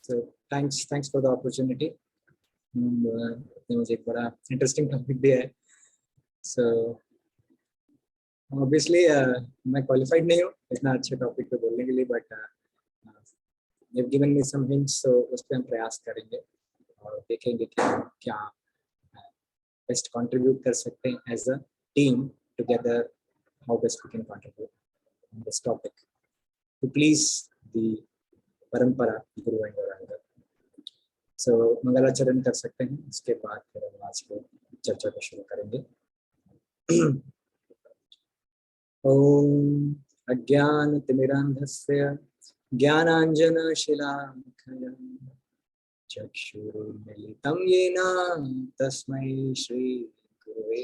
So thanks for the opportunity. मुझे एक बड़ा इंटरेस्टिंग टॉपिक दिया है. So obviously मैं क्वालिफाइड नहीं हूँ इतना अच्छे टॉपिक पे बोलने के लिए, but they've given me some hints, so उस पर हम प्रयास करेंगे और देखेंगे कि क्या बेस्ट कंट्रीब्यूट कर सकते हैं as a team together, how best we can contribute on this topic to please the परंपरा गुरु एंड गौरांग. सो मंगलाचरण कर सकते हैं, उसके बाद फिर हम आज को चर्चा को शुरू करेंगे. ओम अज्ञानतिमिरान्धस्य ज्ञानाञ्जनशलाकया चक्षुरुन्मीलितं येन तस्मै श्रीगुरवे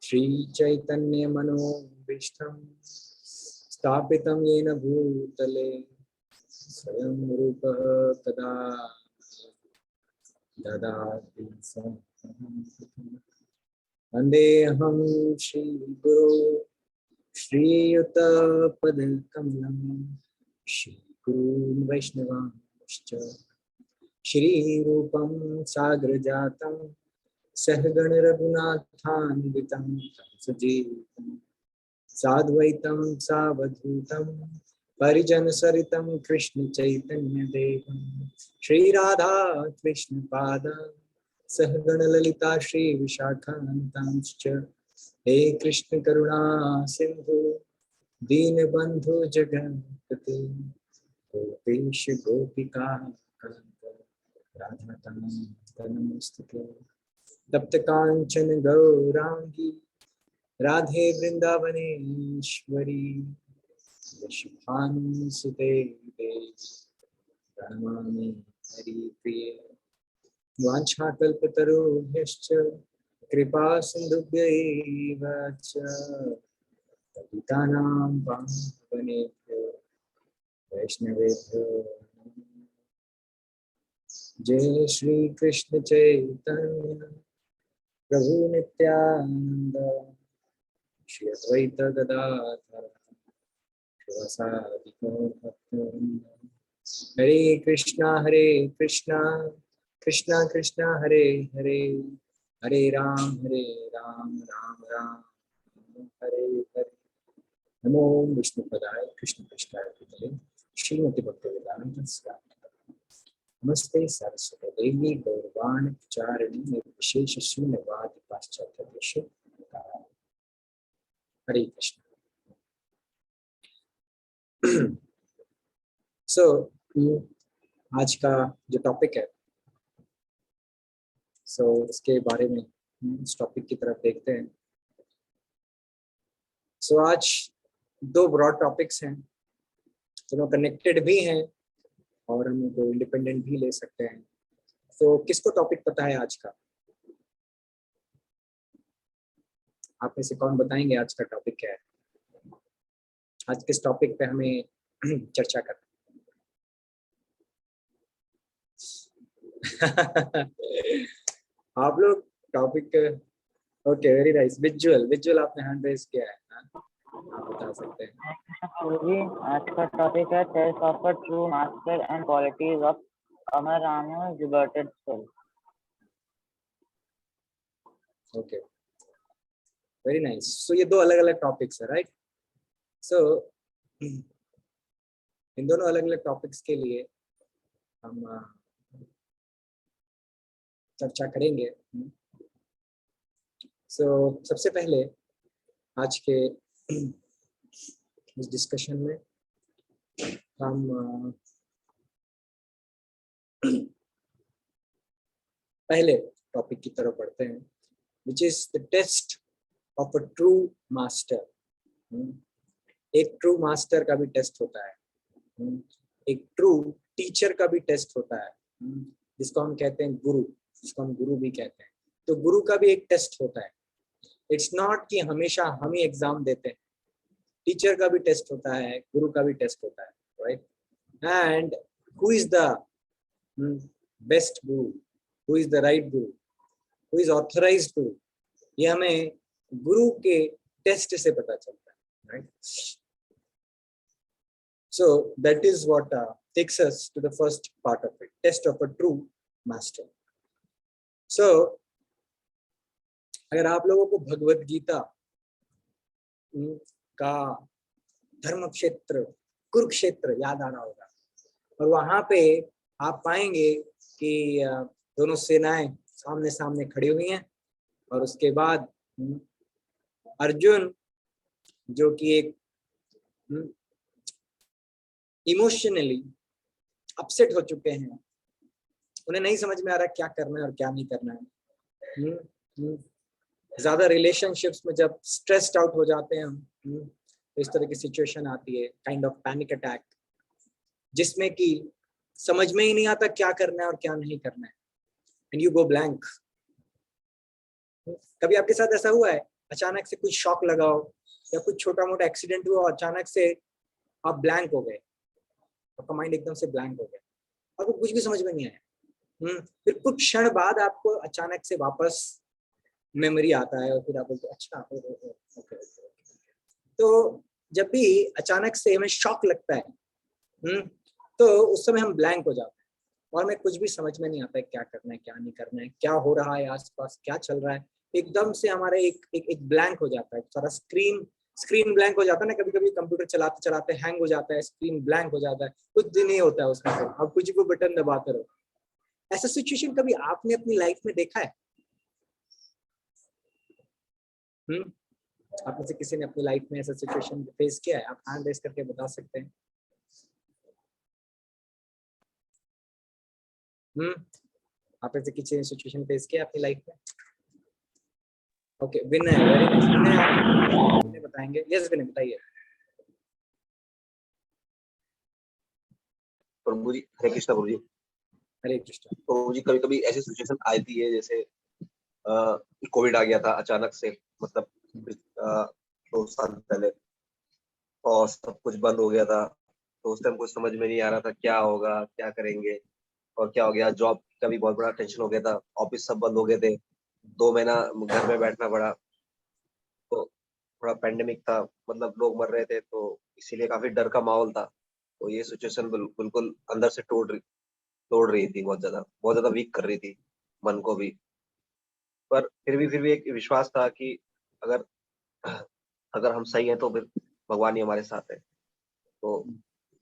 श्रीचैतन्यमनोभीष्टं स्थापितं येन भूतले स्वयं रूपः कदा ददाति वन्देऽहं श्रीगुरो श्रीयुतपदकमलं श्रीगुरून् वैष्णवांश्च श्रीरूपं साग्रजातं सहगण रघुनाथान्वितं सजीवं साद्वैतं सावधूतं परिजन सरितं कृष्ण चैतन्य देवं श्री राधा कृष्ण पाद सहगण ललिता श्री विशाखान्तांश्च हे कृष्ण करुणा सिंधु दीनबंधु जगत्पते गोपेश गोपिका कांत राधाकांत नमोस्तुते. तप्त कांचन गौरांगी राधे वृंदावनेश्वरी शुभानुसुते देवी प्रणमामि हरिप्रिये. वाञ्छाकल्पतरुभ्यश्च कृपा सिन्धुभ्यैव च पतितानां पावनेभ्यो वैष्णवेभ्यो जय श्री कृष्ण चैतन्य प्रभु नित्यानंद श्री अद्वैत गदाधर हरे कृष्णा कृष्णा कृष्णा हरे हरे, हरे राम राम राम हरे हरे. नमो विष्णुपदाय कृष्ण पृष्ठाय भूतले श्रीमति भक्तिवेदांत स्वामी. नमस्ते सरस्वती देवी गौरवाणी प्रचारिणी निर्विशेष शून्यवाद पाश्चात्य देश. हरे कृष्ण. So, आज का जो टॉपिक है, इसके बारे में इस टॉपिक की तरफ देखते हैं. आज दो ब्रॉड टॉपिक्स हैं, दोनों कनेक्टेड भी हैं और हम उनको इंडिपेंडेंट भी ले सकते हैं. किसको टॉपिक पता है आज का? आप में से कौन बताएंगे आज का टॉपिक क्या है? आज किस टॉपिक पे हमें चर्चा करना? आप लोग topic, okay, very nice. Visual आपने हैंड रेज किया है, आप बता सकते हैं. आज का टॉपिक है test of a true master and qualities of अमर राम liberated soul. Okay, very nice. ये दो अलग अलग टॉपिक्स है, राइट? इन दोनों अलग अलग टॉपिक्स के लिए हम चर्चा करेंगे. सबसे पहले आज के इस डिस्कशन में हम पहले टॉपिक की तरफ बढ़ते हैं, which is the test of a true master. एक ट्रू मास्टर का भी टेस्ट होता है, एक ट्रू टीचर का भी टेस्ट होता है, जिसको हम कहते हैं गुरु, जिसको हम गुरु भी कहते हैं. तो गुरु का भी एक टेस्ट होता है. इट्स नॉट कि हमेशा हम ही एग्जाम देते हैं. टीचर का भी टेस्ट होता है, गुरु का भी टेस्ट होता है, right? And who is the best Guru, who is the right Guru, who is authorised गुरु, ये हमें गुरु के टेस्ट से पता चलता है, right? So that is what takes us to the first part of it, test of a true master. So अगर आप लोगों को भगवत गीता का धर्म क्षेत्र कुरुक्षेत्र याद आ रहा होगा, और वहां पे आप पाएंगे कि दोनों सेनाएं सामने सामने खड़ी हुई हैं, और उसके बाद अर्जुन जो कि एक इमोशनली अपसेट हो चुके हैं, उन्हें नहीं समझ में आ रहा क्या करना है और क्या नहीं करना है। ज्यादा रिलेशनशिप्स में जब स्ट्रेस्ड आउट हो जाते हैं हम, तो इस तरह की सिचुएशन आती है, काइंड ऑफ पैनिक अटैक, जिसमें कि समझ में ही नहीं आता क्या करना है और क्या नहीं करना है, एंड यू गो ब्लैंक। कभी आपके साथ ऐसा हुआ है, अचानक से कुछ शॉक लगाओ या कुछ छोटा मोटा एक्सीडेंट हुआ, अचानक से आप ब्लैंक हो गए, आपका माइंड एकदम से ब्लैंक हो गया, आपको कुछ भी समझ में नहीं आया। फिर कुछ क्षण बाद आपको अचानक से वापस मेमोरी आता है, और फिर आप बोलते अच्छा ओके। तो जब भी अचानक से हमें शॉक लगता है, तो उस समय हम ब्लैंक हो जाते हैं, और हमें कुछ भी समझ में नहीं आता है क्या करना है क्या नहीं करना है, क्या हो रहा है आसपास, क्या चल रहा है। एकदम से हमारे एक ब्लैंक हो जाता है, सारा स्क्रीन ब्लैंक हो जाता है ना। कभी कभी कंप्यूटर चलाते चलाते हैंग हो जाता है, स्क्रीन ब्लैंक हो जाता है, कुछ दिन नहीं होता है उसमें, तो अब कुछ भी बटन दबाते रहो। ऐसा सिचुएशन कभी आपने अपनी लाइफ में देखा है? आप में से किसी ने अपनी लाइफ में ऐसा सिचुएशन फेस किया है? आप हैंड रेस करके बता सकते हैं। आप में से किसी ने सिचुएशन फेस किया अपनी लाइफ में? ओके, विनय, वेरी नाइस। विनय बताएंगे। यस विनय, बताइए। प्रभु जी, हरे कृष्णा प्रभु जी। हरे कृष्णा प्रभु जी, कभी कभी ऐसी सिचुएशन आती है, जैसे कोविड आ गया था अचानक से, मतलब 2 साल पहले, और सब कुछ बंद हो गया था। तो उस टाइम कुछ समझ में नहीं आ रहा था क्या होगा, क्या करेंगे, और क्या हो गया। जॉब का भी बहुत बड़ा टेंशन हो गया था, ऑफिस सब बंद हो गए थे, 2 महीना घर में बैठना पड़ा। तो थोड़ा पेंडेमिक था, मतलब लोग मर रहे थे, तो इसीलिए काफी डर का माहौल था। तो ये सिचुएशन बिल्कुल अंदर से तोड़ रही थी, बहुत ज्यादा वीक कर रही थी मन को भी। पर फिर भी एक विश्वास था कि अगर हम सही हैं तो फिर भगवान ही हमारे साथ है। तो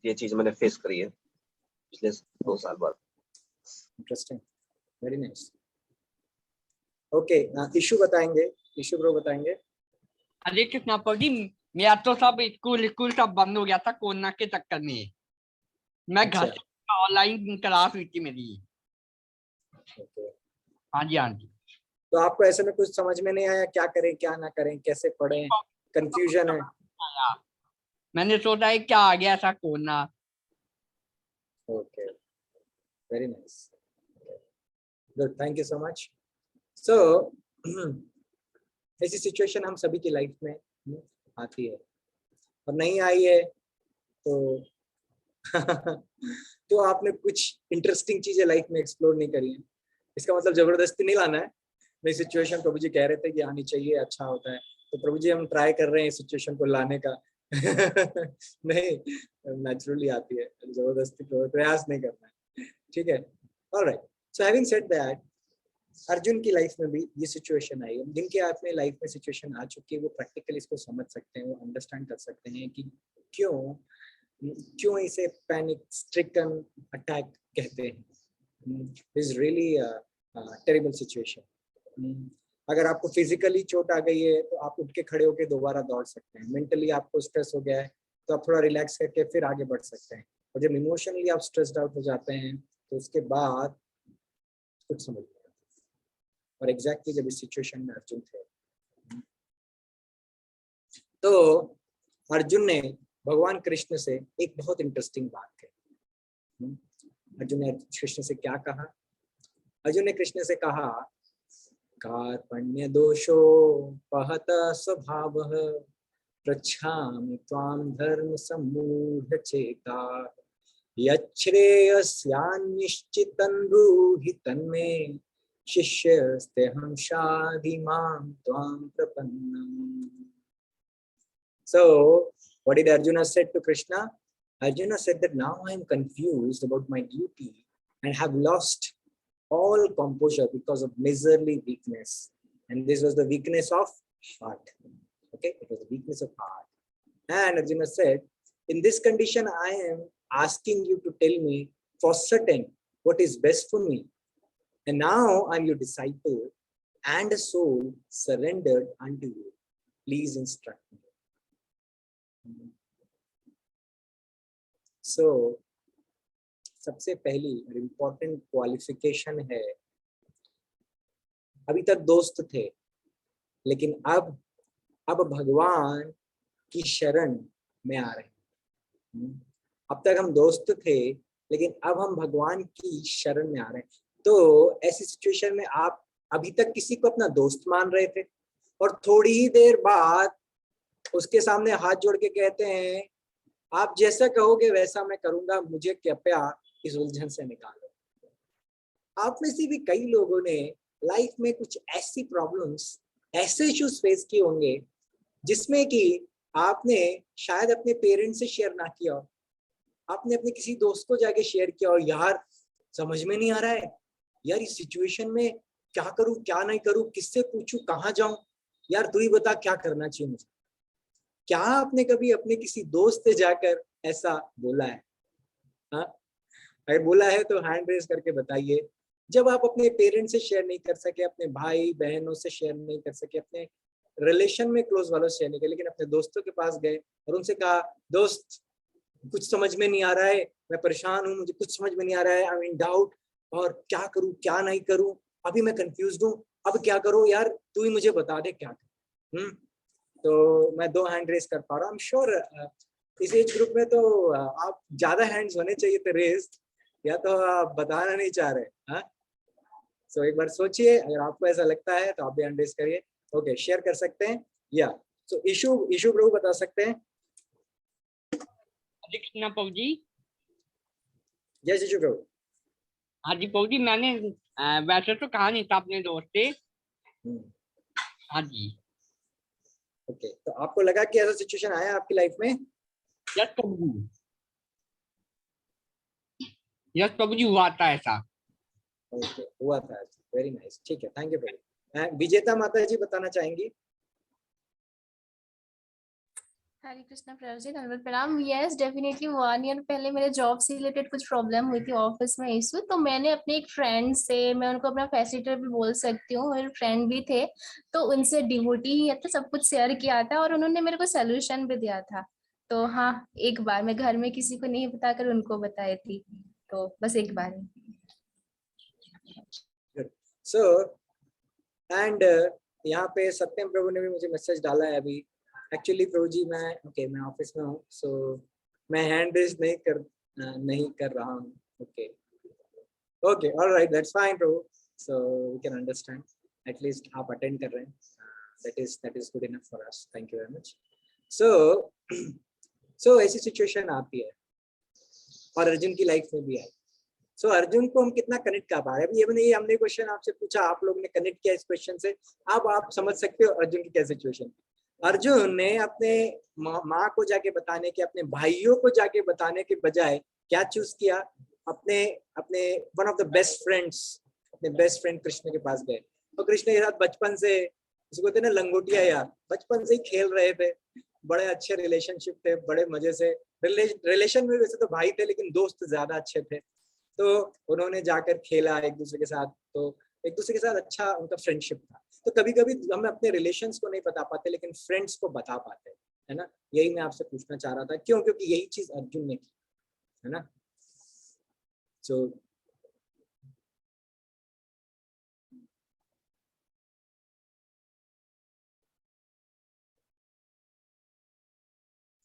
ये चीज मैंने फेस करी है पिछले 2 साल बाद। Interesting, very nice. Okay, issue बताएंगे, इशू ब्रो बताएंगे। हरे कृष्णा प्रभु जी, मेरा तो सब स्कूल सब बंद हो गया था कोरोना के चक्कर में। मैं घर से ऑनलाइन क्लास हुई थी मेरी। हाँ जी, हाँ जी। तो आपको ऐसे में कुछ समझ में नहीं आया क्या करें क्या ना करें, कैसे पढ़ें, कंफ्यूजन है? मैंने सोचा है क्या आ गया ऐसा corona. Okay, very nice, good, thank you so much. So ऐसी सिचुएशन हम सभी की लाइफ में आती है, और नहीं आई है तो तो आपने कुछ इंटरेस्टिंग चीजें लाइफ में एक्सप्लोर नहीं करी है। इसका मतलब जबरदस्ती नहीं लाना है। नई सिचुएशन प्रभु जी कह रहे थे कि आनी चाहिए, अच्छा होता है, तो प्रभु जी हम ट्राई कर रहे हैं सिचुएशन को लाने का। नहीं, नेचुरली आती है, जबरदस्ती प्रयास नहीं करना है, ठीक है। Alright, so having said that, Arjun की लाइफ में भी ये सिचुएशन आई है। जिनके अपने लाइफ में सिचुएशन आ चुकी है वो प्रैक्टिकली इसको समझ सकते हैं, वो अंडरस्टैंड कर सकते हैं कि क्यों इसे पैनिक स्ट्रिकन अटैक कहते हैं। Is really terrible situation. अगर आपको फिजिकली चोट आ गई है तो आप उठ के खड़े होकर दोबारा दौड़ सकते हैं। मेंटली आपको स्ट्रेस हो गया है तो आप थोड़ा रिलैक्स करके फिर आगे बढ़ सकते हैं। और जब इमोशनली आप स्ट्रेस्ड आउट हो जाते हैं तो उसके बाद कुछ समझ नहीं आता। और एग्जैक्टली जब इस सिचुएशन में अर्जुन थे, तो अर्जुन ने भगवान कृष्ण से एक बहुत इंटरेस्टिंग बात कही। अर्जुन ने कृष्ण से क्या कहा? अर्जुन ने कृष्ण से कहा, कार्पण्य दोषो पहत स्वभावः पृच्छामि त्वां धर्म सम्मूढ़ चेता यच्छ्रेयस्यान्निश्चितं ब्रूहि तन्मे शिष्यस्तेऽहं शाधि मां त्वां प्रपन्नम्. So what did Arjuna said to Krishna? Arjuna said that now I am confused about my duty and have lost all composure because of miserly weakness. And this was the weakness of heart. Okay, it was the weakness of heart. And Arjuna said, in this condition, I am asking you to tell me for certain what is best for me. And now I'm your disciple and a soul surrendered unto you. Please instruct me. So, सबसे पहली और important qualification है, अभी तक दोस्त थे, लेकिन अब भगवान की शरण में आ रहे हैं। अब तक हम दोस्त थे, लेकिन अब हम भगवान की शरण में आ रहे हैं। तो ऐसी सिचुएशन में आप अभी तक किसी को अपना दोस्त मान रहे थे और थोड़ी ही देर बाद उसके सामने हाथ जोड़ के कहते हैं, आप जैसा कहोगे वैसा मैं करूंगा, मुझे कृपया इस उलझन से निकालो। आप में से भी कई लोगों ने लाइफ में कुछ ऐसी प्रॉब्लम्स, ऐसे इश्यूज फेस किए होंगे जिसमें कि आपने शायद अपने पेरेंट्स से शेयर ना किया हो, आपने अपने किसी दोस्त को जाके शेयर किया हो, यार समझ में नहीं आ रहा है, यार इस सिचुएशन में क्या करूं क्या नहीं करूं, किससे पूछूं, कहाँ जाऊं, यार तू ही बता क्या करना चाहिए मुझे। क्या आपने कभी अपने किसी दोस्त से जाकर ऐसा बोला है? हाँ, अगर बोला है तो हैंड रेज करके बताइए। जब आप अपने पेरेंट्स से शेयर नहीं कर सके, अपने भाई बहनों से शेयर नहीं कर सके, अपने रिलेशन में क्लोज वालों से शेयर नहीं कर, लेकिन अपने दोस्तों के पास गए और उनसे कहा, दोस्त कुछ समझ में नहीं आ रहा है, मैं परेशान हूँ, मुझे कुछ समझ में नहीं आ रहा है, आई एम इन डाउट, और क्या करूँ क्या नहीं करूँ, अभी मैं कंफ्यूज हूँ, अब क्या करूँ यार, तू ही मुझे बता दे क्या करूँ। तो मैं 2 हैंड रेस कर पा रहा हूँ। आई एम श्योर इस एज ग्रुप में तो आप ज्यादा हैंड्स होने चाहिए थे रेस, या तो आप बताना नहीं चाह रहे। हाँ, सो एक बार सोचिए, अगर आपको ऐसा लगता है तो आप भी हैंड रेस करिए। ओके, शेयर कर सकते हैं या सो इशू प्रभु बता सकते हैं। कृष्णा प्रभु जी। जय श्री प्रभु। हाँ जी प्रभु जी, मैंने वैसे तो कहा नहीं था अपने दोस्त से। हाँ जी। ओके, तो आपको लगा कि ऐसा सिचुएशन आया आपकी लाइफ में? यस प्रभु जी, यस प्रभु जी, हुआ था ऐसा। ओके, हुआ था। वेरी नाइस, ठीक है, थैंक यू प्रभु। विजेता माता जी बताना चाहेंगी? हरे कृष्णा प्रभु जी, धन्यवाद प्रणाम। यस डेफिनेटली 1 ईयर पहले मेरे जॉब से रिलेटेड कुछ प्रॉब्लम हुई थी ऑफिस में इशू, तो मैंने अपने एक फ्रेंड से, मैं उनको अपना फैसिलिटेटर भी बोल सकती हूँ, मेरे फ्रेंड भी थे, तो उनसे डिवोटी ही है तो सब कुछ शेयर किया था और उन्होंने मेरे को सोल्यूशन भी दिया था। तो हाँ, एक बार मैं घर में किसी को नहीं बताकर उनको बताई थी, तो बस एक बार ही। सो एंड यहाँ पे सत्यम प्रभु ने भी मुझे मैसेज डाला है अभी। एक्चुअली प्रभु जी मैं ऑफिस में हूँ, सो मैं हैंड रेज नहीं कर रहा हूँ। Okay okay, alright, that's fine Prabhu, so we can understand, at least आप अटेंड कर रहे हैं, that is good enough for us, thank you very much. So ऐसी सिचुएशन आती है और अर्जुन की लाइफ में भी आई। सो अर्जुन को हम कितना कनेक्ट कर पा रहे हैं? ये हमने क्वेश्चन आपसे पूछा, आप लोगों ने कनेक्ट किया इस क्वेश्चन से। अब आप समझ सकते हो अर्जुन की क्या सिचुएशन। अर्जुन ने अपने माँ को जाके बताने के, अपने भाइयों को जाके बताने के बजाय क्या चूज किया? अपने one of the best friends, अपने बेस्ट फ्रेंड कृष्ण के पास गए। तो कृष्ण के साथ बचपन से, इसको कहते ना लंगोटिया यार, बचपन से ही खेल रहे थे, बड़े अच्छे रिलेशनशिप थे, बड़े मजे से रिलेशन में वैसे तो भाई थे लेकिन दोस्त ज्यादा अच्छे थे। तो उन्होंने जाकर खेला एक दूसरे के साथ, तो एक दूसरे के साथ अच्छा उनका फ्रेंडशिप था। तो कभी कभी हम अपने रिलेशंस को नहीं बता पाते लेकिन फ्रेंड्स को बता पाते हैं, है ना? यही मैं आपसे पूछना चाह रहा था, क्यों? क्योंकि यही चीज अर्जुन ने की, है ना? सो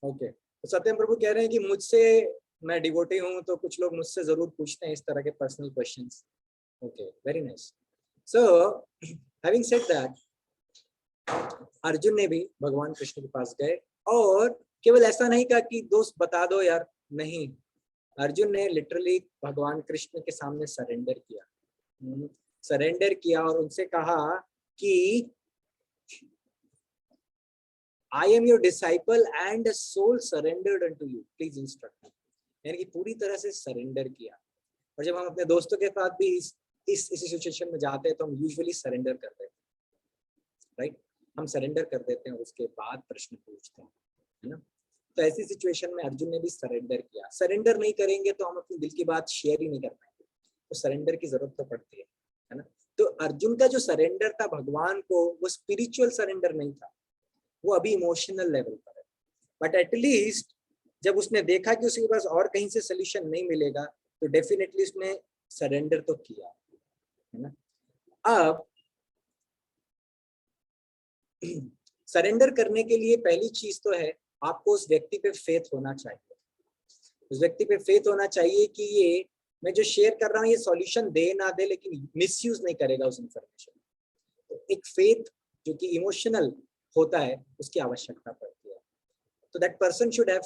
ओके, तो सत्यम प्रभु कह रहे हैं कि मुझसे, मैं डिवोटी हूँ तो कुछ लोग मुझसे जरूर पूछते हैं इस तरह के personal questions. Okay, very nice. So having said that, Arjun ने भी भगवान कृष्ण के पास गए और केवल ऐसा नहीं कहा कि दोस्त बता दो यार, नहीं, अर्जुन ने लिटरली भगवान कृष्ण के सामने सरेंडर किया और उनसे कहा कि I am your disciple and a soul surrendered unto you. Please instruct me. यानी कि पूरी तरह से सरेंडर किया। और जब हम अपने दोस्तों के साथ भी इस सिचुएशन में जाते हैं तो हम यूजुअली सरेंडर कर देते हैं, राइट? हम सरेंडर कर देते हैं और उसके बाद प्रश्न पूछते हैं, है ना? तो ऐसी सिचुएशन में अर्जुन ने भी सरेंडर किया। सरेंडर नहीं करेंगे तो हम अपने दिल की बात शेयर ही नहीं कर पाएंगे, तो सरेंडर की जरूरत तो पड़ती है ना? तो अर्जुन का जो सरेंडर था भगवान को, वो स्पिरिचुअल सरेंडर नहीं था, वो अभी इमोशनल लेवल पर है। बट एटलीस्ट जब उसने देखा कि उसके पास और कहीं से सोल्यूशन नहीं मिलेगा तो डेफिनेटली उसने सरेंडर तो किया, है ना? अब सरेंडर करने के लिए पहली चीज तो है आपको उस व्यक्ति पे फेथ होना चाहिए। उस व्यक्ति पे फेथ होना चाहिए कि ये मैं जो शेयर कर रहा हूँ ये सॉल्यूशन दे ना दे, लेकिन मिसयूज नहीं करेगा उस इंफॉर्मेशन। तो एक फेथ जो कि इमोशनल होता है उसकी आवश्यकता पड़ती है। तो that person should have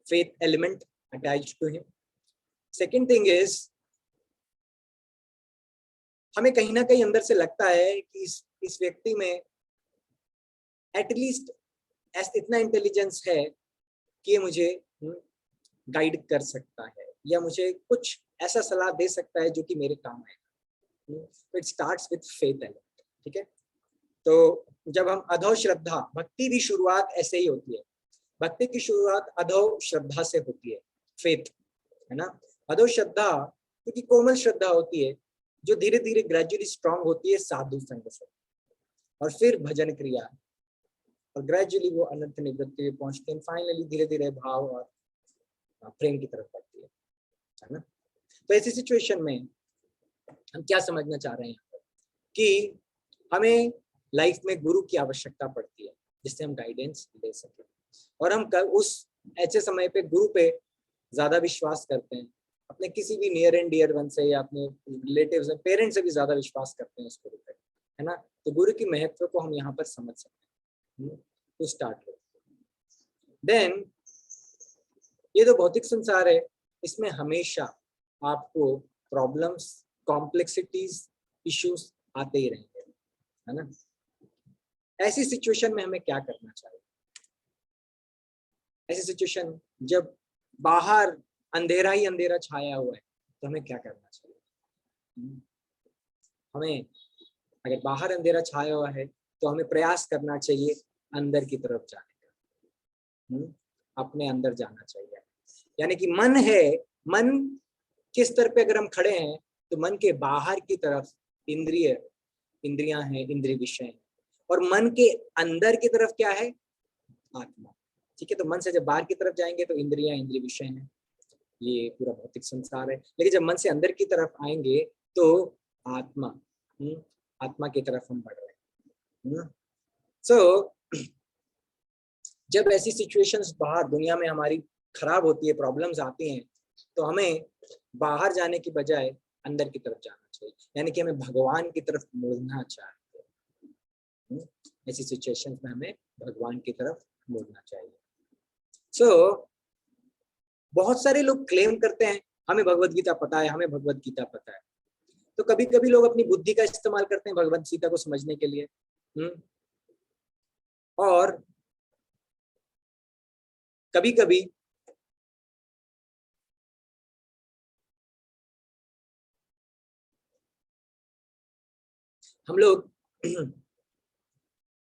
faith element attached to him. Second thing is, हमें कहीं ना कहीं अंदर से लगता है कि इस व्यक्ति में एटलीस्ट इतना इंटेलिजेंस है कि ये मुझे गाइड कर सकता है या मुझे कुछ ऐसा सलाह दे सकता है जो कि मेरे काम आएगा। तो it starts with faith element, ठीक है? तो जब हम अधो श्रद्धा, भक्ति भी शुरुआत ऐसे ही होती है। भक्ति की शुरुआत अधो श्रद्धा से होती है, फेथ, है ना? अधो श्रद्धा क्योंकि कोमल श्रद्धा होती है जो धीरे धीरे ग्रेजुअली स्ट्रांग होती है साधु संग से, और फिर भजन क्रिया, और ग्रेजुअली वो अनंत निवृत्ति में पहुंचते हैं। फाइनली धीरे धीरे भाव और प्रेम की तरफ बढ़ती है ना? तो ऐसी सिचुएशन में हम क्या समझना चाह रहे हैं कि हमें लाइफ में गुरु की आवश्यकता पड़ती है जिससे हम गाइडेंस ले सकें, और हम उस ऐसे समय पे गुरु पे ज्यादा विश्वास करते हैं, अपने किसी भी नियर एंड डियर वन से या अपने रिलेटिव्स से, पेरेंट्स से भी ज्यादा विश्वास करते हैं उस गुरु पे, है ना? तो गुरु की महत्व को हम यहाँ पर समझ सकते हैं। तो स्टार्ट देन ये जो भौतिक संसार है इसमें हमेशा आपको प्रॉब्लम्स, कॉम्प्लेक्सिटीज, इश्यूज आते ही रहेंगे, है ना? ऐसी सिचुएशन में हमें क्या करना चाहिए? ऐसी सिचुएशन जब बाहर अंधेरा ही अंधेरा छाया हुआ है तो हमें क्या करना चाहिए? हमें अगर बाहर अंधेरा छाया हुआ है तो हमें प्रयास करना चाहिए अंदर की तरफ जाने का, अपने अंदर जाना चाहिए। यानी कि मन है, मन के स्तर पे अगर हम खड़े हैं तो मन के बाहर की तरफ इंद्रियां हैं, इंद्रिय विषय हैं, और मन के अंदर की तरफ क्या है? आत्मा, ठीक है? तो मन से जब बाहर की तरफ जाएंगे तो इंद्रियां, इंद्रिय विषय हैं, ये पूरा भौतिक संसार है। लेकिन जब मन से अंदर की तरफ आएंगे तो आत्मा, आत्मा की तरफ हम बढ़ रहे हैं। सो जब ऐसी सिचुएशंस बाहर दुनिया में हमारी खराब होती है, प्रॉब्लम्स आती हैं, तो हमें बाहर जाने की बजाय अंदर की तरफ जाना चाहिए, यानी कि हमें भगवान की तरफ मुड़ना चाहिए। ऐसी सिचुएशंस में हमें भगवान की तरफ मुड़ना चाहिए। सो बहुत सारे लोग क्लेम करते हैं हमें भगवत गीता पता है, हमें भगवत गीता पता है। तो कभी कभी लोग अपनी बुद्धि का इस्तेमाल करते हैं भगवत गीता को समझने के लिए, और कभी कभी हम लोग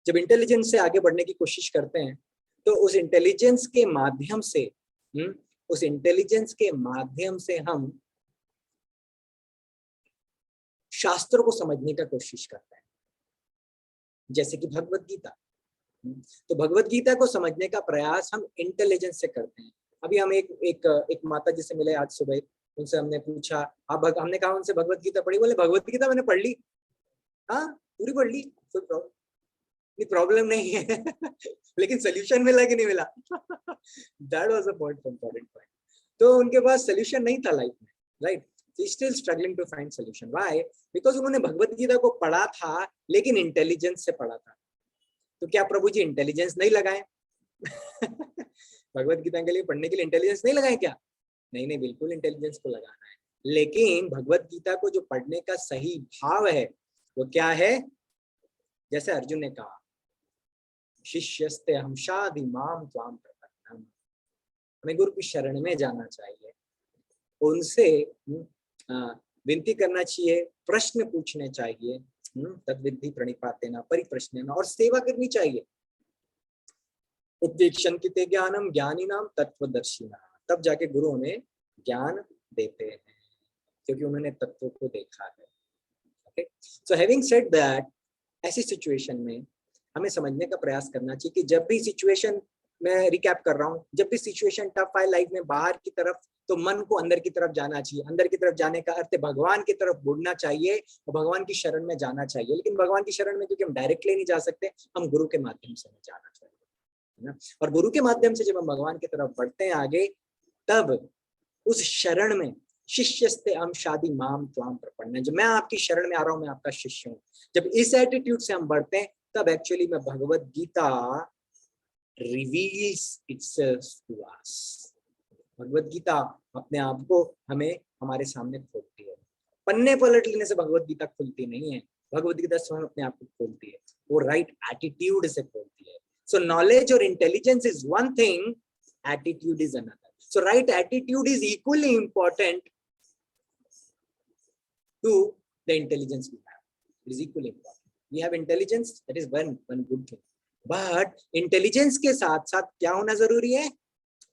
जब इंटेलिजेंस से आगे बढ़ने की कोशिश करते हैं तो उस इंटेलिजेंस के माध्यम से हम शास्त्रों को समझने का कोशिश करते हैं, जैसे कि भगवत गीता। तो भगवत गीता को समझने का प्रयास हम इंटेलिजेंस से करते हैं। अभी हम एक माता जी से मिले आज सुबह, उनसे हमने पूछा, हमने कहा उनसे भगवत गीता पढ़ी? बोले भगवत गीता मैंने पढ़ ली, हाँ पूरी पढ़ ली, कोई प्रॉब्लम नहीं है लेकिन सोल्यूशन मिला कि नहीं मिला? That was a point, important point. तो उनके पास सोल्यूशन नहीं था लाइफ में, right? Still struggling to find solution. Why? Because उन्होंने भगवत गीता को पढ़ा था लेकिन इंटेलिजेंस से पढ़ा था। तो क्या प्रभु जी इंटेलिजेंस नहीं लगाए? भगवत गीता के लिए पढ़ने के लिए इंटेलिजेंस नहीं लगाए क्या? नहीं, बिल्कुल इंटेलिजेंस को लगाना है, लेकिन भगवत गीता को जो पढ़ने का सही भाव है वो क्या है? जैसे अर्जुन ने कहा, शिष्यस्ते हम शादि माम त्वाम प्रपन्नम, हमें गुरु की शरण में जाना चाहिए, उनसे विनती करना चाहिए, प्रश्न पूछने चाहिए, तद्विद्धि प्रणिपातेन परिप्रश्नेन, और सेवा करनी चाहिए। उपवीक्षन्ते ज्ञानम ज्ञानिनाम तत्वदर्शिना, तब जाके गुरु हमें ज्ञान देते हैं क्योंकि उन्होंने तत्वों को देखा है। Okay, so having said that, ऐसी सिचुएशन में हमें समझने का प्रयास करना चाहिए कि जब भी सिचुएशन, मैं रिकैप कर रहा हूँ, जब भी सिचुएशन टफ है लाइफ में बाहर की तरफ, तो मन को अंदर की तरफ जाना चाहिए। अंदर की तरफ जाने का अर्थ भगवान की तरफ मुड़ना चाहिए और भगवान की शरण में जाना चाहिए। लेकिन भगवान की शरण में क्योंकि हम डायरेक्टली नहीं जा सकते, हम गुरु के माध्यम से हमें जाना चाहिए, है ना। और गुरु के माध्यम से जब हम भगवान की तरफ बढ़ते हैं आगे, तब उस शरण में शिष्यस्ते हम शादी माम त्वाम प्रपन्न, जब मैं आपकी शरण में आ रहा हूँ, मैं आपका शिष्य हूँ, जब इस एटीट्यूड से हम बढ़ते हैं, तब एक्चुअली में Bhagavad Gita reveals itself to us। Bhagavad Gita अपने आप को हमें हमारे सामने खोलती है। पन्ने पलट लेने से भगवत गीता खुलती नहीं है, भगवत गीता स्वयं अपने आप को खोलती है, वो राइट एटीट्यूड से खोलती है। सो नॉलेज और intelligence is one thing, attitude is another. So right attitude is equally important to the intelligence we have. It is equally important. We have intelligence, that is one good thing. But intelligence के साथ साथ क्या होना जरूरी है?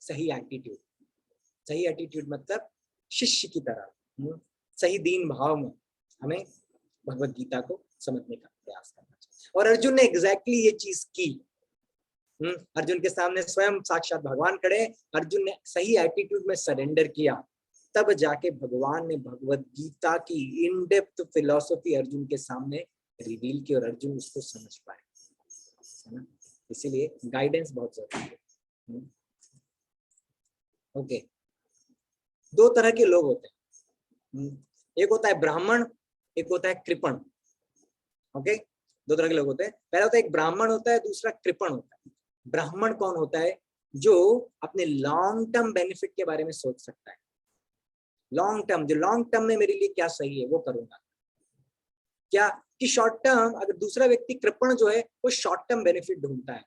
सही attitude. सही attitude मतलब शिष्य की तरह, सही दीन भाव में हमें भगवत गीता को समझने का प्रयास करना चाहिए। और अर्जुन ने एग्जैक्टली ये चीज की। अर्जुन के सामने स्वयं साक्षात भगवान खड़े, अर्जुन ने सही एटीट्यूड में सरेंडर किया, तब जाके भगवान ने भगवत गीता की इन डेप्थ फिलॉसफी अर्जुन के सामने रिवील की और अर्जुन उसको समझ पाए, है ना। इसीलिए गाइडेंस बहुत जरूरी है। ओके, दो तरह के लोग होते हैं, एक होता है ब्राह्मण, एक होता है कृपण। ओके, दो तरह के लोग होते हैं। पहला होता है एक ब्राह्मण होता है, दूसरा कृपण होता है। ब्राह्मण कौन होता है? जो अपने लॉन्ग टर्म बेनिफिट के बारे में सोच सकता है। लॉन्ग टर्म, जो लॉन्ग टर्म में मेरे लिए क्या सही है वो करूंगा। क्या कि शॉर्ट टर्म, अगर दूसरा व्यक्ति कृपण जो है वो शॉर्ट टर्म बेनिफिट ढूंढता है।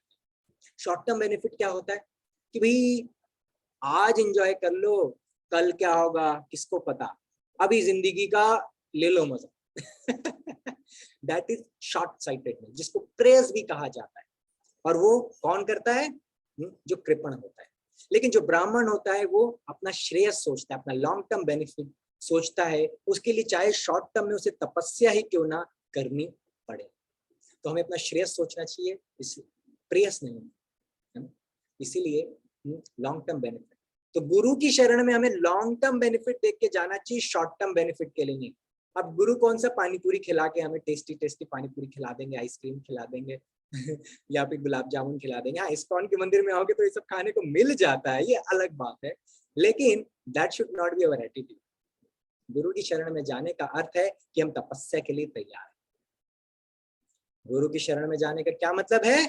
शॉर्ट टर्म बेनिफिट क्या होता है कि भाई आज एंजॉय कर लो, कल क्या होगा किसको पता, अभी जिंदगी का ले लो मजा। दैट इज शॉर्ट साइटेडनेस, जिसको प्रेज भी कहा जाता है। और वो कौन करता है? जो कृपण होता है। लेकिन जो ब्राह्मण होता है वो अपना श्रेयस सोचता है, अपना लॉन्ग टर्म बेनिफिट सोचता है, उसके लिए चाहे शॉर्ट टर्म में उसे तपस्या ही क्यों ना करनी पड़े। तो हमें अपना श्रेयस सोचना चाहिए, प्रेयस नहीं, है ना। इसीलिए लॉन्ग टर्म बेनिफिट। तो गुरु की शरण में हमें लॉन्ग टर्म बेनिफिट देख के जाना चाहिए, शॉर्ट टर्म बेनिफिट के लिए नहीं। अब गुरु कौन सा पानी पूरी खिला के हमें टेस्टी टेस्टी पानी पूरी खिला देंगे, आइसक्रीम खिला देंगे या फिर गुलाब जामुन खिला देंगे। हाँ, इस्कॉन के मंदिर में आओगे तो ये सब खाने को मिल जाता है, ये अलग बात है, लेकिन that should not be our attitude. गुरु की शरण में जाने का अर्थ है कि हम तपस्या के लिए तैयार हैं। गुरु की शरण में जाने का क्या मतलब है?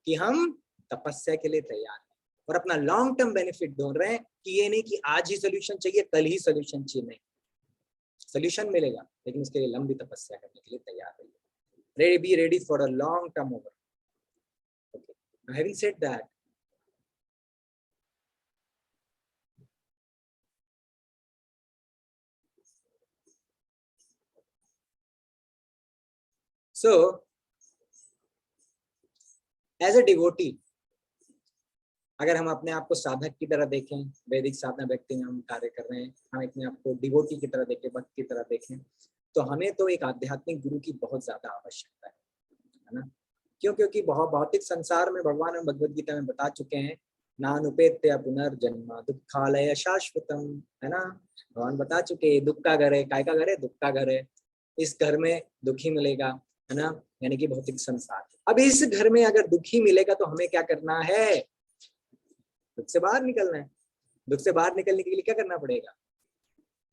कि हम तपस्या के लिए तैयार हैं और अपना लॉन्ग टर्म बेनिफिट ढूंढ रहे हैं, कि ये नहीं कि आज ही सोल्यूशन चाहिए, कल ही सोल्यूशन चाहिए। नहीं, सोल्यूशन मिलेगा, लेकिन उसके लिए लंबी तपस्या करने के लिए तैयार रहिए। Be ready for a long term over. Okay. Now, having said that, so as a devotee, अगर हम अपने आप को साधक की तरह देखें, वैदिक साधना व्यक्ति में हम कार्य कर रहे हैं, हम अपने आप को डिवोटी की तरह देखें, भक्त की तरह देखें, तो हमें तो एक आध्यात्मिक गुरु की बहुत ज्यादा आवश्यकता है ना। क्यों? क्योंकि भौतिक संसार में भगवान हम भगवद गीता में बता चुके हैं, नानुपेत्य पुनर्जन्म दुःखालय शाश्वतम, है ना। भगवान बता चुके दुख का घर है, काय का घर है? दुख का घर है। इस घर में दुखी मिलेगा, है ना, यानी कि भौतिक संसार। अब इस घर में अगर दुखी मिलेगा तो हमें क्या करना है? दुख से बाहर निकलना है। दुख से बाहर निकलने के लिए क्या करना पड़ेगा?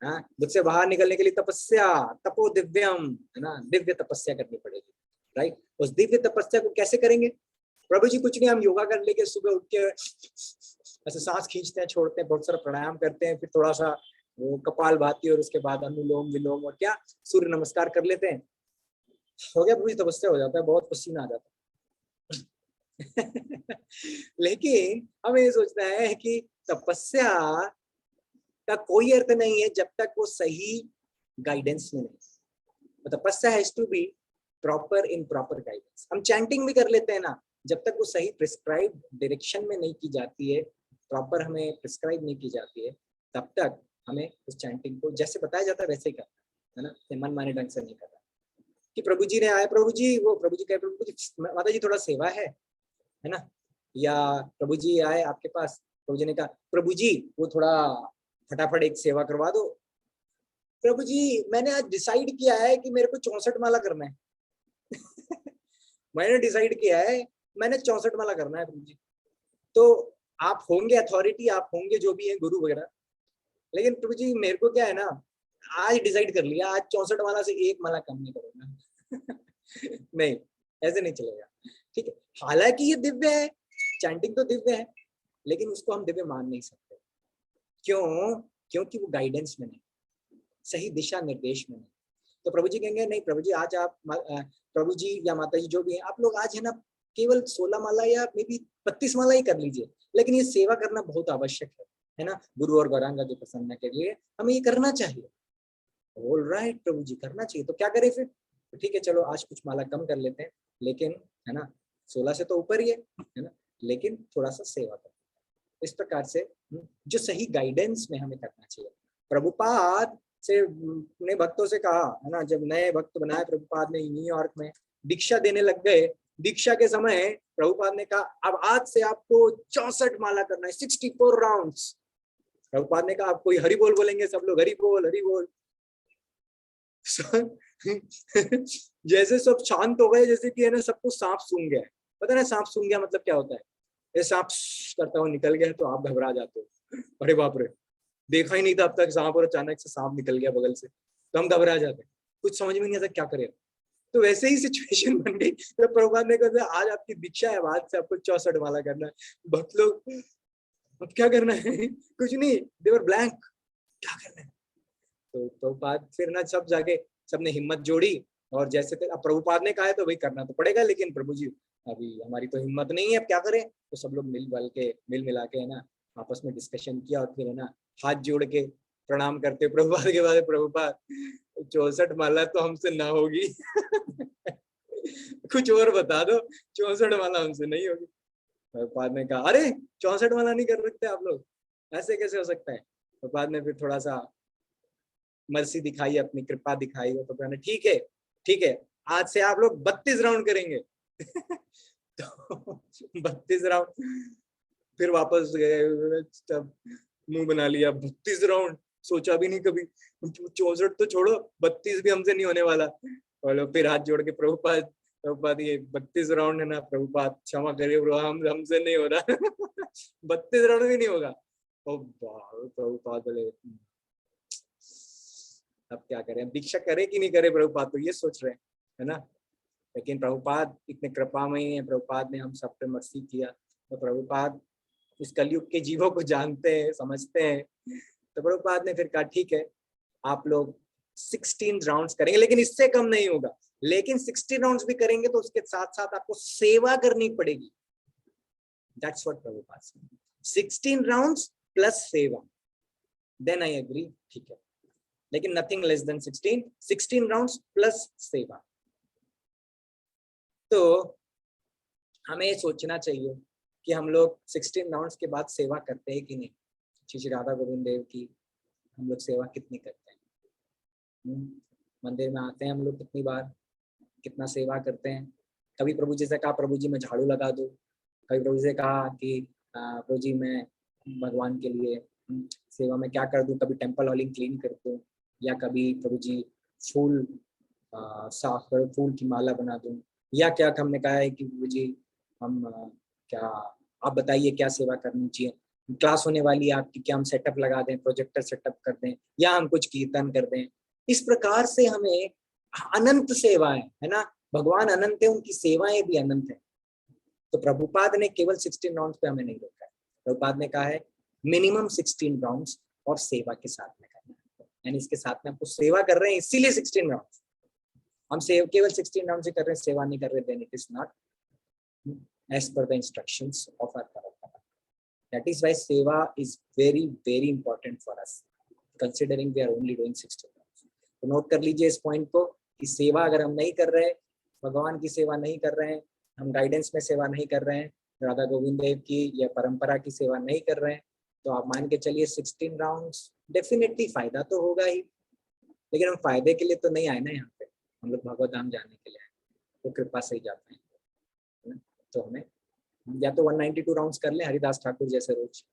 हाँ, दुख से बाहर निकलने के लिए तपस्या, तपो दिव्यम, है ना, दिव्य तपस्या करनी पड़ेगी, राइट। उस दिव्य तपस्या को कैसे करेंगे? प्रभु जी कुछ नहीं, हम योगा कर लेके सुबह उठ के ऐसे सांस खींचते हैं, छोड़ते हैं, बहुत सारा प्राणायाम करते हैं, फिर थोड़ा सा वो कपाल भाती और उसके बाद अनुलोम विलोम और क्या सूर्य नमस्कार कर लेते हैं, हो गया, पूरी तपस्या हो जाता है, बहुत पसीना आ जाता है, लेकिन हमें ये सोचना है कि तपस्या का कोई अर्थ नहीं है जब तक वो सही गाइडेंस में नहीं। तो tapasya has to be proper in proper guidance. हम चैंटिंग भी कर लेते हैं ना, जब तक वो सही प्रिस्क्राइब डायरेक्शन में नहीं की जाती है, प्रॉपर हमें प्रिस्क्राइब नहीं की जाती है, तब तक हमें उस चैंटिंग को जैसे बताया जाता है वैसे ही करना है ना, मन माने ढंग से नहीं करना। कि प्रभु जी ने आए, प्रभु जी कहे प्रभु जी माता जी थोड़ा सेवा है ना, या प्रभु जी आए आपके पास, प्रभु जी ने कहा प्रभु जी वो थोड़ा फटाफट एक सेवा करवा दो। प्रभु जी मैंने आज डिसाइड किया है कि मेरे को 64 माला करना है। मैंने डिसाइड किया है मैंने 64 माला करना है प्रभु जी। तो आप होंगे अथॉरिटी, आप होंगे जो भी है गुरु वगैरह, लेकिन प्रभु जी मेरे को क्या है ना, आज डिसाइड कर लिया आज 64 माला से एक माला कम नहीं करूंगा। नहीं, ऐसे नहीं चलेगा। ठीक है, हालांकि ये दिव्य है, चैंटिंग तो दिव्य है, लेकिन उसको हम दिव्य मान नहीं सकते। क्यों? क्योंकि वो गाइडेंस में नहीं, सही दिशा निर्देश में नहीं। तो प्रभु जी कहेंगे नहीं प्रभु जी आज आप प्रभु जी या माता जी जो भी है आप लोग आज है ना केवल 16 माला या मे बी 32 माला ही कर लीजिए, लेकिन ये सेवा करना बहुत आवश्यक है ना, गुरु और गौरांगा जो प्रसन्न के लिए हमें ये करना चाहिए। ऑल राइट प्रभु जी करना चाहिए, तो क्या करें फिर? तो ठीक है चलो आज कुछ माला कम कर लेते हैं, लेकिन है ना 16 से तो ऊपर ही है ना, लेकिन थोड़ा सा सेवा करें। इस प्रकार से जो सही गाइडेंस में हमें करना चाहिए। प्रभुपाद से ने भक्तों से कहा है ना, जब नए भक्त बनाए प्रभुपाद ने न्यूयॉर्क में, दीक्षा देने लग गए। दीक्षा के समय प्रभुपाद ने कहा अब आज से आपको 64 माला करना है, 64 राउंड्स। प्रभुपाद ने कहा आप कोई हरि बोल बोलेंगे, सब लोग हरि बोल हरि बोल। जैसे सब शांत हो गए, जैसे कि है ना सबको सांप सूंघ गया। पता ना सांप सूंघ गया मतलब क्या होता है? ये सांप करता हुआ निकल गया तो आप घबरा जाते हो, अरे बाप रे देखा ही नहीं था अब तक सांप और अचानक से सांप निकल गया बगल से, तो हम घबरा जाते हैं, कुछ समझ में नहीं आता क्या करें। तो वैसे ही सिचुएशन बन गई। तो प्रभुपाद ने कहा आज आपकी दीक्षा है, आज से आपको 64 माला करना है। भक्त लोग अब क्या करना है? कुछ नहीं, देवर ब्लैंक, क्या करना है? तो प्रभुपाद फिर ना सब जाके सबने हिम्मत जोड़ी और जैसे अब प्रभुपाद ने कहा है तो वही करना तो पड़ेगा, लेकिन प्रभु जी अभी हमारी तो हिम्मत नहीं है, अब क्या करें? तो सब लोग मिल मिला के है ना आपस में डिस्कशन किया और फिर है ना हाथ जोड़ के प्रणाम करते प्रभुपाद के बाद, प्रभुपाद 64 माला तो हमसे ना होगी। कुछ और बता दो, 64 माला हमसे नहीं होगी। प्रभुपाद ने कहा अरे 64 माला नहीं कर सकते आप लोग, ऐसे कैसे हो सकता है? प्रभुपाद ने फिर थोड़ा सा मर्सी दिखाई, अपनी कृपा दिखाई, तो कहने ठीक है आज से आप लोग 32 राउंड करेंगे। तो 32 राउंड फिर वापस गए, तब मुंह बना लिया 32 राउंड, सोचा भी नहीं कभी 64 तो छोड़ो 32 भी हमसे नहीं होने वाला। और फिर हाथ जोड़ के प्रभुपाद ये 32 राउंड है ना प्रभुपाद क्षमा करिए हमसे नहीं हो रहा। 32 राउंड भी नहीं होगा। ओ प्रभुपाद बोले अब क्या करें, दीक्षा करे कि नहीं करे? प्रभुपाद तो ये सोच रहे हैं है ना, लेकिन प्रभुपाद इतने कृपामय हैं, प्रभुपाद ने हम सब पे मर्सी किया। तो प्रभुपाद इस कलयुग के जीवों को जानते हैं, समझते हैं। तो प्रभुपाद ने फिर कहा ठीक है आप लोग 16 राउंड्स करेंगे, लेकिन इससे कम नहीं होगा। लेकिन 16 राउंड्स भी करेंगे तो उसके साथ साथ आपको सेवा करनी पड़ेगी। That's what Prabhupada said, 16 rounds plus सेवा। देन आई एग्री, ठीक है, लेकिन nothing less than 16 rounds plus सेवा। तो हमें सोचना चाहिए कि हम लोग 16 राउंड्स के बाद सेवा करते हैं कि नहीं। श्री राधा गोविंद देव की हम लोग सेवा कितनी करते हैं? मंदिर में आते हैं हम लोग कितनी बार, कितना सेवा करते हैं? कभी प्रभु जी से कहा प्रभु जी मैं झाड़ू लगा दूं, कभी प्रभु जी से कहा कि प्रभु जी मैं भगवान के लिए सेवा में क्या कर दूं, कभी टेम्पल हॉलिंग क्लीन कर दूं, या कभी प्रभु जी फूल साफ कर फूल की माला बना दूं, या क्या हमने कहा है कि प्रभु जी हम क्या आप बताइए क्या सेवा करनी चाहिए, क्लास होने वाली है आपकी, क्या हम सेटअप लगा दें, प्रोजेक्टर सेटअप कर दें, या हम कुछ कीर्तन कर दें? इस प्रकार से हमें अनंत सेवाएं है ना, भगवान अनंत है, उनकी सेवाएं भी अनंत है। तो प्रभुपाद ने केवल 16 राउंड्स पे हमें नहीं रोका है। प्रभुपाद ने कहा है मिनिमम 16 राउंड्स और सेवा के साथ में करना है, यानी इसके साथ में आपको सेवा कर रहे हैं इसीलिए 16 राउंड्स। हम केवल 16 राउंड से कर रहे हैं, सेवा नहीं कर रहे, then it is not as per the instructions of our parampara. That is why seva is very very important for us, considering we are only doing 16 rounds. तो नोट कर लीजिए इस पॉइंट को कि सेवा अगर हम नहीं कर रहे, भगवान की सेवा नहीं कर रहे हैं, हम गाइडेंस में सेवा नहीं कर रहे हैं, राधा गोविंद देव की या परंपरा की सेवा नहीं कर रहे हैं, तो आप मान के चलिए 16 राउंड्स डेफिनेटली फायदा तो होगा ही, लेकिन हम फायदे के लिए तो नहीं आए ना यहाँ पे, हम लोग भगवत धाम जाने के लिए आए, वो कृपा से ही जाते हैं। तो हमें या तो 192 राउंड्स कर लें हरिदास ठाकुर जैसे रोज,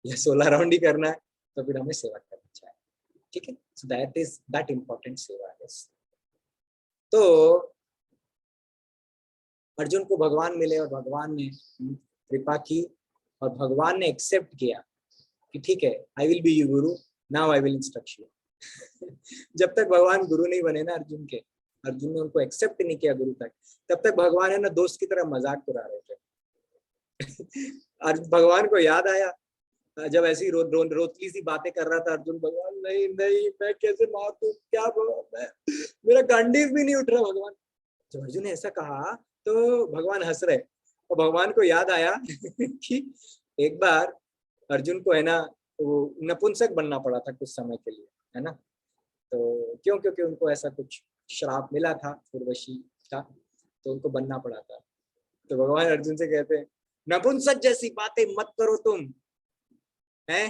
या 16 राउंड ही करना है, तो फिर हमें सेवा करनी चाहिए। ठीक है, सो दैट इम्पोर्टेंट सेवा है। तो अर्जुन को भगवान मिले और भगवान ने कृपा की और भगवान ने एक्सेप्ट किया कि ठीक है, I will be you Guru, now I will instruct you. जब तक भगवान गुरु नहीं बने ना अर्जुन के, अर्जुन ने उनको एक्सेप्ट नहीं किया गुरु तक, तब तक भगवान है ना दोस्त की तरह मजाक उड़ा रहे थे। भगवान को याद आया जब ऐसी रोतली सी बातें कर रहा था अर्जुन, भगवान नहीं नहीं मैं कैसे मार दूं, क्या मैं, मेरा गांडीव भी नहीं उठ रहा भगवान। जब अर्जुन ने ऐसा कहा तो भगवान हंस रहे, और भगवान को याद आया कि एक बार अर्जुन को है ना वो नपुंसक बनना पड़ा था कुछ समय के लिए, है ना, तो क्यों, क्योंकि उनको ऐसा कुछ श्राप मिला था उर्वशी का, तो उनको बनना पड़ा था। तो भगवान अर्जुन से कहते हैं नपुंसक जैसी बातें मत करो तुम, हैं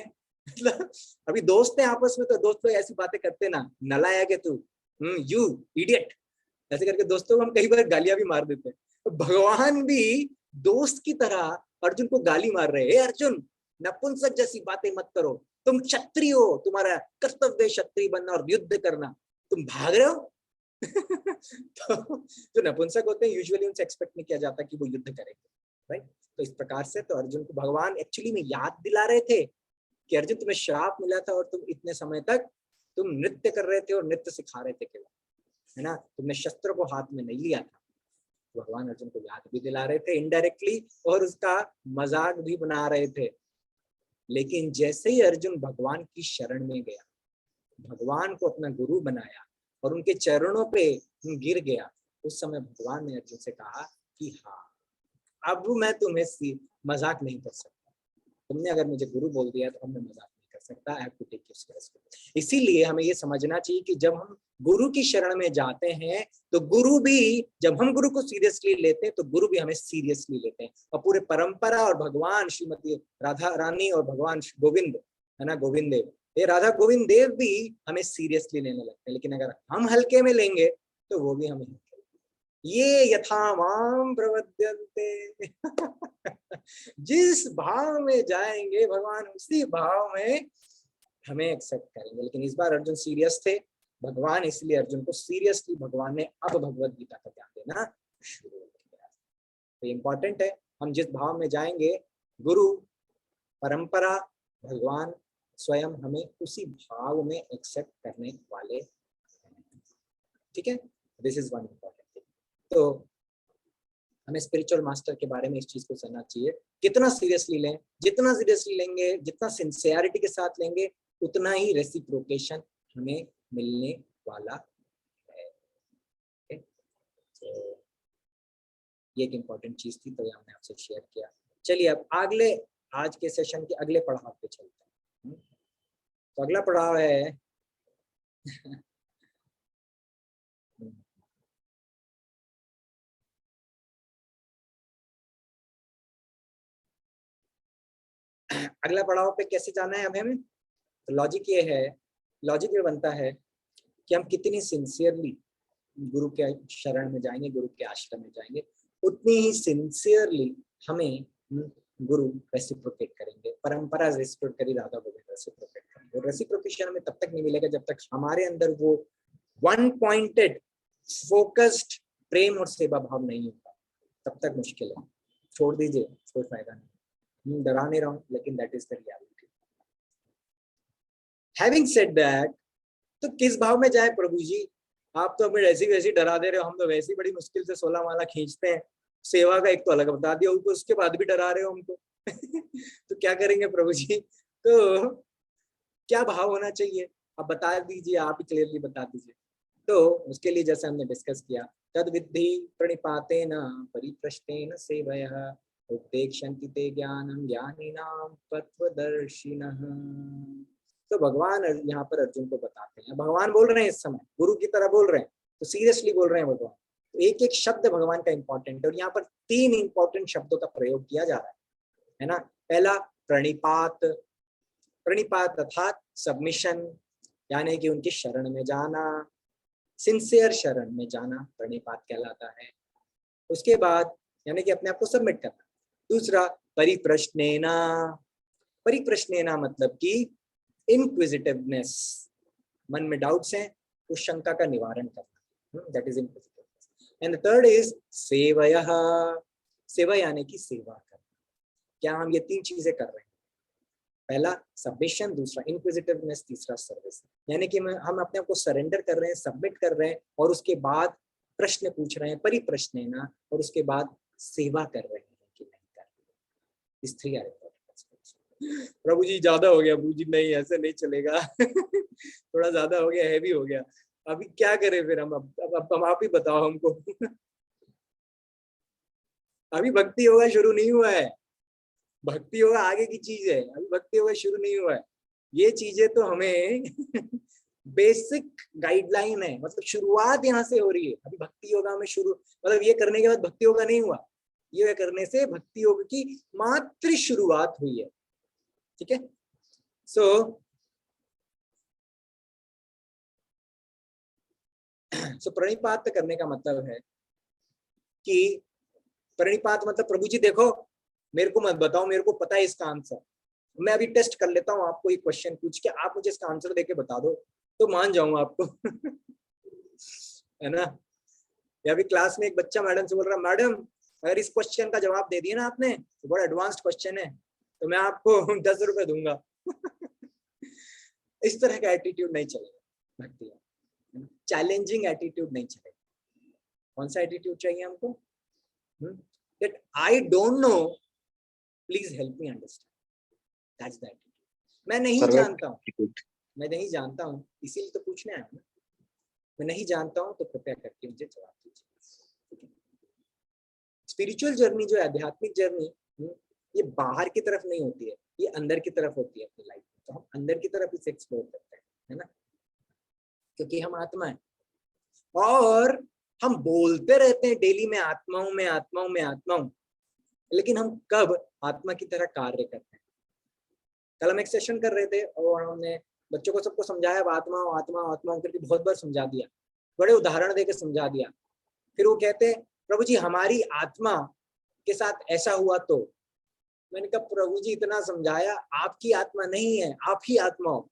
मतलब अभी दोस्त हैं आपस में, तो दोस्त लोग ऐसी बातें करते ना, नलायक है तू, यू इडियट, ऐसे करके दोस्तों को हम कई बार गालियां भी मार देते हैं। तो भगवान भी दोस्त की तरह अर्जुन को गाली मार रहे हैं, अर्जुन नपुंसक जैसी बातें मत करो, तुम क्षत्रिय हो, तुम्हारा कर्तव्य क्षत्रिय बनना और युद्ध करना, तुम भाग रहे हो। तो जो नपुंसक होते हैं यूजुअली उनसे एक्सपेक्ट नहीं किया जाता कि वो युद्ध करेंगे, राइट। तो इस प्रकार से तो अर्जुन को भगवान एक्चुअली में याद दिला रहे थे कि अर्जुन तुम्हें श्राप मिला था और तुम इतने समय तक तुम नृत्य कर रहे थे और नृत्य सिखा रहे थे केवल, है ना, तुमने शस्त्र को हाथ में नहीं लिया था। भगवान अर्जुन को याद भी दिला रहे थे इनडायरेक्टली, और उसका मजाक भी बना रहे थे। लेकिन जैसे ही अर्जुन भगवान की शरण में गया, भगवान को अपना गुरु बनाया और उनके चरणों पे गिर गया, उस समय भगवान ने अर्जुन से कहा कि हाँ अब मैं तुम्हें मजाक नहीं कर सकता, तुमने अगर मुझे गुरु बोल दिया तो अब मैं मजाक नहीं कर सकता, I have to take you seriously. इसीलिए हमें ये समझना चाहिए कि जब हम गुरु की शरण में जाते हैं तो गुरु भी, जब हम गुरु को सीरियसली लेते हैं तो गुरु भी हमें सीरियसली लेते हैं। और पूरे परंपरा और भगवान श्रीमती राधा रानी और भगवान गोविंद, है ना, गोविंद देव, ये राधा गोविंद देव भी हमें सीरियसली लेने लगते हैं। लेकिन अगर हम हल्के में लेंगे तो वो भी हमें, ये यथा माम प्रवद्यन्ते, जिस भाव में जाएंगे भगवान उसी भाव में हमें एक्सेप्ट करेंगे। लेकिन इस बार अर्जुन सीरियस थे भगवान, इसलिए अर्जुन को सीरियसली भगवान ने अब भगवत गीता का ज्ञान देना शुरू किया। तो इंपॉर्टेंट है, हम जिस भाव में जाएंगे गुरु, परंपरा, भगवान स्वयं हमें उसी भाव में एक्सेप्ट करने वाले हैं। ठीक है, this is one important thing. तो हमें स्पिरिचुअल मास्टर के बारे में इस चीज को समझना चाहिए, कितना सीरियसली लें, जितना सीरियसली लेंगे, जितना सिंसियरिटी के साथ लेंगे, उतना ही रेसिप्रोकेशन हमें मिलने वाला है। तो ये एक इम्पोर्टेंट चीज थी, तो ये हमने आपसे शेयर किया। चलिए अब अगले, आज के सेशन के अगले पड़ाव पे चलते हैं। तो अगला पड़ाव है अगला पड़ाव पे कैसे जाना है हमें। तो लॉजिक ये है, लॉजिक ये बनता है कि हम कितनी सिंसियरली गुरु के शरण में जाएंगे, गुरु के आश्रम में जाएंगे, उतनी ही सिंसियरली हमें गुरु रेसिप्रोकेट करेंगे, परंपरा रेसिप्रोकेट करी, राधा गोविंद रेसिप्रोकेट करेंगे। और रेसिप्रोकेशन हमें तब तक नहीं मिलेगा जब तक हमारे अंदर वो वन पॉइंटेड फोकस्ड प्रेम और सेवा भाव नहीं होगा, तब तक मुश्किल है। छोड़ दीजिए, कोई फायदा नहीं, डरा नहीं रहा हूं, लेकिन that is the reality. Having said that, तो किस भाव में जाए प्रभु जी, आप तो हमें ऐसी वैसी डरा दे रहे हो, हम तो वैसी बड़ी मुश्किल से 16 माला खींचते हैं, सेवा का एक तो अलग बता दिया, ऊपर उसके बाद भी डरा रहे हो हमको। तो क्या करेंगे प्रभु जी, तो क्या भाव होना चाहिए आप बता दीजिए, आप ही क्लियरली बता दीजिए। तो उसके लिए जैसे हमने डिस्कस किया तद विद्धि प्रणिपातेन परिप्रश्नेन सेवयः उपदेक्षन्ति ते ज्ञानं ज्ञानिनां तत्त्वदर्शिनः। तो भगवान यहाँ पर अर्जुन को बताते हैं, भगवान बोल रहे हैं इस समय, गुरु की तरह बोल रहे हैं, तो सीरियसली बोल रहे हैं भगवान। तो एक एक शब्द भगवान का इंपॉर्टेंट है और यहाँ पर 3 इंपॉर्टेंट शब्दों का प्रयोग किया जा रहा है ना। पहला प्रणिपात, प्रणिपात अर्थात सबमिशन, यानी कि उनकी शरण में जाना, सिंसियर शरण में जाना प्रणिपात कहलाता है। उसके बाद यानी कि अपने आप को सबमिट करना। दूसरा परिप्रश्नेना, परिप्रश्नेना मतलब कि इनक्विजिटिवनेस, मन में डाउट्स हैं, उस शंका का निवारण करना, that is inquisitiveness. And third is सेवयः, सेवा यानी कि सेवा करना। क्या हम ये 3 चीजें कर रहे हैं? पहला सबमिशन, दूसरा इनक्विजिटिवनेस, तीसरा सर्विस। यानी कि हम अपने आप को सरेंडर कर रहे हैं, सबमिट कर रहे हैं और उसके बाद प्रश्न पूछ रहे हैं परिप्रश्नेना, और उसके बाद सेवा कर रहे हैं कि नहीं कर रहे। इस 3 प्रभु जी ज्यादा हो गया, प्रभु जी नहीं ऐसे नहीं चलेगा थोड़ा ज्यादा हो गया, हैवी हो गया, अभी क्या करें फिर हम? अब आप ही बताओ हमको अभी भक्ति योगा शुरू नहीं हुआ है, भक्ति योगा आगे की चीज है, अभी भक्ति योगा शुरू नहीं हुआ है। ये चीजें तो हमें बेसिक गाइडलाइन है, मतलब शुरुआत यहाँ से हो रही है। अभी भक्ति योगा में शुरू मतलब ये करने के बाद भक्ति योगा नहीं हुआ, ये करने से भक्ति योग की मात्र शुरुआत हुई है। ठीक है, सो प्रणिपात करने का मतलब है कि प्रणिपात मतलब प्रभु जी देखो मेरे को मत बताओ, मेरे को पता है इसका आंसर, मैं अभी टेस्ट कर लेता हूँ आपको, एक क्वेश्चन पूछ के आप मुझे इसका आंसर देके बता दो तो मान जाऊंगा आपको है ना। या अभी क्लास में एक बच्चा मैडम से बोल रहा, मैडम अगर इस क्वेश्चन का जवाब दे दिया ना आपने, तो बड़ा एडवांस्ड क्वेश्चन है, तो मैं आपको 10 रुपए दूंगा इस तरह का एटीट्यूड नहीं चलेगा भक्ति, चैलेंजिंग एटीट्यूड नहीं चलेगा। कौन सा एटीट्यूड चाहिए हमको? That I don't know, please help me understand. That's the attitude. मैं नहीं जानता हूँ, मैं नहीं जानता हूँ, इसीलिए तो पूछने आया हूँ। मैं नहीं जानता हूँ तो कृपया करके मुझे जवाब दीजिए। स्पिरिचुअल जर्नी जो है, आध्यात्मिक जर्नी, ये बाहर की तरफ नहीं होती है, ये अंदर की तरफ होती है अपनी लाइफ में। तो हम अंदर की तरफ इसे एक्सप्लोर करते हैं, है ना, क्योंकि हम आत्मा है और हम बोलते रहते हैं डेली में आत्मा हूं, मैं आत्मा हूं, मैं आत्मा हूं, लेकिन हम कब आत्मा की तरह कार्य करते हैं? कल हम एक सेशन कर रहे थे और हमने बच्चों को सबको समझाया आत्मा हूं, आत्मा हूं, आत्मा हूं करके बहुत बार समझा दिया, बड़े उदाहरण देकर समझा दिया। फिर वो कहते हैं प्रभु जी हमारी आत्मा के साथ ऐसा हुआ तो, मैंने कहा प्रभु जी इतना समझाया, आपकी आत्मा नहीं है, आप ही आत्मा हो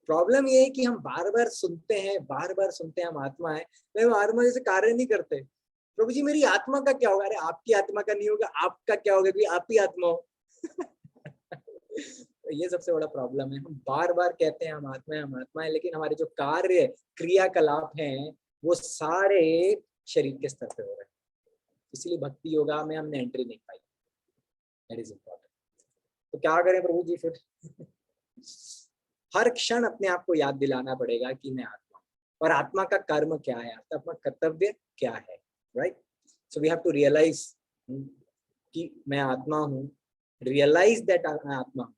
प्रॉब्लम ये है कि हम बार बार सुनते हैं, बार बार सुनते हैं हम आत्मा है, लेकिन आत्मा जैसे कार्य नहीं करते। प्रभु जी मेरी आत्मा का क्या होगा? अरे आपकी आत्मा का नहीं होगा, आपका क्या होगा कि आप ही आत्मा हो तो ये सबसे बड़ा प्रॉब्लम है, हम बार बार कहते हैं हम आत्मा है, हम आत्मा है, लेकिन हमारे जो कार्य क्रियाकलाप हैं वो सारे शरीर के स्तर पे हो रहे हैं। इसलिए भक्ति योगा में हमने एंट्री नहीं पाई। That is important. तो क्या करें प्रभु जी फिर हर क्षण अपने आप को याद दिलाना पड़ेगा कि मैं आत्मा हूं, और आत्मा का कर्म क्या है, आत्मा कर्तव्य क्या है, right? So we have to realise कि मैं आत्मा हूं, रियलाइज दैट मैं आत्मा हूं।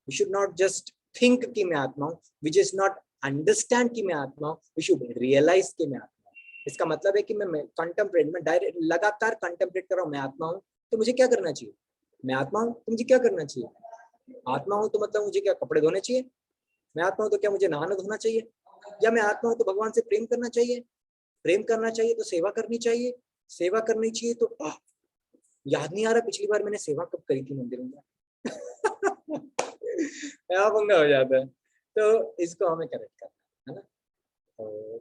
We should not just think कि मैं आत्मा हूं, वी जस्ट नॉट अंडरस्टैंड कि मैं आत्मा हूं, वी शुड रियलाइज कि मैं आत्मा हूं। इसका मतलब है कि मैं कंटेम्पलेट, मैं डायरेक्ट लगातार कंटेम्पलेट कर रहा हूं मैं आत्मा हूं, तो मुझे क्या करना चाहिए? मैं आत्मा हूं तो मुझे क्या करना चाहिए? आत्मा हूं तो मतलब मुझे क्या कपड़े धोने चाहिए? मैं आत्मा हूं तो क्या मुझे नहाना धोना चाहिए? या मैं आत्मा हूं तो भगवान से प्रेम करना चाहिए? प्रेम करना चाहिए तो सेवा करनी चाहिए, सेवा करनी चाहिए तो याद नहीं आ रहा पिछली बार मैंने सेवा कब करी थी मंदिर में पंगा हो जाता है। तो इसको हमें करेक्ट करना है ना। तो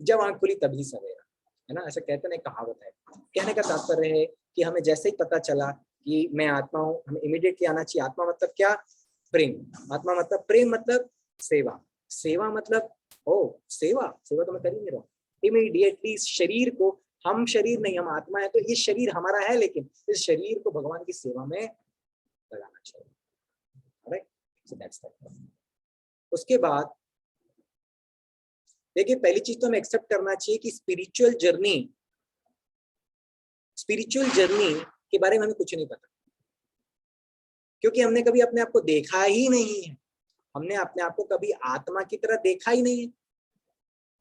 जब आंख खुली तभी सवेरा, है ना, ऐसा कहते ना, कहावत है। कहने का तात्पर्य है कि हमें जैसे ही पता चला कि मैं आत्मा हूं, हमें इमीडिएटली आना चाहिए। आत्मा मतलब क्या? प्रेम। आत्मा मतलब प्रेम, मतलब सेवा। सेवा मतलब सेवा, सेवा तो मैं कर ही नहीं रहा हूँ। इमीडिएटली शरीर को, हम शरीर नहीं, हम आत्मा है, तो ये शरीर हमारा है, लेकिन इस शरीर को भगवान की सेवा में लगाना चाहिए, राइट? So that's that. उसके बाद देखिए पहली चीज तो हमें एक्सेप्ट करना चाहिए कि स्पिरिचुअल जर्नी के बारे में हमें कुछ नहीं पता, क्योंकि हमने कभी अपने आप को देखा ही नहीं है। हमने अपने आप को कभी आत्मा की तरह देखा ही नहीं है।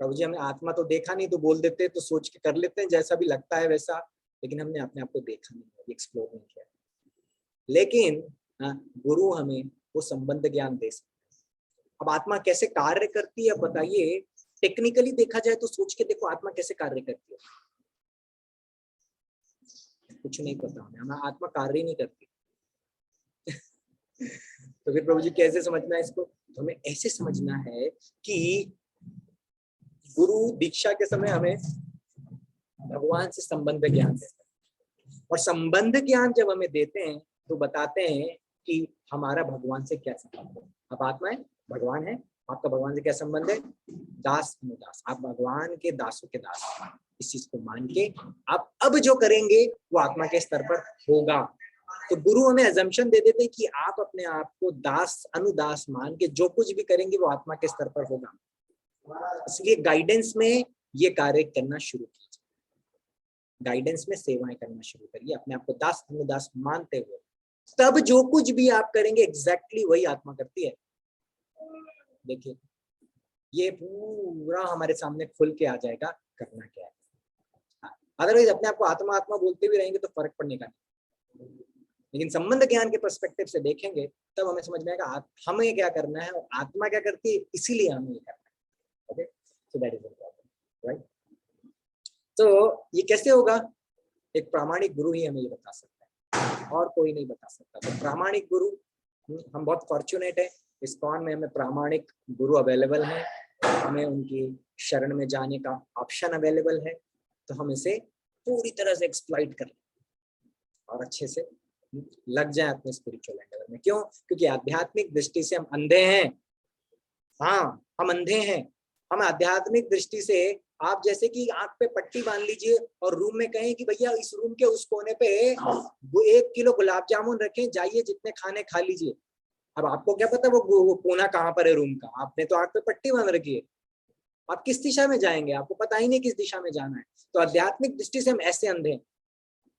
प्रभु जी हमें आत्मा तो देखा नहीं, तो बोल देते हैं, तो सोच के कर लेते हैं जैसा भी लगता है वैसा, लेकिन हमने अपने आप को देखा नहीं है, एक्सप्लोर नहीं किया। लेकिन गुरु हमें वो संबंध ज्ञान दे सकते हैं। अब आत्मा कैसे कार्य करती है बताइए, टेक्निकली देखा जाए तो सोच के देखो आत्मा कैसे कार्य करती है। कुछ नहीं पता हमें आत्मा कार्य नहीं करती। तो फिर प्रभु जी कैसे समझना है इसको? तो हमें ऐसे समझना है कि गुरु दीक्षा के समय हमें भगवान से संबंध ज्ञान देते हैं, और संबंध ज्ञान जब हमें देते हैं तो बताते हैं कि हमारा भगवान से क्या संबंध है। अब आत्मा है, भगवान है, आपका भगवान से क्या संबंध है? दास अनुदास, आप भगवान के दासों के दास। इस चीज को मान के आप अब जो करेंगे वो आत्मा के स्तर पर होगा। तो गुरु हमें अजम्पशन दे देते कि आप अपने आप को दास अनुदास मान के जो कुछ भी करेंगे वो आत्मा के स्तर पर होगा। इसलिए गाइडेंस में ये कार्य करना शुरू कीजिए, गाइडेंस में सेवाएं करना शुरू करिए, अपने आप को दास अनुदास मानते हुए। तब जो कुछ भी आप करेंगे एग्जैक्टली वही आत्मा करती है। देखिए ये पूरा हमारे सामने खुल के आ जाएगा करना क्या है। अदरवाइज अपने आप को आत्मा आत्मा बोलते भी रहेंगे तो फर्क पड़ने का नहीं। लेकिन संबंध ज्ञान के पर्सपेक्टिव से देखेंगे तब हमें समझ में आएगा हमें क्या करना है और आत्मा क्या करती है, इसीलिए हमें ये करना है। Okay, so that is important, right? तो ये कैसे होगा? एक प्रामाणिक गुरु ही हमें ये बता सकता है, और कोई नहीं बता सकता। तो प्रामाणिक गुरु, हम बहुत फॉर्चुनेट है, इस्कॉन में हमें प्रामाणिक गुरु अवेलेबल है, हमें उनकी शरण में जाने का ऑप्शन अवेलेबल है। तो हम इसे पूरी तरह से एक्सप्लॉइट कर और अच्छे से लग जाए अपने स्पिरिचुअल एंडेवर में। क्यों? क्योंकि आध्यात्मिक दृष्टि से हम अंधे हैं। हाँ, हम अंधे हैं। हम आध्यात्मिक दृष्टि से, आप जैसे कि आंख पे पट्टी बांध लीजिए और रूम में कहें कि भैया इस रूम के उस कोने पे 1 किलो गुलाब जामुन रखें, जाइए जितने खाने खा लीजिए। अब आपको क्या पता वो कोना कहाँ पर है रूम का? आपने तो आंख पे पट्टी बांध रखी है, आप किस दिशा में जाएंगे? आपको पता ही नहीं किस दिशा में जाना है। तो आध्यात्मिक दृष्टि से हम ऐसे अंधे हैं।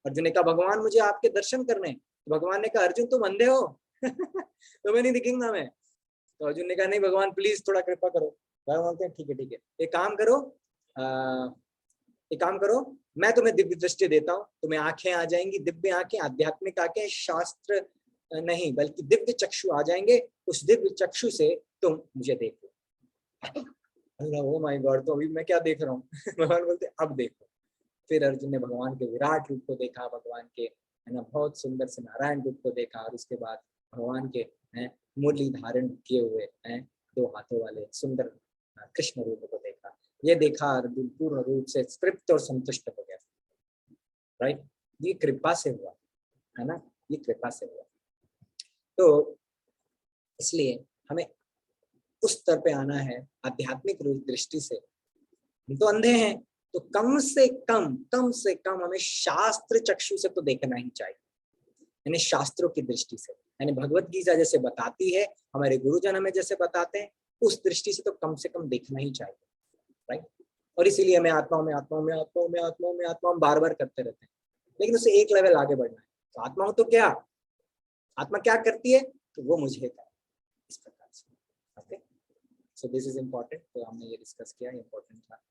अर्जुन ने कहा भगवान मुझे आपके दर्शन करने। तो भगवान ने कहा अर्जुन तुम अंधे हो तुम्हें नहीं दिखेगा मैं। तो अर्जुन ने कहा नहीं भगवान प्लीज थोड़ा कृपा करो। भगवान बोलते हैं ठीक है, एक काम करो, मैं तुम्हें दिव्य दृष्टि देता हूँ, तुम्हें आंखें आ जाएंगी, दिव्य आंखें, आध्यात्मिक आंखें, शास्त्र नहीं बल्कि दिव्य चक्षु आ जाएंगे। उस दिव्य चक्षु से तुम मुझे देखो। ओह माय गॉड, तो अभी मैं क्या देख रहा हूँ? भगवान बोलते अब देखो। फिर अर्जुन ने भगवान के विराट रूप को देखा, भगवान के है ना बहुत सुंदर से नारायण रूप को देखा, और उसके बाद भगवान के मुरली धारण किए हुए 2 हाथों वाले सुंदर कृष्ण रूप को देखा। ये देखा अर्जुन पूर्ण रूप से तृप्त और संतुष्ट हो गया। राइट, ये कृपा से हुआ है ना, ये कृपा से हुआ। तो इसलिए हमें उस स्तर पे आना है आध्यात्मिक रूप दृष्टि से। हम तो अंधे हैं, तो कम से कम हमें शास्त्र चक्षु से तो देखना ही चाहिए, यानी शास्त्रों की दृष्टि से। यानी भगवत गीता जैसे बताती है, हमारे गुरुजन हमें जैसे बताते हैं, उस दृष्टि से तो कम से कम देखना ही चाहिए। राइट, और इसीलिए हमें आत्माओं में बार बार करते रहते हैं, लेकिन उससे एक लेवल आगे बढ़ना है। तो आत्माओं तो क्या, आत्मा क्या करती है? तो वो मुझे करे, इस प्रकार से। Okay, so this is important. तो हमने ये डिस्कस किया, इम्पोर्टेंट था।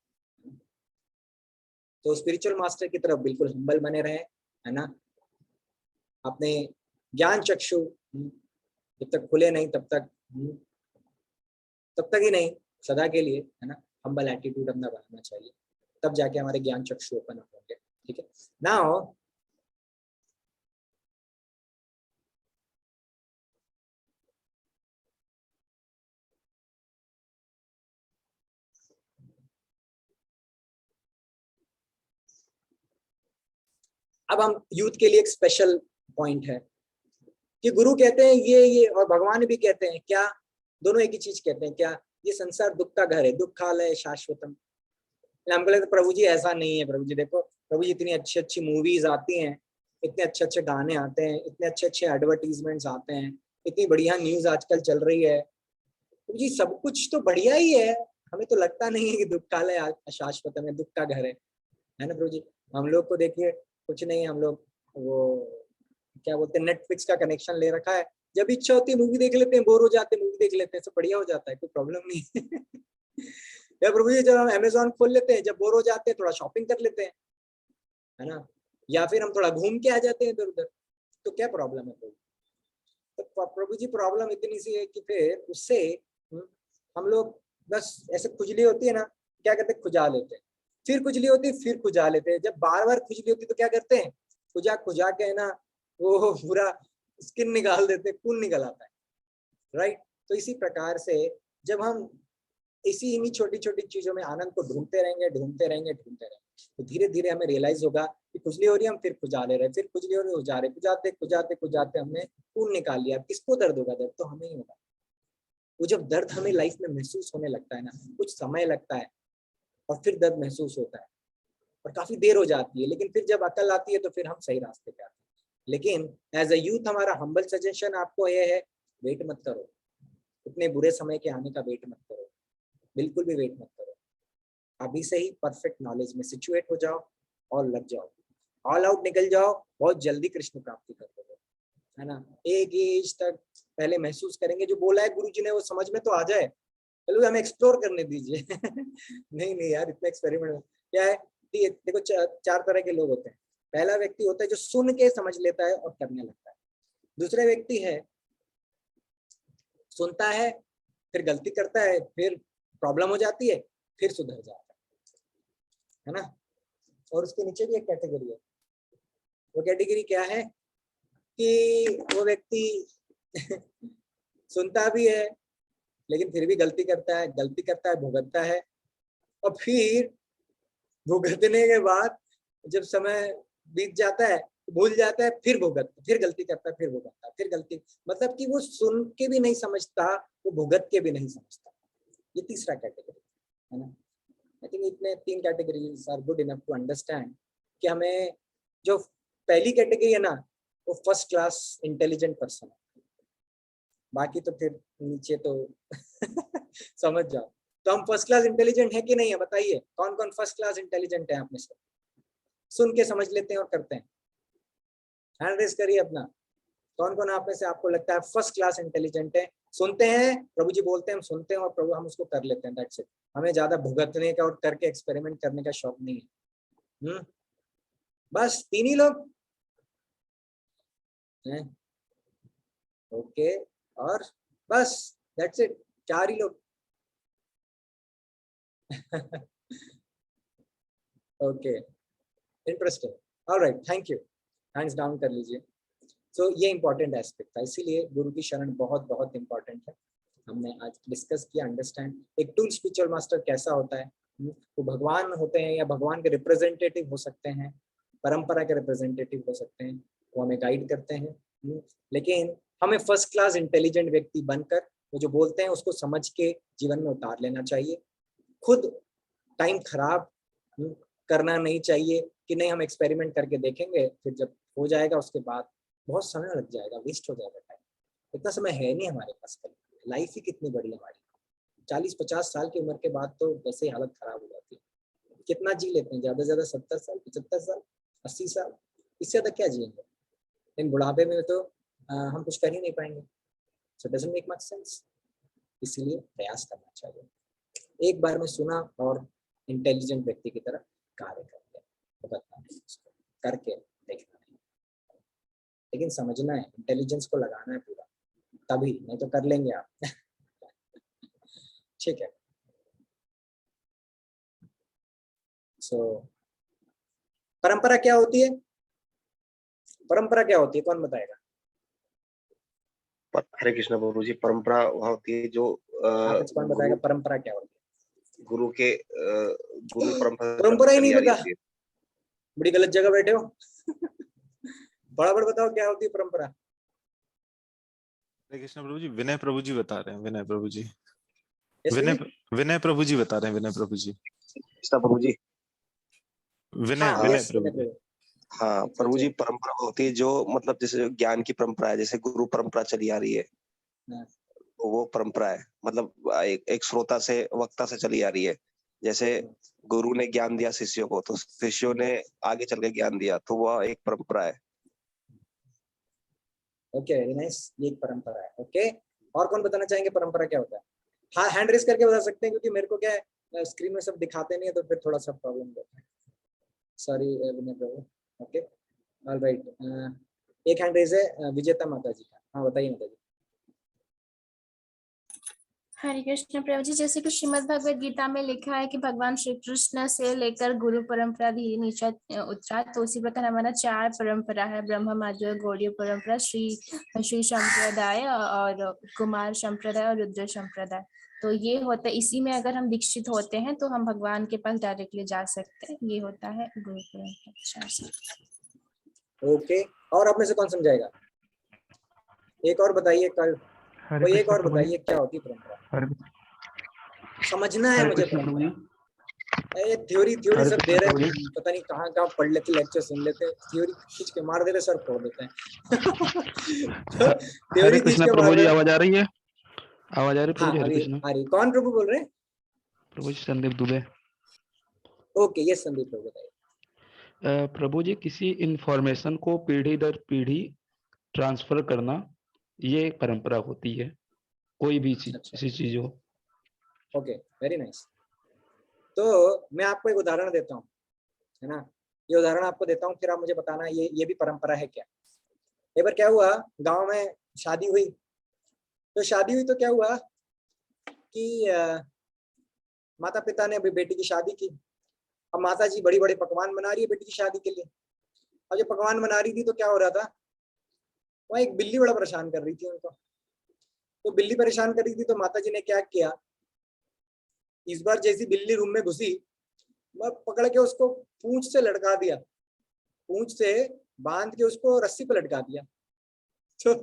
तो स्पिरिचुअल मास्टर की तरफ बिल्कुल हम्बल बने रहे, है ना। अपने ज्ञान चक्षु जब तक खुले नहीं तब तक ही नहीं, सदा के लिए, है ना, हम्बल एटीट्यूड अपना बनाना चाहिए, तब जाके हमारे ज्ञान चक्षु ओपन होंगे। ठीक है, नाउ अब हम यूथ के लिए एक स्पेशल पॉइंट है कि गुरु कहते हैं ये और भगवान भी कहते हैं, क्या दोनों एक ही चीज कहते हैं? क्या ये संसार दुख का घर है, दुखालय शाश्वतम। हमको लगता है प्रभु जी ऐसा नहीं है। प्रभु जी देखो, प्रभु जी इतनी अच्छी अच्छी मूवीज आती हैं, इतने अच्छे अच्छे गाने आते हैं, इतने अच्छे अच्छे एडवर्टीजमेंट्स आते हैं, इतनी बढ़िया न्यूज आजकल चल रही है। प्रभु जी सब कुछ तो बढ़िया ही है, हमें तो लगता नहीं है कि दुख काल है, अशाश्वत में दुख का घर है ना प्रभु जी। हम लोग को देखिए कुछ नहीं, हम लोग वो क्या बोलते हैं नेटफ्लिक्स का कनेक्शन ले रखा है, जब इच्छा होती है मूवी देख लेते हैं, बोर हो जाते हैं मूवी देख लेते हैं, सब बढ़िया हो जाता है, कोई प्रॉब्लम नहीं है। या प्रभु जी जब हम अमेजोन खोल लेते हैं, जब बोर हो जाते हैं थोड़ा शॉपिंग कर लेते हैं, है ना, या फिर हम थोड़ा घूम के आ जाते हैं इधर उधर, तो क्या प्रॉब्लम है प्रभु? तो प्रभु जी प्रॉब्लम इतनी सी है कि फिर उससे हम लोग बस ऐसे खुजली होती है ना, क्या करते हैं, खुजा लेते हैं, फिर खुजली होती है, फिर खुजा लेते हैं, जब बार बार खुजली होती है तो क्या करते हैं, खुजा खुजा के है ना वो पूरा स्किन निकाल देते हैं, खून निकल आता है, राइट। तो इसी प्रकार से जब हम इसी इन्हीं छोटी छोटी चीजों में आनंद को ढूंढते रहेंगे तो धीरे धीरे हमें रियलाइज होगा कि खुजली हो रही है, हम फिर खुजा ले रहे हैं, फिर खुजली हो रही है, खुजाते खुजाते हमने खून निकाल लिया। किसको दर्द होगा? दर्द तो हमें ही होगा। वो जब दर्द हमें लाइफ में महसूस होने लगता है ना, कुछ समय लगता है और फिर दर्द महसूस होता है और काफी देर हो जाती है, लेकिन फिर जब अकल आती है तो फिर हम सही रास्ते पे आते हैं। लेकिन एज अ यूथ हमारा हम्बल सजेशन आपको ये है, वेट मत करो, इतने बुरे समय के आने का वेट मत करो, बिल्कुल भी वेट मत करो, अभी से ही परफेक्ट नॉलेज में सिचुएट हो जाओ और लग जाओ, ऑल आउट निकल जाओ, बहुत जल्दी कृष्ण प्राप्ति कर दोगे, है ना। एक एज तक पहले महसूस करेंगे, जो बोला है गुरु जी ने वो समझ में तो आ जाए, चलो हमें एक्सप्लोर करने दीजिए। नहीं यार, इतना एक्सपेरिमेंट क्या है। देखो चार तरह के लोग होते हैं। पहला व्यक्ति होता है जो सुन के समझ लेता है और करने लगता है। दूसरा व्यक्ति है सुनता है, फिर गलती करता है, फिर प्रॉब्लम हो जाती है, फिर सुधर जाता है ना। और उसके नीचे भी एक कैटेगरी है। वो कैटेगरी क्या है कि वो व्यक्ति सुनता भी है लेकिन फिर भी गलती करता है, भुगतता है, और फिर भुगतने के बाद जब समय बीत जाता है भूल जाता है, फिर गलती करता है, फिर भुगतता है, फिर गलती, मतलब कि वो सुन के भी नहीं समझता, वो भुगत के भी नहीं समझता। ये तीसरा कैटेगरी है ना। आई थिंक इतने 3 categories are good enough to understand कि हमें जो पहली कैटेगरी है ना, वो फर्स्ट क्लास इंटेलिजेंट पर्सन है, बाकी तो फिर नीचे तो समझ जाओ। तो हम फर्स्ट क्लास इंटेलिजेंट है कि नहीं है, बताइए कौन कौन फर्स्ट क्लास इंटेलिजेंट है आप में से? सुन के समझ लेते हैं और करते हैं, हैंड रेज करिए अपना। कौन कौन आप में से आपको लगता है फर्स्ट क्लास इंटेलिजेंट है? सुनते हैं, प्रभु जी बोलते हैं, हम सुनते हैं और प्रभु हम उसको कर लेते हैं, दैट्स इट। हमें ज्यादा भुगतने का और करके एक्सपेरिमेंट करने का शौक नहीं है। बस 3 ही लोग हैं, ओके, और बस दैट्स इट, 4 ही लोग। Okay, interesting, alright, thank you, hands down कर लीजिए। सो ये इंपॉर्टेंट एस्पेक्ट था, इसीलिए गुरु की शरण बहुत बहुत इंपॉर्टेंट है। हमने आज डिस्कस किया, अंडरस्टैंड एक ट्रू स्पिरिचुअल मास्टर कैसा होता है। वो भगवान होते हैं या भगवान के रिप्रेजेंटेटिव हो सकते हैं, परंपरा के रिप्रेजेंटेटिव हो सकते हैं, वो हमें गाइड करते हैं। लेकिन हमें फर्स्ट क्लास इंटेलिजेंट व्यक्ति बनकर वो जो बोलते हैं उसको समझ के जीवन में उतार लेना चाहिए। खुद टाइम खराब करना नहीं चाहिए कि नहीं हम एक्सपेरिमेंट करके देखेंगे, फिर जब हो जाएगा उसके बाद बहुत समय लग जाएगा, वेस्ट हो जाएगा टाइम, इतना समय है नहीं हमारे पास। लाइफ ही कितनी बड़ी है हमारी, 40-50 साल की उम्र के बाद तो वैसे ही हालत खराब हो जाती है। कितना जी लेते हैं? ज्यादा से ज्यादा 70 साल, 75 साल, 80 साल, इससे ज्यादा क्या जिएंगे? लेकिन बुढ़ापे में तो हम कुछ कर ही नहीं पाएंगे। सो डजंट मेक मच सेंस। इसीलिए प्रयास करना चाहिए, एक बार में सुना और इंटेलिजेंट व्यक्ति की तरह कार्य करके भुगतना है, करके देखना नहीं, लेकिन समझना है, इंटेलिजेंस को लगाना है पूरा, तभी, नहीं तो कर लेंगे आप। ठीक है। सो परंपरा क्या होती है? परंपरा क्या होती है, कौन बताएगा? हरे कृष्ण प्रभु जी, परंपरा वहाँ होती है जो कौन बताएगा परंपरा क्या होती है? गुरु के गुरु परंपरा ही नहीं पता, बड़ी गलत जगह बैठे हो। बराबर बताओ क्या होती है परंपरा? हरे कृष्ण प्रभु जी, विनय प्रभु जी बता रहे हैं, विनय प्रभु जी, विनय प्रभु जी बता रहे हैं, विनय प्रभु जी, प्रभु जी, विनय प्रभु जी। हाँ प्रभु जी, परंपरा होती है जो मतलब जैसे ज्ञान की परंपरा है, जैसे गुरु परंपरा चली आ रही है, वो परंपरा है, मतलब एक श्रोता से वक्ता से चली आ रही है। जैसे गुरु ने ज्ञान दिया शिष्यों को, तो शिष्यों ने आगे चल के ज्ञान दिया, तो वह एक परंपरा है। ओके, वेरी नाइस, ये एक परंपरा है। ओके, और कौन बताना चाहेंगे परंपरा क्या होता है? हाँ, हैंड रेस करके बता सकते हैं, क्योंकि मेरे को क्या है स्क्रीन में सब दिखाते नहीं है, तो फिर थोड़ा सा प्रॉब्लम होता है। सॉरी विनय प्रभु। ओके, ऑलराइट, एक हैंड रेस है विजेता माता जी का। हाँ बताइए माता जी। हरे कृष्ण प्रभु जी, जैसे कि श्रीमद् भगवद गीता में लिखा है कि भगवान श्री कृष्ण से लेकर गुरु परंपरा धीरे नीचे उतरा, तो उसी प्रकार हमारा 4 परंपरा है, ब्रह्म माध्य गौड़ीय परंपरा, श्री संप्रदाय और कुमार संप्रदाय और रुद्र संप्रदाय। तो ये होता है, इसी में अगर हम दीक्षित होते हैं तो हम भगवान के पास डायरेक्टली जा सकते हैं। ये होता है गुरु परंपरा। ओके, और आप में से कौन समझाएगा? एक और बताइए, कल कोई एक और बताइए क्या होती है परंपरा? समझना है मुझे परंपरा। थ्योरी सब दे रहे हैं, पता नहीं कहाँ कहाँ पढ़ लेते, लेक्चर सुन लेते, थ्योरी खींच के मार देते, सर फोड़ देते हैं। थ्योरी खींच के मार प्रभु जी, देते। आवाज आ रही है? आवाज आ रही है हाँ, प्रभु जी? हरे अभी कृष्ण आ रही। कौन प्रभु बोल रहे हैं? प्रभु जी, संदीप दुबे। ओके, ये संदीप प्रभु बताइए। प्रभु जी, किसी इंफॉर्मेशन को पीढ़ी दर पीढ़ी ट्रांसफर करना, ये एक परंपरा होती है, कोई भी अच्छा, ऐसी चीज हो। Okay, very nice. तो मैं आपको एक उदाहरण देता हूँ, है ना? ये उदाहरण आपको देता हूँ, फिर आप मुझे बताना ये भी परंपरा है क्या। एक बार क्या हुआ, गांव में शादी हुई। तो क्या हुआ कि माता पिता ने अभी बेटी की शादी की। अब माता जी बड़ी बड़ी पकवान बना रही है बेटी की शादी के लिए। अब जब पकवान बना रही थी तो क्या हो रहा था, वहाँ एक बिल्ली बड़ा परेशान कर रही थी उनको। तो बिल्ली परेशान कर रही थी, तो माता जी ने क्या किया, इस बार जैसी बिल्ली रूम में घुसी, मैं पकड़ के उसको पूंछ से लटका दिया, पूंछ से बांध के उसको रस्सी पर लटका दिया। तो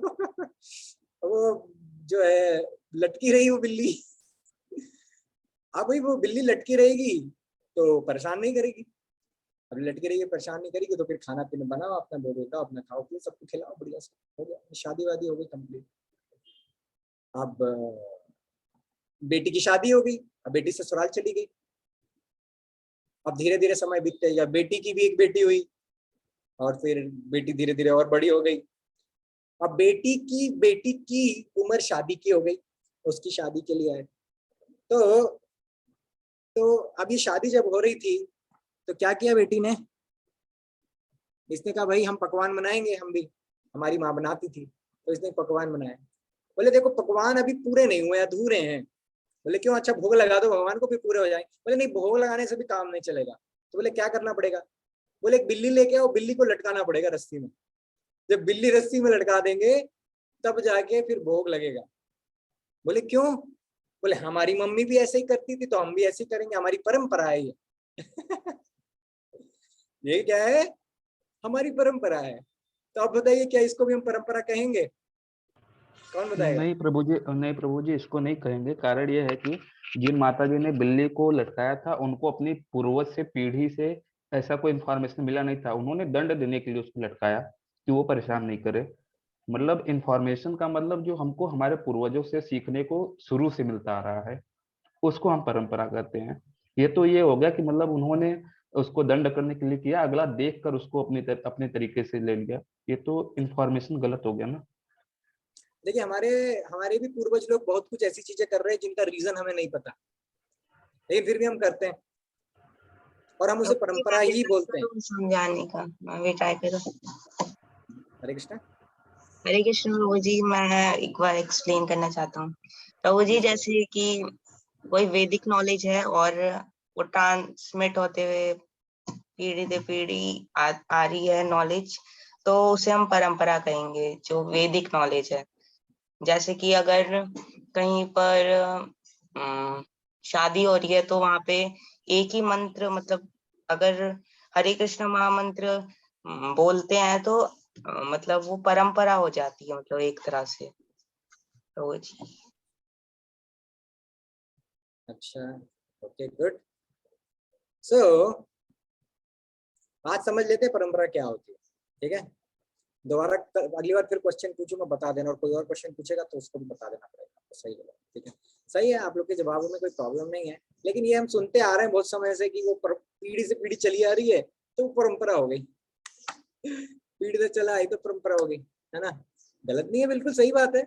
वो जो है लटकी रही वो बिल्ली। अब भाई वो बिल्ली लटकी रहेगी तो परेशान नहीं करेगी, अब लटकी रही है परेशान नहीं करेगी, तो फिर खाना पीना बनाओ अपना, दो बेटा अपना खाओ पियो, सबको खिलाओ, बढ़िया से हो गया, शादी वादी हो गई कंप्लीट। अब बेटी की शादी हो गई, अब बेटी ससुराल चली गई। अब धीरे धीरे समय बीतते गया, बेटी की भी एक बेटी हुई, और फिर बेटी धीरे धीरे और बड़ी हो गई। अब बेटी की उम्र शादी की हो गई, उसकी शादी के लिए आए। तो अब ये शादी जब हो रही थी तो क्या किया बेटी ने, इसने कहा भाई हम पकवान बनाएंगे, हम भी, हमारी माँ बनाती थी, तो इसने पकवान बनाए। बोले देखो पकवान अभी पूरे नहीं हुए, अधूरे हैं। बोले क्यों? अच्छा भोग लगा दो भगवान को, भी पूरे हो जाए। बोले नहीं, भोग लगाने से भी काम नहीं चलेगा। तो बोले क्या करना पड़ेगा? बोले एक बिल्ली लेके आओ, बिल्ली को लटकाना पड़ेगा रस्सी में। जब बिल्ली रस्सी में लटका देंगे तब जाके फिर भोग लगेगा। बोले क्यों? बोले हमारी मम्मी भी ऐसे ही करती थी, तो हम भी ऐसे ही करेंगे, हमारी परंपरा है ये। ये क्या है? हमारी परंपरा है। तो आप बताइए क्या इसको भी हम परंपरा कहेंगे? कौन बताएगा? नहीं प्रभु जी, इसको नहीं कहेंगे। कारण ये है कि जिन माता जी ने बिल्ली को लटकाया था, उनको अपनी पूर्वज से, पीढ़ी से ऐसा कोई इंफॉर्मेशन मिला नहीं था। उन्होंने दंड देने के लिए उसको लटकाया कि वो परेशान नहीं करे। मतलब इंफॉर्मेशन का मतलब जो हमको हमारे पूर्वजों से सीखने को शुरू से मिलता आ रहा है, उसको हम परंपरा कहते हैं। ये तो ये हो गया कि मतलब उन्होंने उसको दंड करने के लिए किया, अगला देख कर उसको अपने तरीके से ले लिया। ये तो इंफॉर्मेशन गलत हो गया ना। देखिए हमारे भी पूर्वज लोग बहुत कुछ ऐसी चीजें कर रहे हैं जिनका रीजन हमें नहीं पता, लेकिन फिर भी हम करते हैं और हम उसे परंपरा ही बोलते हैं। समझाने का मैं भी ट्राई करूँ। हरे कृष्णा। हरे कृष्ण प्रभु जी, मैं एक बार एक्सप्लेन करना चाहता हूँ। प्रभु जी, जैसे कि कोई वैदिक नॉलेज है और वो ट्रांसमिट होते हुए पीढ़ी दर पीढ़ी आ रही है नॉलेज, तो उसे हम परंपरा कहेंगे, जो वैदिक नॉलेज है। जैसे कि अगर कहीं पर शादी हो रही है तो वहां पे एक ही मंत्र, मतलब अगर हरे कृष्ण महामंत्र बोलते हैं तो मतलब वो परंपरा हो जाती है, मतलब एक तरह से। तो जी अच्छा, ओके, गुड। सो आज समझ लेते हैं परंपरा क्या होती है, ठीक है? दोबारा अगली बार फिर क्वेश्चन पूछूंगा, बता देना, और कोई और क्वेश्चन पूछेगा तो उसको भी बता देना पड़ेगा। सही है, ठीक है, सही है, आप लोग के जवाबों में कोई प्रॉब्लम नहीं है। लेकिन ये हम सुनते आ रहे हैं बहुत समय से कि वो पीढ़ी से पीढ़ी चली आ रही है, तो वो परंपरा हो गई। पीढ़ी से चला आई तो परंपरा हो गई, है ना। गलत नहीं है, बिल्कुल सही बात है,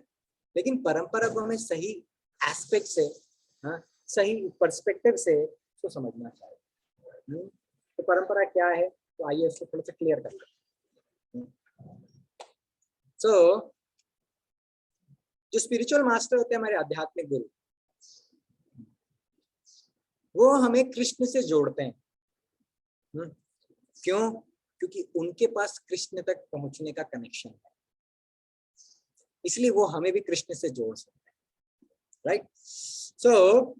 लेकिन परंपरा को हमें सही एस्पेक्ट से, हाँ, सही पर्सपेक्टिव से उसको समझना चाहिए। तो परंपरा क्या है, तो आइए उसको थोड़ा सा क्लियर कर लें। सो जो स्पिरिचुअल मास्टर होते हैं, हमारे आध्यात्मिक गुरु, वो हमें कृष्ण से जोड़ते हैं। क्यों? क्योंकि उनके पास कृष्ण तक पहुंचने का कनेक्शन है, इसलिए वो हमें भी कृष्ण से जोड़ सकते हैं, राइट। सो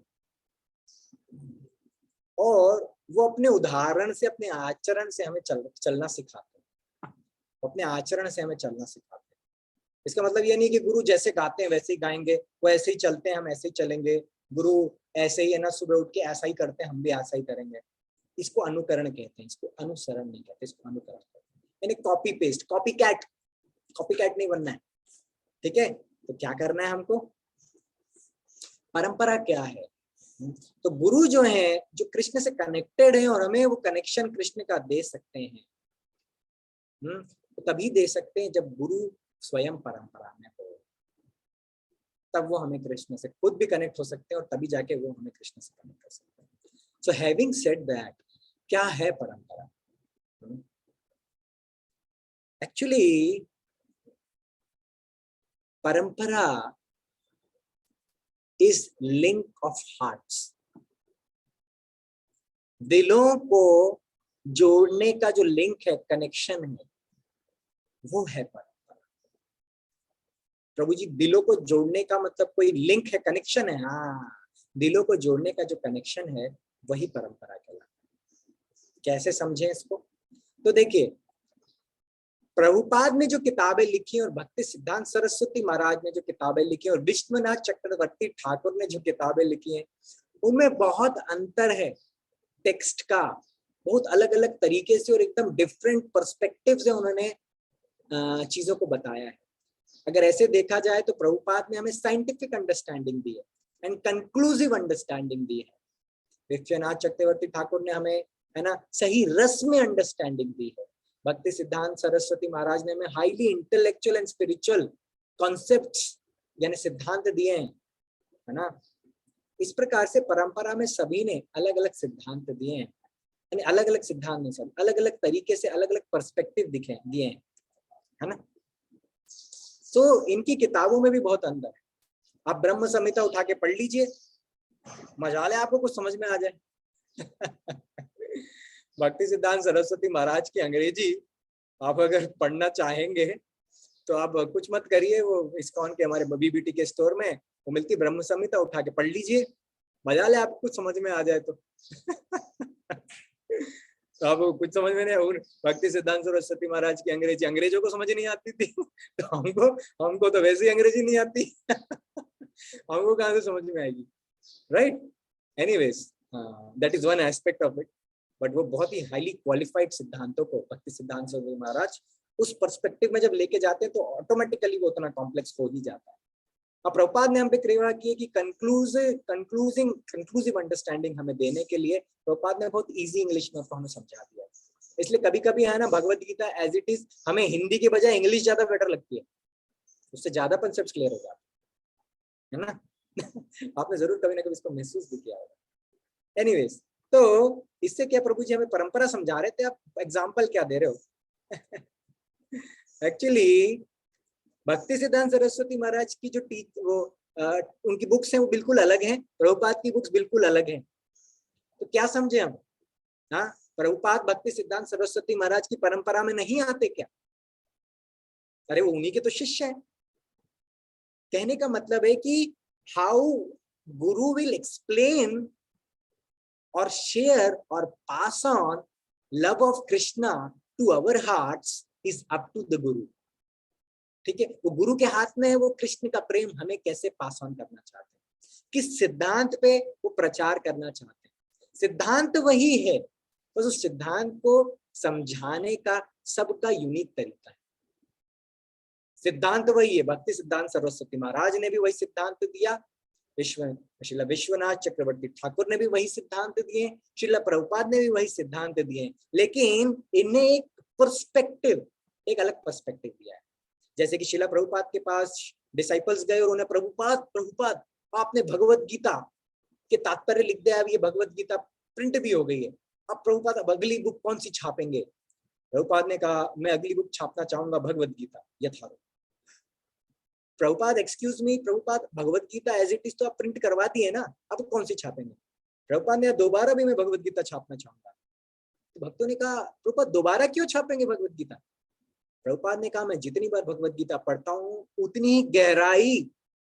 और वो अपने उदाहरण से, अपने आचरण से हमें चलना सिखाते हैं, अपने आचरण से हमें चलना सिखाते हैं। इसका मतलब ये नहीं कि गुरु जैसे गाते हैं वैसे ही गाएंगे, वो ऐसे ही चलते हैं हम ऐसे ही चलेंगे, गुरु ऐसे ही है ना, सुबह उठ के ऐसा ही करते हैं हम भी ऐसा ही करेंगे। इसको अनुकरण कहते हैं, इसको अनुसरण नहीं कहते, इसको अनुकरण कहते हैं। यानी कॉपी पेस्ट, कॉपी कैट नहीं बनना है, ठीक है। तो क्या करना है हमको? परंपरा क्या है? तो गुरु जो है, जो कृष्ण से कनेक्टेड है और हमें वो कनेक्शन कृष्ण का दे सकते हैं, तो तभी दे सकते हैं जब गुरु स्वयं परंपरा में हो, तब वो हमें कृष्ण से खुद भी कनेक्ट हो सकते हैं और तभी जाके वो हमें कृष्ण से कनेक्ट कर सकते हैं। सो हैविंग सेड दैट, क्या है परंपरा? एक्चुअली परंपरा इज लिंक ऑफ हार्ट्स। दिलों को जोड़ने का जो लिंक है, कनेक्शन है, वो है परंपरा। प्रभु जी, दिलों को जोड़ने का मतलब कोई लिंक है, कनेक्शन है। हाँ, दिलों को जोड़ने का जो कनेक्शन है वही परंपरा कहलाता है। कैसे समझें इसको? तो देखिए, प्रभुपाद ने जो किताबें लिखी और भक्ति सिद्धांत सरस्वती महाराज ने जो किताबें लिखी और विश्वनाथ चक्रवर्ती ठाकुर ने जो किताबें लिखी हैं, उनमें बहुत अंतर है टेक्स्ट का, बहुत अलग अलग तरीके से और एकदम डिफरेंट पर्सपेक्टिव से उन्होंने चीजों को बताया है। अगर ऐसे देखा जाए तो प्रभुपाद ने हमें साइंटिफिक अंडरस्टैंडिंग दी है एंड कंक्लूसिव अंडरस्टैंडिंग दी है। विश्वनाथ चक्रवर्ती ठाकुर ने हमें, है ना, सही रस में अंडरस्टैंडिंग दी है। भक्ति सिद्धांत सरस्वती महाराज ने हमें highly intellectual and spiritual concepts यानी सिद्धांत दिए हैं, है ना। इस प्रकार से परंपरा में सभी ने अलग अलग सिद्धांत दिए हैं, यानी अलग अलग सिद्धांत नहीं, सब अलग अलग तरीके से अलग अलग पर्सपेक्टिव दिए हैं, है ना। तो इनकी किताबों में भी बहुत अंतर है। आप ब्रह्म संहिता उठा के पढ़ लीजिए, मजाल है आपको कुछ समझ में आ जाए। भक्ति सिद्धांत सरस्वती महाराज की अंग्रेजी आप अगर पढ़ना चाहेंगे तो आप कुछ मत करिए, वो इस्कॉन के हमारे BBT के स्टोर में वो मिलती, ब्रह्म संहिता उठा के पढ़ लीजिए, मजाल है आपको कुछ समझ में आ जाए तो। तो आपको कुछ समझ में नहीं आया। भक्ति सिद्धांत सरस्वती महाराज की अंग्रेजी अंग्रेजों को समझ नहीं आती थी, तो हमको तो वैसे ही अंग्रेजी नहीं आती। हमको कहाँ से समझ में आएगी, right. Anyways, that is one aspect of it. But वो बहुत ही हाईली क्वालिफाइड सिद्धांतों को भक्ति सिद्धांत सरस्वती महाराज उस पर्सपेक्टिव में जब लेके जाते हैं तो ऑटोमेटिकली वो उतना कॉम्प्लेक्स हो ही जाता है। अब प्रभुपाद ने हम पे कृपा की है कि कंक्लूसिव अंडरस्टैंडिंग हमें देने के लिए प्रभुपाद ने बहुत इजी इंग्लिश में हमें समझा दिया। इसलिए कभी कभी है ना, भगवत गीता एज इट इज हमें हिंदी के बजाय इंग्लिश ज्यादा बेटर लगती है, उससे ज्यादा कॉन्सेप्ट क्लियर हो जाते हैं, है ना। आपने जरूर कभी ना कभी इसको महसूस भी किया होगा। एनीवेज, तो इससे क्या प्रभु जी हमें परंपरा समझा रहे थे, आप एग्जाम्पल क्या दे रहे हो? एक्चुअली भक्ति सिद्धांत सरस्वती महाराज की जो उनकी बुक्स हैं वो बिल्कुल अलग हैं, प्रभुपाद की बुक्स बिल्कुल अलग हैं। तो क्या समझे हम? हाँ, प्रभुपाद भक्ति सिद्धांत सरस्वती महाराज की परंपरा में नहीं आते क्या? अरे वो उन्हीं के तो शिष्य हैं। कहने का मतलब है कि हाउ गुरु विल एक्सप्लेन और शेयर और pass on love of Krishna to our hearts is up to the guru. ठीक है, वो गुरु के हाथ में है, वो कृष्ण का प्रेम हमें कैसे पास ऑन करना चाहते हैं, किस सिद्धांत पे वो प्रचार करना चाहते हैं। सिद्धांत वही है, बस उस सिद्धांत को समझाने का सबका यूनिक तरीका है। सिद्धांत वही है, भक्ति सिद्धांत सरस्वती महाराज ने भी वही सिद्धांत दिया, श्रीला विश्वनाथ चक्रवर्ती ठाकुर ने भी वही सिद्धांत दिए, श्रीला प्रभुपाद ने भी वही सिद्धांत दिए, लेकिन इन्हें एक पर्सपेक्टिव, एक अलग पर्सपेक्टिव दिया है। जैसे कि श्रीला प्रभुपाद के पास डिसाइपल्स गए और उन्हें प्रभुपाद आपने भगवत गीता के तात्पर्य लिख दिया, अब ये भगवत गीता प्रिंट भी हो गई है, अब प्रभुपाद अब अगली बुक कौन सी छापेंगे? प्रभुपाद ने कहा मैं अगली बुक छापना चाहूंगा Bhagavad Gita Yatharoop. Prabhupada excuse me, Prabhupada Bhagavad Gita as it is तो आप प्रिंट करवा दी है ना, अब कौन सी छापेंगे? प्रभुपाद ने दोबारा भी मैं भगवत गीता छापना चाहूंगा। तो भक्तों ने कहा प्रभुपाद दोबारा क्यों छापेंगे भगवत गीता? प्रभुपाद ने कहा मैं जितनी बार भगवत गीता पढ़ता हूँ उतनी ही गहराई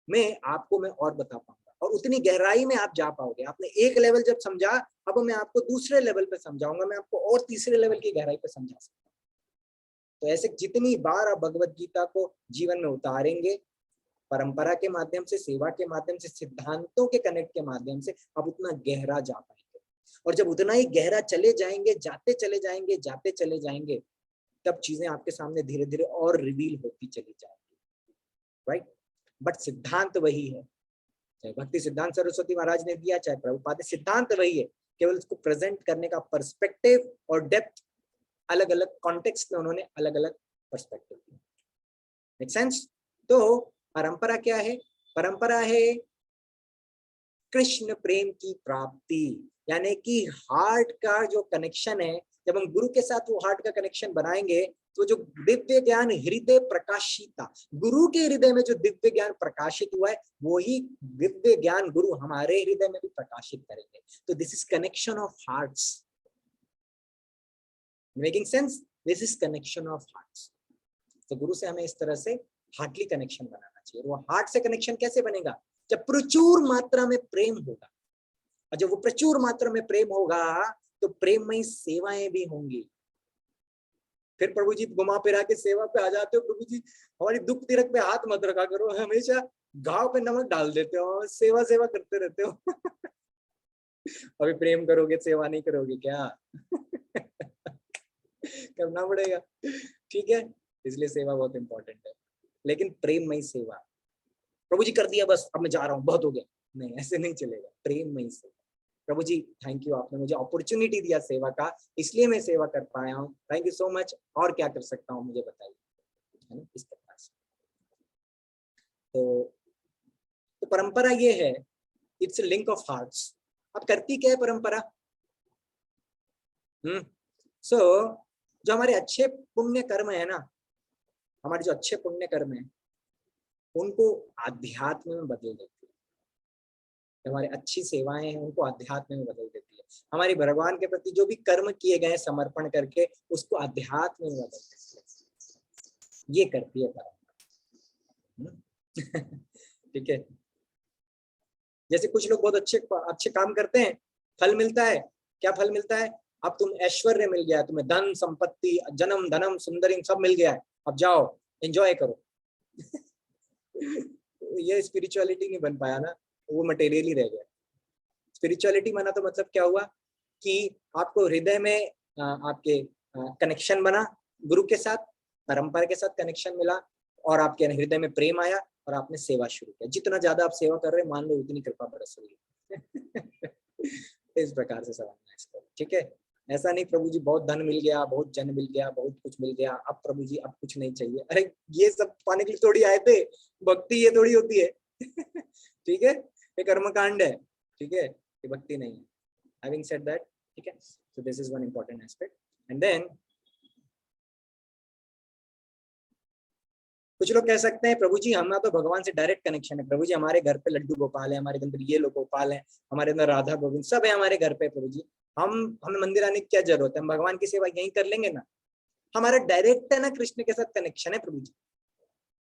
में आपको मैं और बता पाऊंगा, और उतनी गहराई में आप जा पाओगे। आपने एक लेवल जब समझा, अब मैं आपको दूसरे लेवल पे समझाऊंगा, मैं आपको और तीसरे लेवल की गहराई पे समझा सकता हूँ। तो ऐसे जितनी बार आप भगवत गीता को जीवन में उतारेंगे, परंपरा के माध्यम से, सेवा के माध्यम से, सिद्धांतों के कनेक्ट के माध्यम से, आप उतना गहरा जा पाएंगे। और जब उतना ही गहरा चले जाएंगे, जाते चले जाएंगे, तब चीजें आपके सामने धीरे धीरे और रिवील होती चली जाएंगी, राइट? बट सिद्धांत वही है, चाहे भक्ति सिद्धांत सरस्वती महाराज ने दिया, चाहे प्रभुपाद, सिद्धांत वही है, केवल उसको प्रेजेंट करने का पर्सपेक्टिव और डेप्थ अलग अलग कॉन्टेक्स्ट में उन्होंने अलग अलग पर्सपेक्टिव दिया। Make sense? तो परंपरा क्या है? परंपरा है कृष्ण प्रेम की प्राप्ति, यानी कि हार्ट का जो कनेक्शन है, जब हम गुरु के साथ वो हार्ट का कनेक्शन बनाएंगे तो जो दिव्य ज्ञान हृदय प्रकाशिता, गुरु के हृदय में जो दिव्य ज्ञान प्रकाशित हुआ है, वही दिव्य ज्ञान गुरु हमारे हृदय में भी प्रकाशित करेंगे। तो this is connection of hearts. Making sense? This is connection of hearts. तो गुरु से हमें इस तरह से हार्टली कनेक्शन बनाना चाहिए। वो हार्ट से कनेक्शन कैसे बनेगा? जब प्रचुर मात्रा में प्रेम होगा, और जब वो प्रचुर मात्रा में प्रेम होगा तो प्रेममयी सेवाएं भी होंगी। फिर प्रभु जी घुमा फिरा के सेवा पे आ जाते हो, प्रभु जी हमारी दुख तिरक पे हाथ मत रखा करो, हमेशा घाव पे नमक डाल देते हो, सेवा करते रहते हो। अभी प्रेम करोगे, सेवा नहीं करोगे क्या? करना पड़ेगा, ठीक है? इसलिए सेवा बहुत इंपॉर्टेंट है, लेकिन प्रेममयी सेवा। प्रभु जी कर दिया बस, अब मैं जा रहा हूँ, बहुत हो गया, नहीं, ऐसे नहीं चलेगा। प्रेममयी सेवा। प्रभु जी थैंक यू, आपने मुझे अपॉर्चुनिटी दिया सेवा का, इसलिए मैं सेवा कर पाया हूँ, थैंक यू सो मच, और क्या कर सकता हूँ मुझे बताइए, है ना? इस प्रकार से। तो परंपरा ये है, इट्स लिंक ऑफ हार्ट्स। अब करती क्या है परंपरा? सो जो हमारे अच्छे पुण्य कर्म है ना, हमारे जो अच्छे पुण्य कर्म है, उनको आध्यात्म में बदल देती है। हमारी अच्छी सेवाएं हैं, उनको अध्यात्म में बदल देती है। हमारी भगवान के प्रति जो भी कर्म किए गए समर्पण करके, उसको अध्यात्म में बदल देती है। ये करती है परंपरा। ठीक है? जैसे कुछ लोग बहुत अच्छे काम करते हैं, फल मिलता है। क्या फल मिलता है? अब तुम ऐश्वर्य मिल गया, तुम्हें धन संपत्ति, जन्म धनम सुंदरी सब मिल गया है, अब जाओ एंजॉय करो। ये स्पिरिचुअलिटी नहीं बन पाया ना, वो मटेरियली रह गया। स्पिरिचुअलिटी माना तो मतलब क्या हुआ कि आपको हृदय में आपके कनेक्शन बना गुरु के साथ, परंपरा के साथ कनेक्शन मिला, और आपके हृदय में प्रेम आया और आपने सेवा शुरू किया। जितना ज्यादा आप सेवा कर रहे हैं, मान लो उतनी कृपा बरस रही है। इस प्रकार से समझना इसको, ठीक है? ऐसा नहीं प्रभु जी बहुत धन मिल गया, बहुत जन मिल गया, बहुत कुछ मिल गया, अब प्रभु जी अब कुछ नहीं चाहिए। अरे ये सब पाने के लिए थोड़ी आए थे, भक्ति ये थोड़ी होती है। ठीक है? ये कर्मकांड है, ठीक है? ये भक्ति नहीं है। Having said that, ठीक है? So this is one important aspect. And then कुछ लोग कह सकते हैं प्रभु जी हमारा तो भगवान से डायरेक्ट कनेक्शन है, प्रभु जी हमारे घर पे लड्डू गोपाल है, हमारे अंदर ये लोग गोपाल है, हमारे अंदर राधा गोविंद सब है हमारे घर पे, प्रभु जी हमें मंदिर आने की क्या जरूरत है, हम भगवान की सेवा यहीं कर लेंगे ना। हमारा डायरेक्ट है ना कृष्ण के साथ कनेक्शन है प्रभु जी।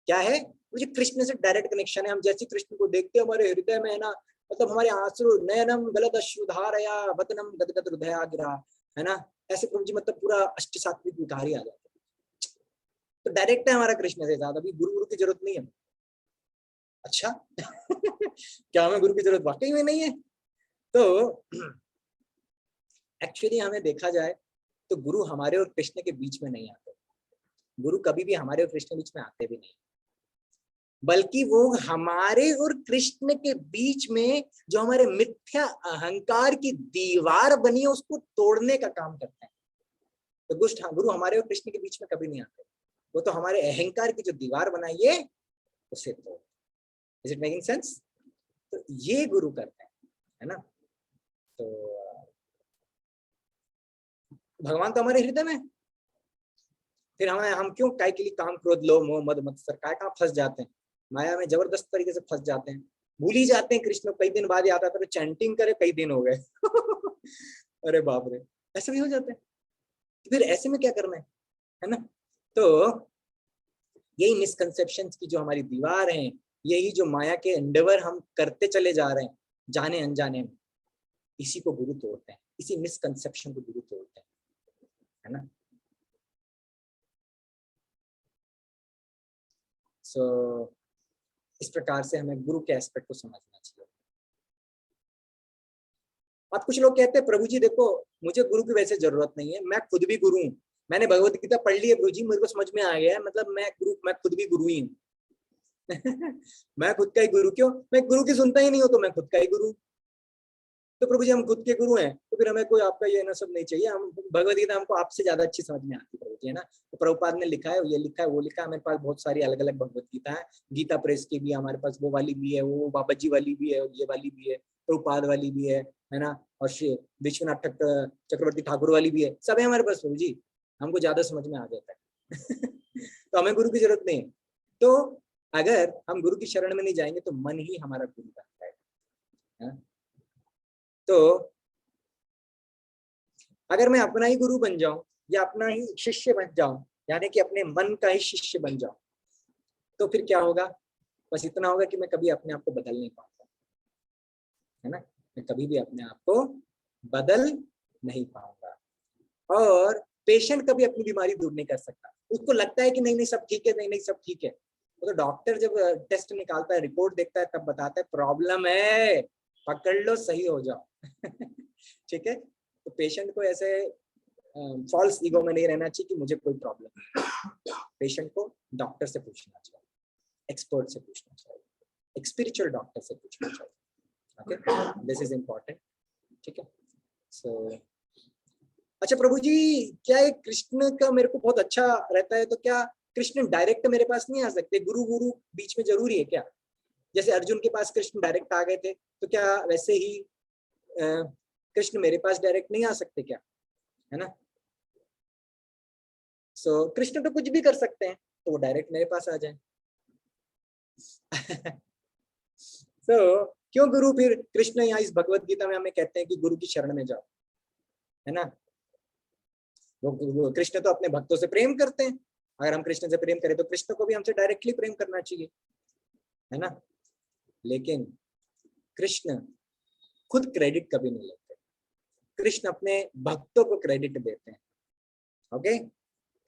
क्या है? मुझे कृष्ण से डायरेक्ट कनेक्शन है। हम जैसे कृष्ण को देखते हैं हमारे हृदय में है ना, मतलब हमारे आंसू नयनम गलत अश्रुधारया वदनम गदगद हृदया गिरा, है ना? ऐसे प्रभु जी मतलब पूरा अष्ट सात्विक विकार ही आ जाता है। तो डायरेक्ट है हमारा कृष्ण से साथ, अभी गुरु की जरूरत नहीं है। अच्छा। क्या हमें गुरु की जरूरत वाकई में नहीं है? तो एक्चुअली हमें देखा जाए तो गुरु हमारे और कृष्ण के बीच में नहीं आते। गुरु कभी भी हमारे और कृष्ण के बीच में आते भी नहीं। बल्कि वो हमारे और कृष्ण के बीच में जो हमारे मिथ्या अहंकार की दीवार बनी है उसको तोड़ने का काम करते हैं। तो गुरु हमारे और कृष्ण के बीच में कभी नहीं आते, वो तो हमारे अहंकार की जो दीवार बनाई है उसे तोड़। Is it making sense? तो ये गुरु करते हैं, है ना। तो भगवान तो हमारे हृदय में, फिर हम क्यों काय के लिए काम क्रोध लोभ मोह मद मत्सर काय कहाँ फंस जाते हैं, माया में जबरदस्त तरीके से फंस जाते हैं, भूल ही जाते हैं कृष्ण। कई दिन बाद याद आता है, चैंटिंग करे कई दिन हो गए अरे बाप रे, ऐसे भी हो जाते हैं। फिर ऐसे में क्या करना है ना। तो यही मिसकंसेप्शंस की जो हमारी दीवार है, यही जो माया के एंडेवर हम करते चले जा रहे हैं जाने अनजाने में, इसी को गुरु तोड़ते हैं, इसी मिसकंसेप्शन को गुरु तोड़ते हैं, है ना। सो इस प्रकार से हमें गुरु के एस्पेक्ट को समझना चाहिए। अब कुछ लोग कहते हैं प्रभु जी देखो मुझे गुरु की वैसे जरूरत नहीं है, मैं खुद भी गुरु हूँ, मैंने भगवत गीता पढ़ ली है प्रभु जी, मेरे को समझ में आ गया है, मतलब मैं खुद भी गुरु ही हूँ मैं खुद का ही गुरु, क्यों? मैं गुरु की सुनता ही नहीं हूँ, तो मैं खुद का ही गुरु। तो प्रभु जी हम खुद के गुरु हैं, तो फिर हमें कोई आपका ये ना सब नहीं चाहिए, हम भगवत गीता हमको आपसे ज्यादा अच्छी समझ में आती है प्रभु जी, है ना। तो प्रभुपाद ने लिखा है, ये लिखा है, वो लिखा है, हमारे पास बहुत सारी अलग अलग भगवत गीता है, गीता प्रेस की भी हमारे पास, वो वाली भी है, वो बाबा जी वाली भी है, ये वाली भी है, प्रभुपाद वाली भी है ना, और श्री विश्वनाथ चक्रवर्ती ठाकुर वाली भी है, सब है हमारे पास प्रभु जी, हमको ज्यादा समझ में आ जाता है तो हमें गुरु की जरूरत नहीं है। तो अगर हम गुरु की शरण में नहीं जाएंगे तो मन ही हमारा गुरु बनता है। तो अगर मैं अपना ही गुरु बन जाऊं या अपना ही शिष्य बन जाऊं, यानी कि अपने मन का ही शिष्य बन जाऊं, तो फिर क्या होगा? बस इतना होगा कि मैं कभी अपने आप को बदल नहीं पाऊंगा, है ना। मैं कभी भी अपने आप को बदल नहीं पाऊंगा। और पेशेंट कभी अपनी बीमारी दूर नहीं कर सकता, उसको लगता है कि नहीं नहीं सब ठीक है, नहीं नहीं सब ठीक है, तो डॉक्टर जब टेस्ट निकालता है, रिपोर्ट देखता है, तब बताता है प्रॉब्लम है, पकड़ लो सही हो जाओ ठीक है। तो पेशेंट को ऐसे फॉल्स ईगो में नहीं रहना चाहिए कि मुझे कोई प्रॉब्लम है। पेशेंट को डॉक्टर से पूछना चाहिए, एक्सपर्ट से पूछना चाहिए, एक स्पिरिचुअल डॉक्टर से पूछना चाहिए। ओके, दिस इज इम्पोर्टेंट, ठीक है। सो अच्छा प्रभु जी, क्या एक कृष्ण का मेरे को बहुत अच्छा रहता है, तो क्या कृष्ण डायरेक्ट मेरे पास नहीं आ सकते? गुरु गुरु बीच में जरूरी है क्या? जैसे अर्जुन के पास कृष्ण डायरेक्ट आ गए थे, तो क्या वैसे ही कृष्ण मेरे पास डायरेक्ट नहीं आ सकते क्या, है ना। सो कृष्ण तो कुछ भी कर सकते हैं, तो वो डायरेक्ट मेरे पास आ जाए सो क्यों गुरु फिर कृष्ण यहाँ इस भगवत गीता में हमें कहते हैं कि गुरु की शरण में जाओ, है ना। वो कृष्ण तो अपने भक्तों से प्रेम करते हैं, अगर हम कृष्ण से प्रेम करें तो कृष्ण को भी हमसे डायरेक्टली प्रेम करना चाहिए, है ना। लेकिन कृष्ण खुद क्रेडिट कभी नहीं लेते, कृष्ण अपने भक्तों को क्रेडिट देते हैं। ओके,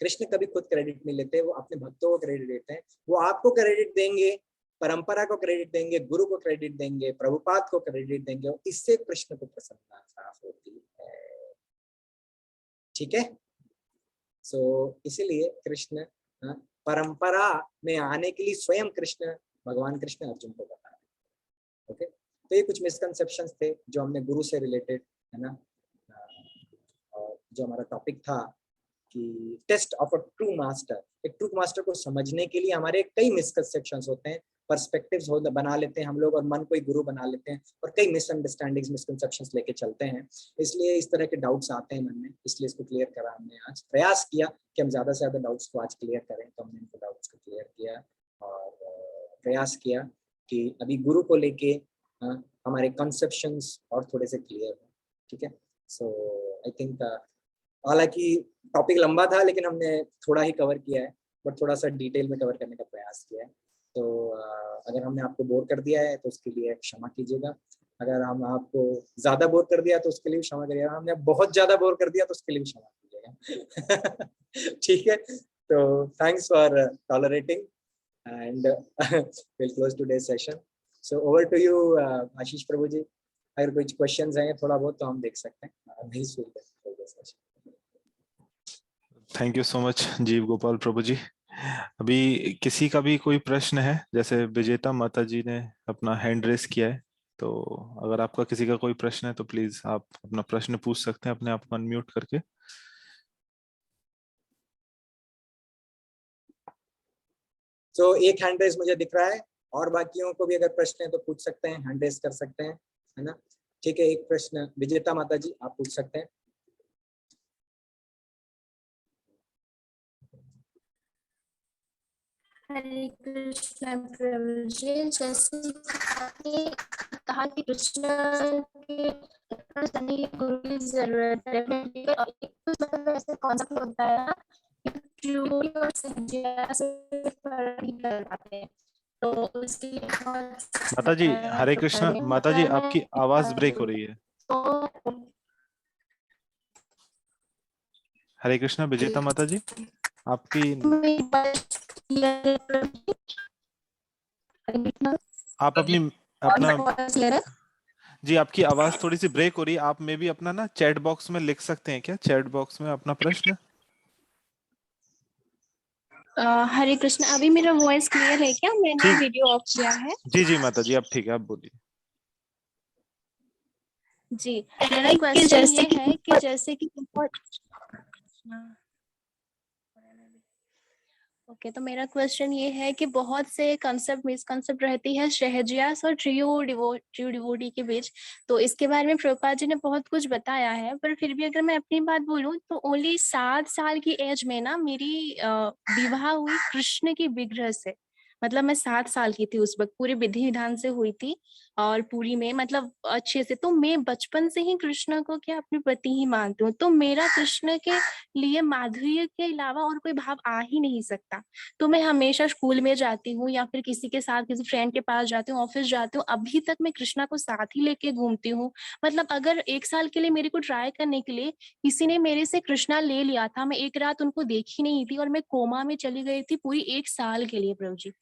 कृष्ण कभी खुद क्रेडिट नहीं लेते, वो अपने भक्तों को क्रेडिट देते हैं। वो आपको क्रेडिट देंगे, परंपरा को क्रेडिट देंगे, गुरु को क्रेडिट देंगे, प्रभुपाद को क्रेडिट देंगे, और इससे कृष्ण को प्रसन्नता होती है, ठीक है। सो इसीलिए कृष्ण परंपरा में आने के लिए स्वयं कृष्ण, भगवान कृष्ण अर्जुन को बता रहे। ओके, तो ये कुछ मिसकंसेप्शंस थे जो हमने गुरु से रिलेटेड, है ना। और जो हमारा टॉपिक था कि test of a true master, एक ट्रू मास्टर को समझने के लिए हमारे कई मिसकंसेप्शंस होते हैं, पर्सपेक्टिव्स बना लेते हैं हम लोग, और मन को ही गुरु बना लेते हैं, और कई मिसअंडरस्टैंडिंग्स मिसकंसेप्शंस लेके चलते हैं, इसलिए इस तरह के डाउट्स आते हैं मन में, इसलिए इसको क्लियर करा हमने। आज प्रयास किया कि हम ज्यादा से ज्यादा डाउट्स को आज क्लियर करें, तो हमने इनको डाउट्स को क्लियर किया, और प्रयास किया कि अभी गुरु को लेके हमारे कंसेप्शंस और थोड़े से क्लियर हो, ठीक है। सो आई थिंक हालांकि टॉपिक लंबा था, लेकिन हमने थोड़ा ही कवर किया है, बट थोड़ा सा डिटेल में कवर करने का प्रयास किया है। तो अगर हमने आपको बोर कर दिया है तो उसके लिए क्षमा कीजिएगा, अगर हम आपको ज्यादा बोर कर दिया तो उसके लिए भी क्षमा करिएगा, हमने बहुत ज्यादा बोर कर दिया तो उसके लिए भी क्षमा कीजिएगा ठीक है। तो thanks for tolerating and will close today's session. So over to you Ashish Prabhu ji, अगर कुछ क्वेश्चंस हैं थोड़ा बहुत तो हम देख सकते हैं, नहीं सुन सकते। थैंक यू सो मच जीव गोपाल प्रभु जी। अभी किसी का भी कोई प्रश्न है? जैसे विजेता माता जी ने अपना हैंड रेस किया है, तो अगर आपका किसी का कोई प्रश्न है तो प्लीज आप अपना प्रश्न पूछ सकते हैं अपने आप को अनम्यूट करके। तो एक हैंड रेस मुझे दिख रहा है, और बाकियों को भी अगर प्रश्न है तो पूछ सकते हैं, हैंड रेस कर सकते हैं, है ना? ठीक है, एक प्रश्न विजेता माता जी आप पूछ सकते हैं। हरे कृष्ण प्रभु जी, जैसे कि आपने कहा कि कृष्ण के करने की गुरु की जरूरत है, और एक तो मतलब ऐसे कॉन्सेप्ट होता है ना कि प्योरी और सज्जा से फर्क नहीं कर पाते हैं, तो उसके लिए बहुत माता जी बताया हरे तो कृष्ण। पहले माता जी मतलब मैं आपकी आवाज ब्रेक हो रही है। तो हरे कृष्ण विजेता माता जी, आपकी मेरी बात क्लियर आप अपनी अपना है? जी आपकी आवाज थोड़ी सी ब्रेक हो रही है। आप में भी अपना ना चैट बॉक्स में लिख सकते हैं क्या, चैट बॉक्स में अपना प्रश्न? हरे कृष्ण, अभी मेरा वॉइस क्लियर है क्या? मैंने ठीक, वीडियो ऑफ किया है। जी जी माता जी अब ठीक है, आप बोलिए। जी, मेरा क्वेश्चन ये है कि जैसे कि बहुत ओके, तो मेरा क्वेश्चन ये है कि बहुत से कंसेप्ट मिसकंसेप्ट रहती है शहजियास और ट्रियो डिवोटी के बीच। तो इसके बारे में प्रभुपाद जी ने बहुत कुछ बताया है, पर फिर भी अगर मैं अपनी बात बोलूं तो ओनली 7 साल की एज में ना मेरी विवाह हुई कृष्ण की विग्रह से। मतलब मैं 7 साल की थी उस वक्त, पूरे विधि विधान से हुई थी और पूरी में मतलब अच्छे से। तो मैं बचपन से ही कृष्ण को क्या अपने पति ही मानती हूँ, तो मेरा कृष्ण के लिए माधुर्य के अलावा और कोई भाव आ ही नहीं सकता। तो मैं हमेशा स्कूल में जाती हूँ या फिर किसी के साथ किसी फ्रेंड के पास जाती हूँ, ऑफिस जाती हूँ, अभी तक मैं कृष्णा को साथ ही लेके घूमती हूँ। मतलब अगर 1 साल के लिए मेरे को ट्राई करने के लिए किसी ने मेरे से कृष्णा ले लिया था, मैं एक रात उनको देखी नहीं थी और मैं कोमा में चली गई थी पूरी 1 साल के लिए प्रभु जी।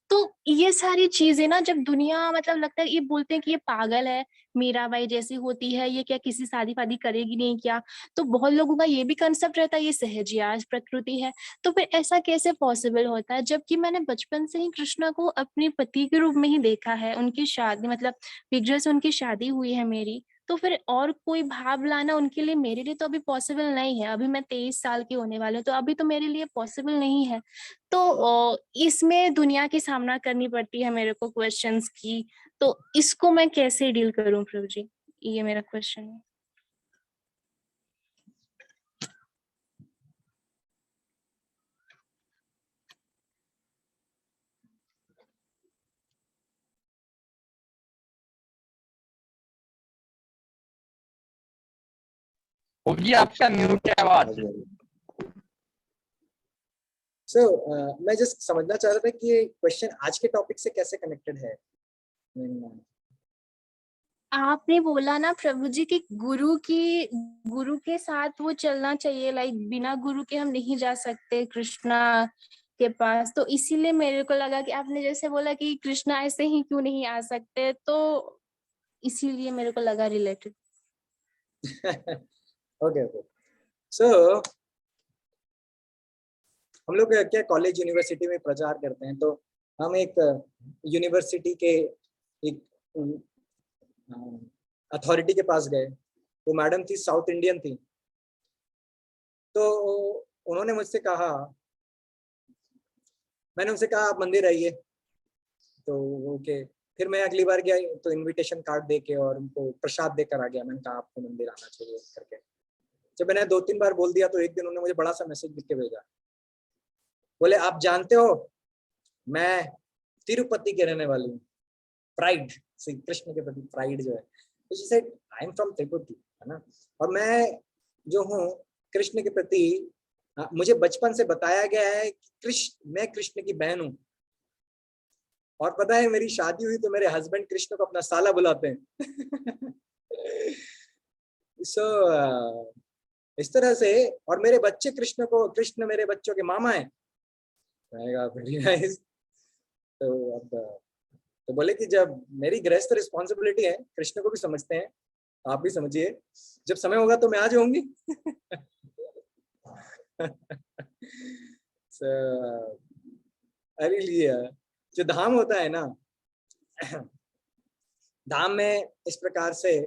तो ये सारी चीजें ना, जब दुनिया मतलब लगता है ये बोलते हैं कि ये पागल है, मीराबाई जैसी होती है, ये क्या किसी शादी फादी करेगी नहीं क्या? तो बहुत लोगों का ये भी कंसेप्ट रहता है ये सहजियास प्रकृति है। तो फिर ऐसा कैसे पॉसिबल होता है, जबकि मैंने बचपन से ही कृष्णा को अपने पति के रूप में ही देखा है, उनकी शादी मतलब विग्रह से उनकी शादी हुई है मेरी। तो फिर और कोई भाव लाना उनके लिए मेरे लिए तो अभी पॉसिबल नहीं है। अभी मैं 23 साल की होने वाली हूँ, तो अभी तो मेरे लिए पॉसिबल नहीं है। तो इसमें दुनिया की सामना करनी पड़ती है मेरे को क्वेश्चंस की। तो इसको मैं कैसे डील करूं प्रभु जी, ये मेरा क्वेश्चन है। जी आपका म्यूट है आवाज। सो मैं जस्ट समझना चाह रहा था कि ये क्वेश्चन आज के टॉपिक से कैसे कनेक्टेड है। आपने बोला ना प्रभु जी कि गुरु के साथ वो चलना चाहिए, लाइक बिना गुरु के हम नहीं जा सकते कृष्णा के पास। तो इसीलिए मेरे को लगा कि आपने जैसे बोला कि कृष्णा ऐसे ही क्यों नहीं आ सकते, तो इसीलिए मेरे को लगा रिलेटेड। Okay okay. सो हम लोग क्या कॉलेज यूनिवर्सिटी में प्रचार करते हैं, तो हम एक यूनिवर्सिटी के एक अथॉरिटी के पास गए। वो मैडम थी, साउथ इंडियन थी। तो उन्होंने मुझसे कहा, मैंने उनसे कहा आप मंदिर आइए। तो ओके, फिर मैं अगली बार गया तो इनविटेशन कार्ड दे के और उनको प्रसाद देकर आ गया। मैंने कहा आपको मंदिर आना चाहिए करके। जब मैंने 2-3 बार बोल दिया तो एक दिन उन्होंने मुझे बड़ा सा मैसेज लिख के भेजा। बोले आप जानते हो मैं तिरुपति के रहने वाली हूँ। प्राइड, श्री कृष्ण के प्रति प्राइड जो है। तो she said I am from Tirupati, है ना। और मैं जो हूँ कृष्ण के प्रति, मुझे बचपन से बताया गया है कि मैं कृष्ण की बहन हूँ। और पता है मेरी शादी हुई तो मेरे हस्बैंड कृष्ण को अपना साला बुलाते हैं। सो इस तरह से, और मेरे बच्चे कृष्ण मेरे बच्चों के मामा हैं। Very nice. तो अब तो बोले कि जब मेरी गृहस्थ रिस्पॉन्सिबिलिटी है, कृष्ण को भी समझते हैं, आप भी समझिए, जब समय होगा तो मैं आ जाऊंगी। So, अरे लिए जो धाम होता है ना, धाम में इस प्रकार से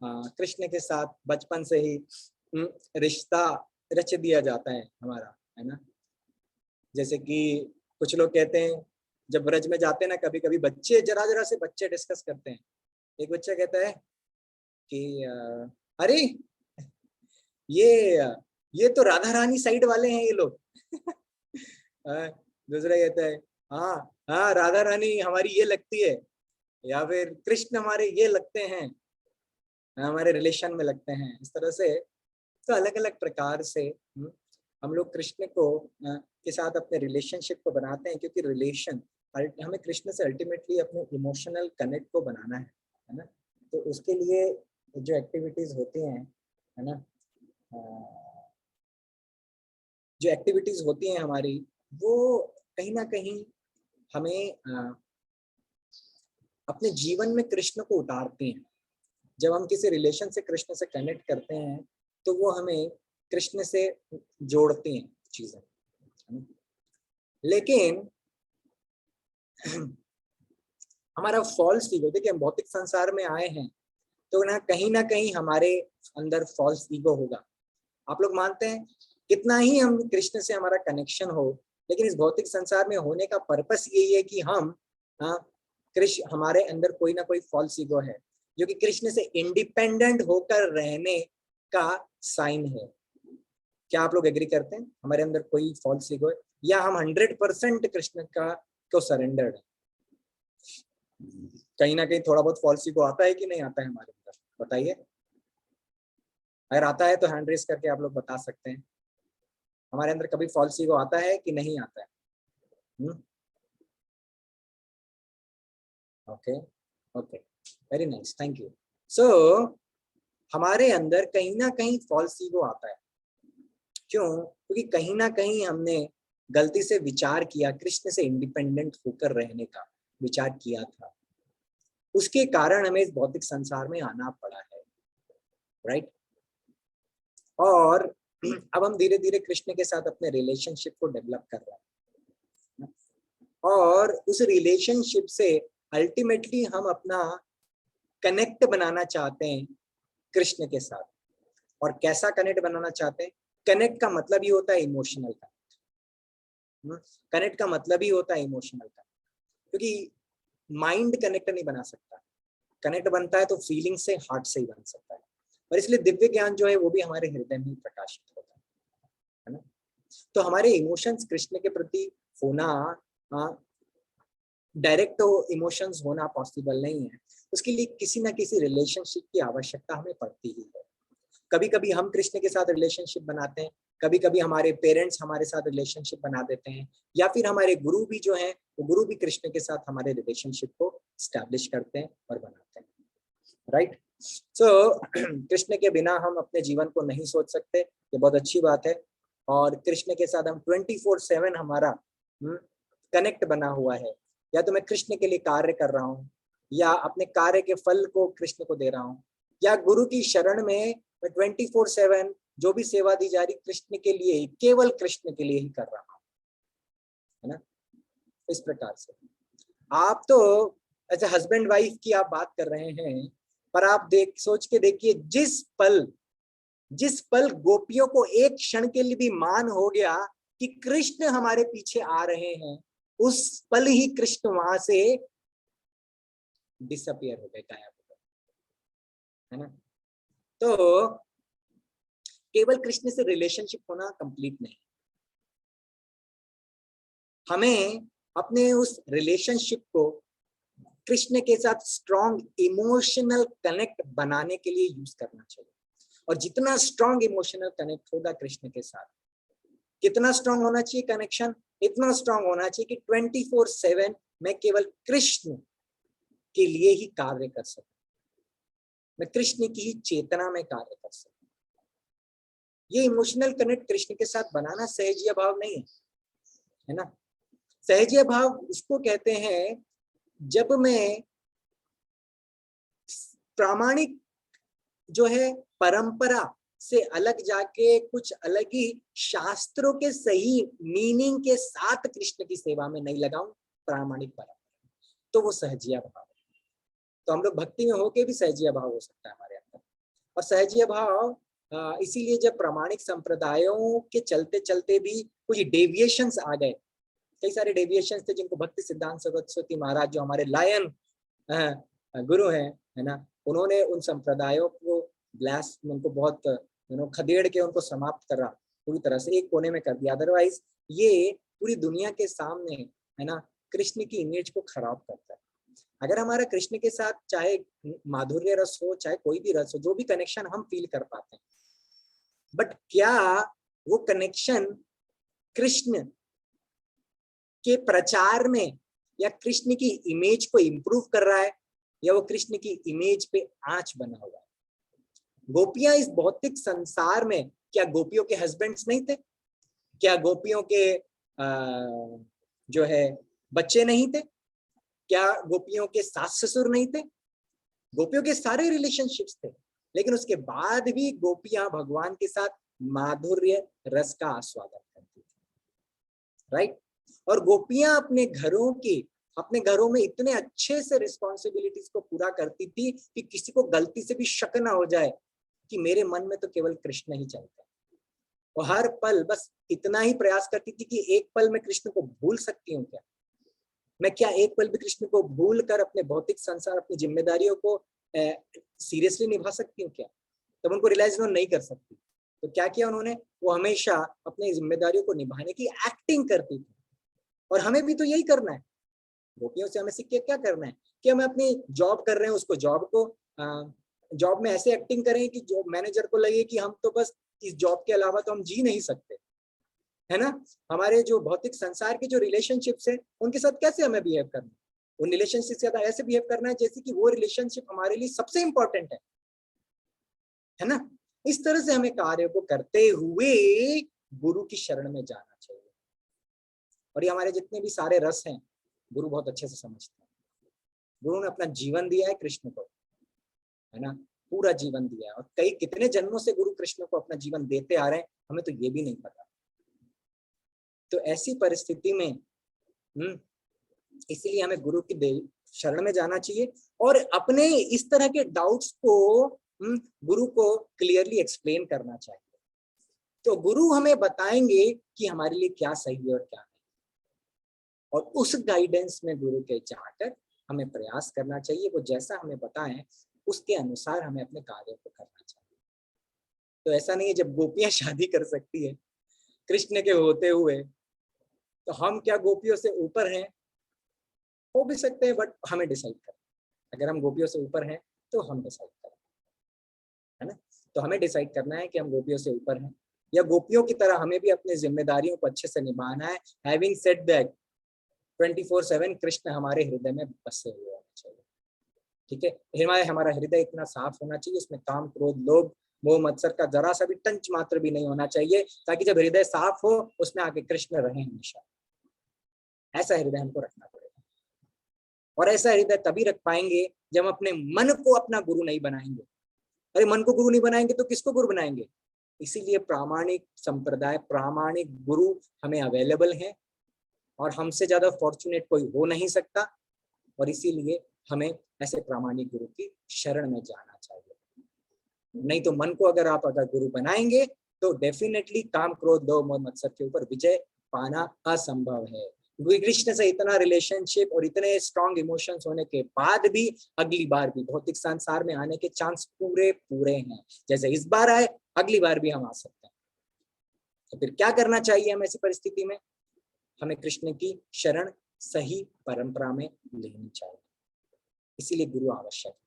कृष्ण के साथ बचपन से ही रिश्ता रच दिया जाता है हमारा, है ना। जैसे कि कुछ लोग कहते हैं जब ब्रज में जाते हैं ना, कभी कभी बच्चे जरा जरा से बच्चे डिस्कस करते हैं। एक बच्चा कहता है कि अरे ये तो राधा रानी साइड वाले हैं ये लोग। दूसरा कहता है हाँ हाँ राधा रानी हमारी ये लगती है, या फिर कृष्ण हमारे ये लगते हैं, हमारे रिलेशन में लगते हैं। इस तरह से तो अलग अलग प्रकार से हम लोग कृष्ण को के साथ अपने रिलेशनशिप को बनाते हैं, क्योंकि रिलेशन हमें कृष्ण से अल्टीमेटली अपने इमोशनल कनेक्ट को बनाना है ना। तो उसके लिए जो एक्टिविटीज होती हैं, है ना, जो एक्टिविटीज होती हैं हमारी, वो कहीं ना कहीं हमें अपने जीवन में कृष्ण को उतारती हैं। जब हम किसी रिलेशन से कृष्ण से कनेक्ट करते हैं तो वो हमें कृष्ण से जोड़ती हैं चीजें। लेकिन हमारा फॉल्स ईगो, देखिए हम भौतिक संसार में आए हैं तो ना कहीं हमारे अंदर फॉल्स ईगो होगा। आप लोग मानते हैं कितना ही हम कृष्ण से हमारा कनेक्शन हो, लेकिन इस भौतिक संसार में होने का पर्पस यही है कि हम कृष्ण, हमारे अंदर कोई ना कोई फॉल्स ईगो है जो कि कृष्ण से इंडिपेंडेंट होकर रहने का साइन है। क्या आप लोग एग्री करते हैं हमारे अंदर कोई फॉल्स ईगो है, या हम 100% कृष्ण को सरेंडर्ड है? कहीं ना कहीं थोड़ा बहुत फॉल्स ईगो आता है कि नहीं आता है हमारे अंदर, बताइए। अगर आता है तो हैंड रेस करके आप लोग बता सकते हैं। हमारे अंदर कभी फॉल्स ईगो आता है कि नहीं आता है? Okay okay, very nice, thank you. So हमारे अंदर कहीं ना कहीं फॉल्स ईगो आता है। क्यों? क्योंकि कहीं ना कहीं हमने गलती से विचार किया, कृष्ण से इंडिपेंडेंट होकर रहने का विचार किया था, उसके कारण हमें इस भौतिक संसार में आना पड़ा है, राइट। और अब हम धीरे धीरे कृष्ण के साथ अपने रिलेशनशिप को डेवलप कर रहे हैं, और उस रिलेशनशिप से अल्टीमेटली हम अपना कनेक्ट बनाना चाहते हैं कृष्ण के साथ। और कैसा कनेक्ट बनाना चाहते हैं? कनेक्ट का मतलब ही होता है इमोशनल कनेक्ट। कनेक्ट का मतलब ही होता है इमोशनल कनेक्ट, क्योंकि माइंड कनेक्ट नहीं बना सकता। कनेक्ट बनता है तो फीलिंग से, हार्ट से ही बन सकता है। और इसलिए दिव्य ज्ञान जो है वो भी हमारे हृदय में ही प्रकाशित होता है ना। तो हमारे इमोशंस कृष्ण के प्रति होना, डायरेक्ट इमोशंस होना पॉसिबल नहीं है। उसके लिए किसी ना किसी रिलेशनशिप की आवश्यकता हमें पड़ती ही है। कभी कभी हम कृष्ण के साथ रिलेशनशिप बनाते हैं, कभी कभी हमारे पेरेंट्स हमारे साथ रिलेशनशिप बना देते हैं, या फिर हमारे गुरु भी जो हैं वो गुरु भी कृष्ण के साथ हमारे रिलेशनशिप को स्टैब्लिश करते हैं और बनाते हैं, राइट। सो कृष्ण के बिना हम अपने जीवन को नहीं सोच सकते, ये बहुत अच्छी बात है। और कृष्ण के साथ हम 24/7 हमारा कनेक्ट बना हुआ है। या तो मैं कृष्ण के लिए कार्य कर रहा हूँ, या अपने कार्य के फल को कृष्ण को दे रहा हूँ, या गुरु की शरण में मैं 24/7 जो भी सेवा दी जा रही कृष्ण के लिए ही, केवल कृष्ण के लिए ही कर रहा हूँ, है ना। इस प्रकार से आप तो ऐसे हस्बैंड वाइफ की आप बात कर रहे हैं, पर आप सोच के देखिए, जिस पल गोपियों को एक क्षण के लिए भी मान हो गया कि कृष्ण हमारे पीछे आ रहे हैं, उस पल ही कृष्ण वहां से डिसअपियर हो गए, गायब हो गए, है ना। तो केवल कृष्ण से रिलेशनशिप होना कंप्लीट नहीं, हमें अपने उस रिलेशनशिप को कृष्ण के साथ स्ट्रॉन्ग इमोशनल कनेक्ट बनाने के लिए यूज करना चाहिए। और जितना स्ट्रॉन्ग इमोशनल कनेक्ट होगा कृष्ण के साथ, कितना स्ट्रॉन्ग होना चाहिए कनेक्शन? इतना स्ट्रॉन्ग होना चाहिए कि 24/7 मैं केवल कृष्ण के लिए ही कार्य कर सकूं, मैं कृष्ण की ही चेतना में कार्य कर सकूं। ये इमोशनल कनेक्ट कृष्ण के साथ बनाना सहजीय भाव नहीं है ना। सहजीय भाव उसको कहते हैं जब मैं प्रामाणिक जो है परंपरा से अलग जाके कुछ अलग ही शास्त्रों के सही मीनिंग के साथ कृष्ण की सेवा में नहीं लगाऊं प्रामाणिक परंपरा, तो वो सहजिया भाव है। तो हम लोग भक्ति में होके भी सहजिया भाव हो सकता है हमारे अंदर। और सहजिया भाव इसीलिए जब प्रामाणिक संप्रदायों के चलते चलते भी कुछ डेविएशंस आ गए, कई सारे डेविएशंस थे जिनको भक्ति सिद्धांत सरस्वती महाराज जो हमारे लायन गुरु हैं, है ना, उन्होंने उन संप्रदायों को ब्लास्ट, उनको बहुत खदेड़ के उनको समाप्त करा, पूरी तरह से एक कोने में कर दिया। अदरवाइज ये पूरी दुनिया के सामने, है ना, कृष्ण की इमेज को खराब करता है। अगर हमारा कृष्ण के साथ चाहे माधुर्य रस हो, चाहे कोई भी रस हो, जो भी कनेक्शन हम फील कर पाते हैं, बट क्या वो कनेक्शन कृष्ण के प्रचार में या कृष्ण की इमेज को इंप्रूव कर रहा है, या वो कृष्ण की इमेज पे आंच बना हुआ है? गोपियां इस भौतिक संसार में, क्या गोपियों के हस्बैंड्स नहीं थे? क्या गोपियों के जो है बच्चे नहीं थे? क्या गोपियों के सास ससुर नहीं थे? गोपियों के सारे रिलेशनशिप्स थे, लेकिन उसके बाद भी गोपियां भगवान के साथ माधुर्य रस का आस्वादन करती थी, राइट? और गोपियां अपने घरों में इतने अच्छे से रिस्पॉन्सिबिलिटीज को पूरा करती थी कि किसी को गलती से भी शक ना हो जाए कि मेरे मन में तो केवल कृष्ण ही चलता है। और हर पल बस इतना ही प्रयास करती थी कि एक पल में कृष्ण को भूल सकती हूँ क्या? मैं क्या एक पल भी कृष्ण को भूल कर अपने भौतिक संसार, अपनी जिम्मेदारियों को सीरियसली निभा सकती हूँ क्या? तब उनको रियलाइज नहीं कर सकती। तो क्या किया उन्होंने? वो हमेशा अपनी जिम्मेदारियों को निभाने की एक्टिंग करती थी। और हमें भी तो यही करना है। गोपियों से हमें सीख के क्या करना है कि हम अपनी जॉब कर रहे हैं, उसको जॉब में ऐसे एक्टिंग करें कि जो मैनेजर को लगे कि हम तो बस इस जॉब के अलावा तो हम जी नहीं सकते, है ना। हमारे जो भौतिक संसार के जो रिलेशनशिप्स है उनके साथ कैसे हमें बिहेव करना है? उन रिलेशनशिप से ज्यादा ऐसे बिहेव करना है जैसे कि वो रिलेशनशिप हमारे लिए सबसे इंपॉर्टेंट है ना। इस तरह से हमें कार्य को करते हुए गुरु की शरण में जाना चाहिए। और ये हमारे जितने भी सारे रस हैं गुरु बहुत अच्छे से समझते हैं। गुरु ने अपना जीवन दिया है कृष्ण को, है ना, पूरा जीवन दिया है। और कितने जन्मों से गुरु कृष्ण को अपना जीवन देते आ रहे हैं, हमें तो ये भी नहीं पता। तो ऐसी परिस्थिति में इसलिए हमें गुरु की शरण में जाना चाहिए और अपने इस तरह के डाउट्स को गुरु को क्लियरली एक्सप्लेन करना चाहिए। तो गुरु हमें बताएंगे कि हमारे लिए क्या सही है और क्या नहीं, और उस गाइडेंस में गुरु के जाकर हमें प्रयास करना चाहिए। वो जैसा हमें बताएं उसके अनुसार हमें अपने कार्यों को करना चाहिए। तो ऐसा नहीं है जब गोपियां शादी कर सकती है कृष्ण के होते हुए, तो हम क्या गोपियों से ऊपर हैं? हो भी सकते हैं, बट हमें डिसाइड करना। अगर हम गोपियों से ऊपर हैं तो हम डिसाइड करें, है ना। तो हमें डिसाइड करना है कि हम गोपियों से ऊपर हैं या गोपियों की तरह हमें भी अपनी जिम्मेदारियों को अच्छे से निभाना है। हैविंग सेड दैट 24/7 कृष्ण हमारे हृदय में बसे हुए होने चाहिए, ठीक है। हमारा हृदय इतना साफ होना चाहिए, उसमें काम क्रोध लोभ मोह मत्सर का जरा सा भी टंच मात्र भी नहीं होना चाहिए, ताकि जब हृदय साफ हो उसमें आके कृष्ण रहे हमेशा। ऐसा हृदय हमको रखना पड़ेगा। और ऐसा हृदय तभी रख पाएंगे जब हम अपने मन को अपना गुरु नहीं बनाएंगे। अरे मन को गुरु नहीं बनाएंगे तो किसको गुरु बनाएंगे? इसीलिए प्रामाणिक संप्रदाय, प्रामाणिक गुरु हमें अवेलेबल है और हमसे ज्यादा फॉर्चुनेट कोई हो नहीं सकता। और इसीलिए हमें ऐसे प्रामाणिक गुरु की शरण में जाना चाहिए। नहीं तो मन को अगर गुरु बनाएंगे तो डेफिनेटली काम क्रोध लोभ मोह मत्सर के ऊपर विजय पाना असंभव है। कृष्ण से इतना रिलेशनशिप और इतने स्ट्रॉन्ग इमोशंस होने के बाद भी अगली बार भी भौतिक संसार में आने के चांस पूरे हैं। जैसे इस बार आए अगली बार भी हम आ सकते हैं। तो फिर क्या करना चाहिए हमें ऐसी परिस्थिति में? हमें कृष्ण की शरण सही परंपरा में लेनी चाहिए। इसीलिए गुरु आवश्यक है,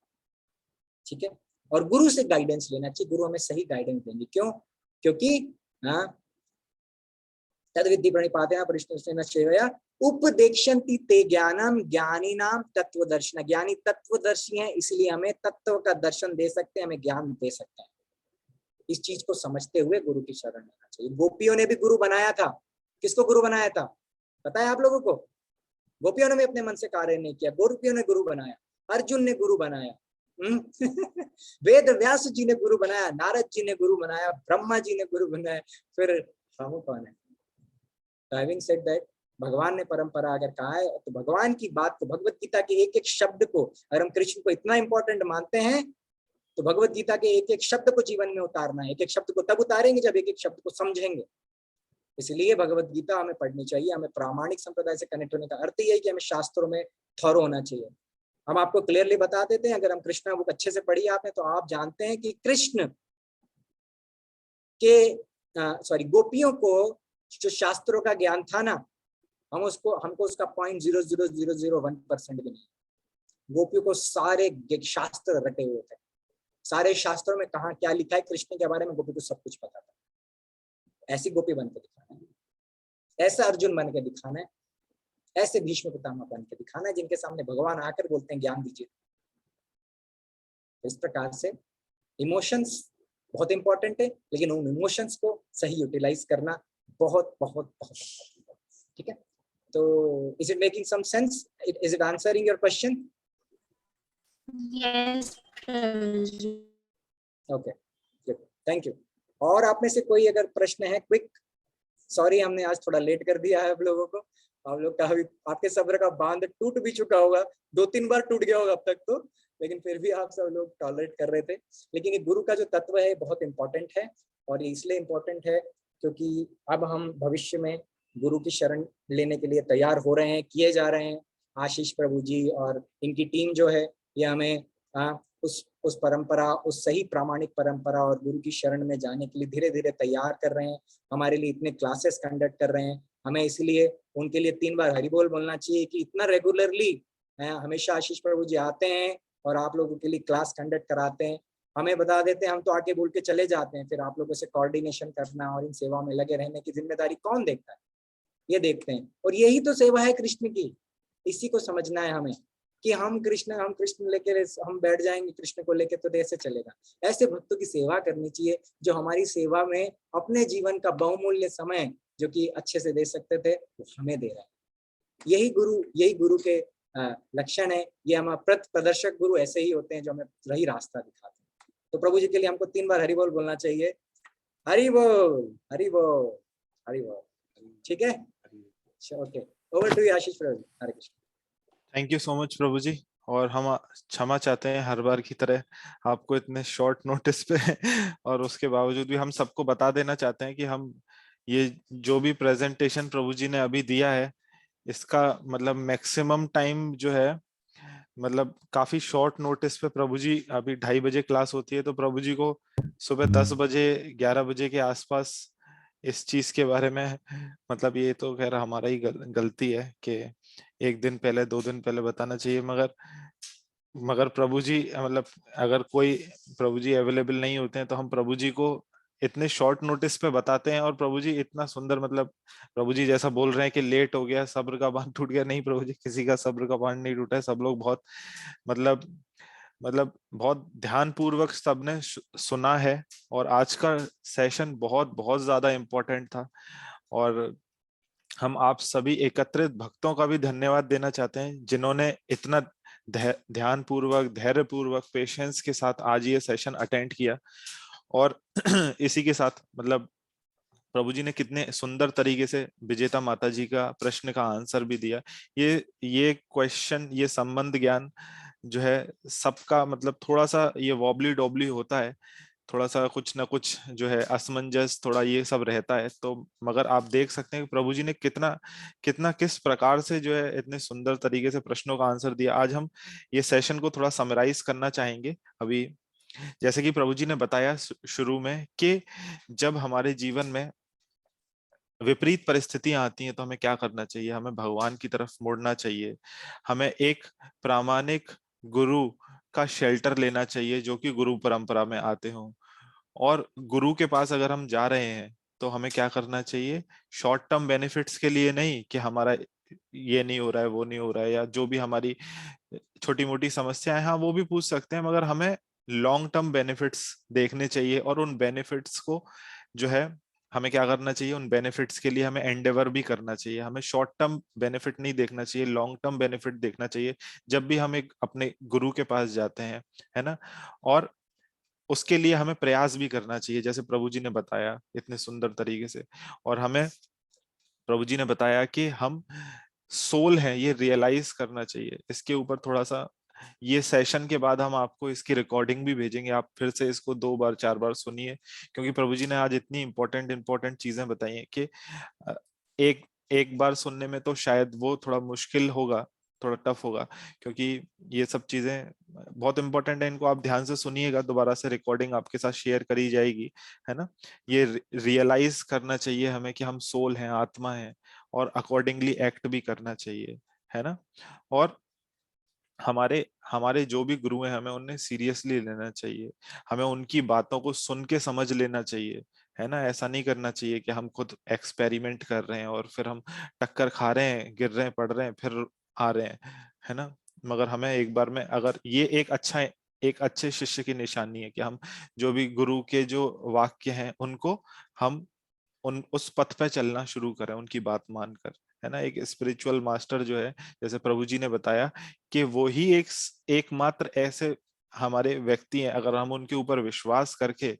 ठीक है। और गुरु से गाइडेंस लेना चाहिए। गुरु हमें सही गाइडेंस देंगे। क्यों? क्योंकि तद विद्धि प्रणिपातेन परिष्णुतेन सेवया उपदेक्षन्ति ते ज्ञानम ज्ञानिनाम तत्वदर्शिनः। ज्ञानी तत्वदर्शी हैं, इसलिए हमें तत्व का दर्शन दे सकते हैं, हमें ज्ञान दे सकते हैं। इस चीज को समझते हुए गुरु की शरण लेना चाहिए। गोपियों ने भी गुरु बनाया था। किसको गुरु बनाया था पता है आप लोगों को? गोपियों ने भी अपने मन से कार्य नहीं किया, गोपियों ने गुरु बनाया। अर्जुन ने गुरु बनाया, वेद व्यास जी ने गुरु बनाया, नारद जी ने गुरु बनाया, ब्रह्मा जी ने गुरु बनाया, फिर हम कौन है? हैविंग सेड दैट, भगवान ने परंपरा अगर कहा है तो भगवान की बात को, भगवत गीता के एक एक शब्द को, अगर हम कृष्ण को इतना इंपॉर्टेंट मानते हैं तो भगवत गीता के एक एक शब्द को जीवन में उतारना है। एक एक शब्द को तब उतारेंगे जब एक एक शब्द को समझेंगे। इसलिए भगवत गीता हमें पढ़नी चाहिए। हमें प्रामाणिक संप्रदाय से कनेक्ट होने का अर्थ यही है कि हमें शास्त्रों में थॉरो होना चाहिए। हम आपको क्लियरली बता देते हैं, अगर हम कृष्णा बुक अच्छे से पढ़ी आपने तो आप जानते हैं कि कृष्ण के गोपियों को जो शास्त्रों का ज्ञान था ना, हमको उसका 0.0001% भी नहीं। गोपियों को सारे शास्त्र रटे हुए थे, सारे शास्त्रों में कहाँ क्या लिखा है कृष्ण के बारे में गोपी को सब कुछ पता था। ऐसी गोपी बन के दिखाना है, ऐसा अर्जुन बन के दिखाना है, ऐसे भीष्म पितामह बन के दिखाना है जिनके सामने भगवान आकर बोलते हैं ज्ञान दीजिए। इस प्रकार से इमोशंस बहुत इंपॉर्टेंट है, लेकिन उन इमोशंस को सही यूटिलाइज करना बहुत बहुत बहुत important है। ठीक है, तो is it making some sense? Is it answering your question? Yes Prabhuji. Okay, good, thank you. और आप में से कोई अगर प्रश्न है, क्विक? सॉरी हमने आज थोड़ा लेट कर दिया है आप लोगों को। आप लोग का भी, आपके सब्र का बांध टूट भी चुका होगा, 2-3 बार टूट गया होगा अब तक तो, लेकिन फिर भी आप सब लोग टॉलरेट कर रहे थे। लेकिन ये गुरु का जो तत्व है बहुत इंपॉर्टेंट है, और ये इसलिए इम्पोर्टेंट है क्योंकि अब हम भविष्य में गुरु की शरण लेने के लिए तैयार हो रहे हैं, किए जा रहे हैं। आशीष प्रभु जी और इनकी टीम जो है ये हमें उस परंपरा, उस सही प्रामाणिक परंपरा और गुरु की शरण में जाने के लिए धीरे धीरे तैयार कर रहे हैं। हमारे लिए इतने क्लासेस कंडक्ट कर रहे हैं। हमें इसलिए उनके लिए 3 बार हरि बोल बोलना चाहिए कि इतना रेगुलरली हमेशा आशीष प्रभु जी आते हैं और आप लोगों के लिए क्लास कंडक्ट कराते हैं। हमें बता देते हैं, हम तो आके बोल के चले जाते हैं, फिर आप लोगों से कोऑर्डिनेशन करना और इन सेवा में लगे रहने की जिम्मेदारी कौन देखता है? ये देखते हैं, और यही तो सेवा है कृष्ण की। इसी को समझना है हमें कि हम कृष्ण लेके हम बैठ जाएंगे कृष्ण को लेके तो कैसे चलेगा। ऐसे भक्तों की सेवा करनी चाहिए जो हमारी सेवा में अपने जीवन का बहुमूल्य समय जो कि अच्छे से दे सकते थे वो हमें दे रहा है। यही गुरु के लक्षण है। ये हम प्रदर्शक गुरु ऐसे ही होते हैं जो हमें सही रास्ता दिखाते हैं। तो प्रभु जी के लिए हमको 3 बार हरि बोल बोलना चाहिए। हरि बोल, हरि बोल, हरि बोल। ठीक है, okay, over to you Ashish Prabhu ji. Hare Krishna. Thank you so much Prabhu ji, और हम क्षमा चाहते हैं हर बार की तरह आपको इतने शॉर्ट नोटिस पे और उसके बावजूद भी हम सबको बता देना चाहते हैं कि हम ये जो भी प्रेजेंटेशन प्रभु जी ने अभी दिया है इसका मतलब मैक्सिमम टाइम जो है, मतलब काफी शॉर्ट नोटिस पे प्रभु जी, अभी 2:30 बजे क्लास होती है तो प्रभु जी को सुबह 10 बजे 11 बजे के आसपास इस चीज के बारे में, मतलब ये तो खैर हमारा ही गलती है कि 1 दिन पहले 2 दिन पहले बताना चाहिए, मगर प्रभु जी मतलब अगर कोई प्रभु जी अवेलेबल नहीं होते हैं तो हम प्रभु जी को इतने शॉर्ट नोटिस पे बताते हैं, और प्रभु जी इतना सुंदर, मतलब प्रभु जी जैसा बोल रहे हैं कि लेट हो गया, सब्र का बांध टूट गया, नहीं प्रभु जी, किसी का सब्र का बांध नहीं टूटा है। सब लोग बहुत मतलब बहुत ध्यान पूर्वक सबने सुना है, और आज का सेशन बहुत बहुत ज्यादा इम्पोर्टेंट था। और हम आप सभी एकत्रित भक्तों का भी धन्यवाद देना चाहते हैं जिन्होंने इतना ध्यान पूर्वक, धैर्य पूर्वक, पेशेंस के साथ आज ये सेशन अटेंड किया। और इसी के साथ मतलब प्रभु जी ने कितने सुंदर तरीके से विजेता माता जी का प्रश्न का आंसर भी दिया। ये क्वेश्चन, ये संबंध ज्ञान जो है सबका मतलब थोड़ा सा ये वॉबली डॉबली होता है, थोड़ा सा कुछ ना कुछ जो है असमंजस, थोड़ा ये सब रहता है। तो मगर आप देख सकते हैं कि प्रभु जी ने कितना किस प्रकार से जो है इतने सुंदर तरीके से प्रश्नों का आंसर दिया। आज हम ये सेशन को थोड़ा समराइज करना चाहेंगे। अभी जैसे कि प्रभु जी ने बताया शुरू में कि जब हमारे जीवन में विपरीत परिस्थितियां आती हैं तो हमें क्या करना चाहिए, हमें भगवान की तरफ मुड़ना चाहिए, हमें एक प्रामाणिक गुरु का शेल्टर लेना चाहिए जो कि गुरु परंपरा में आते हों। और गुरु के पास अगर हम जा रहे हैं तो हमें क्या करना चाहिए, शॉर्ट टर्म बेनिफिट्स के लिए नहीं कि हमारा ये नहीं हो रहा है, वो नहीं हो रहा है, या जो भी हमारी छोटी मोटी समस्याएं, हाँ वो भी पूछ सकते हैं, मगर हमें लॉन्ग टर्म बेनिफिट्स देखने चाहिए और उन बेनिफिट्स को जो है हमें क्या करना चाहिए, उन बेनिफिट्स के लिए हमें एंडेवर भी करना चाहिए। हमें शॉर्ट टर्म बेनिफिट नहीं देखना चाहिए, लॉन्ग टर्म बेनिफिट देखना चाहिए जब भी हम एक अपने गुरु के पास जाते हैं, है ना। और उसके लिए हमें प्रयास भी करना चाहिए, जैसे प्रभु जी ने बताया इतने सुंदर तरीके से। और हमें प्रभु जी ने बताया कि हम सोल हैं, ये रियलाइज करना चाहिए। इसके ऊपर थोड़ा सा, ये सेशन के बाद हम आपको इसकी रिकॉर्डिंग भी भेजेंगे, आप फिर से इसको 2 बार 4 बार सुनिए, क्योंकि प्रभु जी ने आज इतनी इंपॉर्टेंट चीजें बताई हैं कि अ, एक एक बार सुनने में तो शायद वो थोड़ा मुश्किल होगा, थोड़ा टफ होगा, क्योंकि ये सब चीजें बहुत इंपॉर्टेंट है। इनको आप ध्यान से सुनिएगा, दोबारा से रिकॉर्डिंग आपके साथ शेयर करी जाएगी, है ना। ये रियलाइज करना चाहिए हमें कि हम सोल हैं, आत्मा है, और अकॉर्डिंगली एक्ट भी करना चाहिए, है ना। और हमारे हमारे जो भी गुरु हैं, हमें उन्हें सीरियसली लेना चाहिए, हमें उनकी बातों को सुन के समझ लेना चाहिए, है ना। ऐसा नहीं करना चाहिए कि हम खुद एक्सपेरिमेंट कर रहे हैं और फिर हम टक्कर खा रहे हैं, गिर रहे हैं, पड़ रहे हैं, फिर आ रहे हैं, है ना। मगर हमें एक बार में, अगर ये एक अच्छे शिष्य की निशानी है कि हम जो भी गुरु के जो वाक्य हैं उनको हम उस पथ पे चलना शुरू करें, उनकी बात मानकर, है ना। एक स्पिरिचुअल मास्टर जो है, जैसे प्रभु जी ने बताया कि वो ही एकमात्र ऐसे हमारे व्यक्ति हैं, अगर हम उनके ऊपर विश्वास करके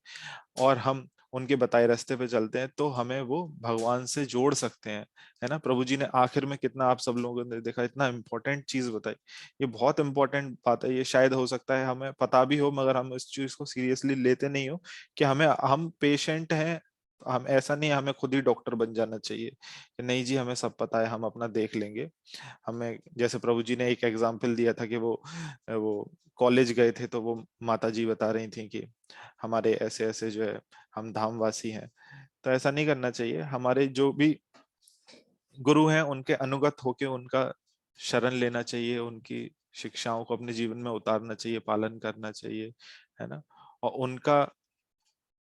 और हम उनके बताए रास्ते पे चलते हैं तो हमें वो भगवान से जोड़ सकते हैं, है ना। प्रभु जी ने आखिर में कितना, आप सब लोगों ने देखा, इतना इंपॉर्टेंट चीज बताई। ये बहुत इंपॉर्टेंट बात है, ये शायद हो सकता है हमें पता भी हो मगर हम इस चीज को सीरियसली लेते नहीं हो, कि हम पेशेंट हैं। हम ऐसा नहीं, हमें खुद ही डॉक्टर बन जाना चाहिए कि नहीं जी हमें सब पता है, हम अपना देख लेंगे। हमें, जैसे प्रभु जी ने एक एग्जाम्पल दिया था कि वो कॉलेज गए थे, तो वो माता जी बता रही थी कि हमारे ऐसे ऐसे जो है, हम धामवासी हैं। तो ऐसा नहीं करना चाहिए, हमारे जो भी गुरु हैं उनके अनुगत होके उनका शरण लेना चाहिए, उनकी शिक्षाओं को अपने जीवन में उतारना चाहिए, पालन करना चाहिए, है ना। और उनका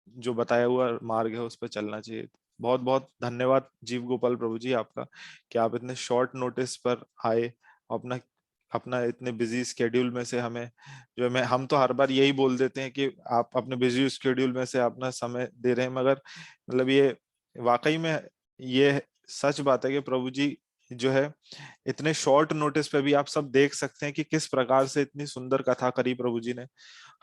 जो बताया हुआ मार्ग है उस पर चलना चाहिए। बहुत बहुत धन्यवाद जीव गोपाल प्रभु जी आपका, कि आप इतने शॉर्ट नोटिस पर आए, अपना अपना इतने बिजी स्केड्यूल में से हमें, जो मैं हम तो हर बार यही बोल देते हैं कि आप अपने बिजी स्केड्यूल में से अपना समय दे रहे हैं, मगर मतलब ये वाकई में ये सच बात है कि प्रभु जी जो है, इतने शॉर्ट नोटिस पे भी आप सब देख सकते हैं कि किस प्रकार से इतनी सुंदर कथा करी प्रभु जी ने।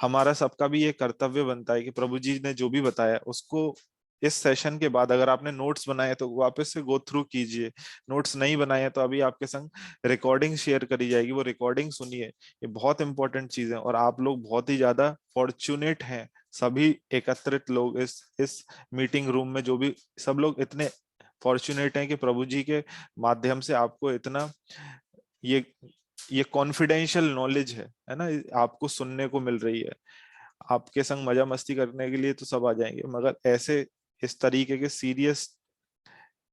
हमारा सबका भी ये कर्तव्य बनता है कि प्रभु जी ने जो भी बताया उसको, इस सेशन के बाद अगर आपने नोट्स बनाए तो वापस से गो थ्रू कीजिए, नोट्स नहीं बनाए तो अभी आपके संग रिकॉर्डिंग शेयर करी जाएगी, वो रिकॉर्डिंग सुनिए। ये बहुत इंपॉर्टेंट चीज है, और आप लोग बहुत ही ज्यादा फॉर्चुनेट हैं, सभी एकत्रित लोग इस मीटिंग रूम में, जो भी सब लोग इतने फॉर्चुनेट हैं कि प्रभु जी के माध्यम से आपको इतना ये ये कॉन्फिडेंशियल नॉलेज है ना, आपको सुनने को मिल रही है। आपके संग मजा मस्ती करने के लिए तो सब आ जाएंगे, मगर ऐसे इस तरीके के सीरियस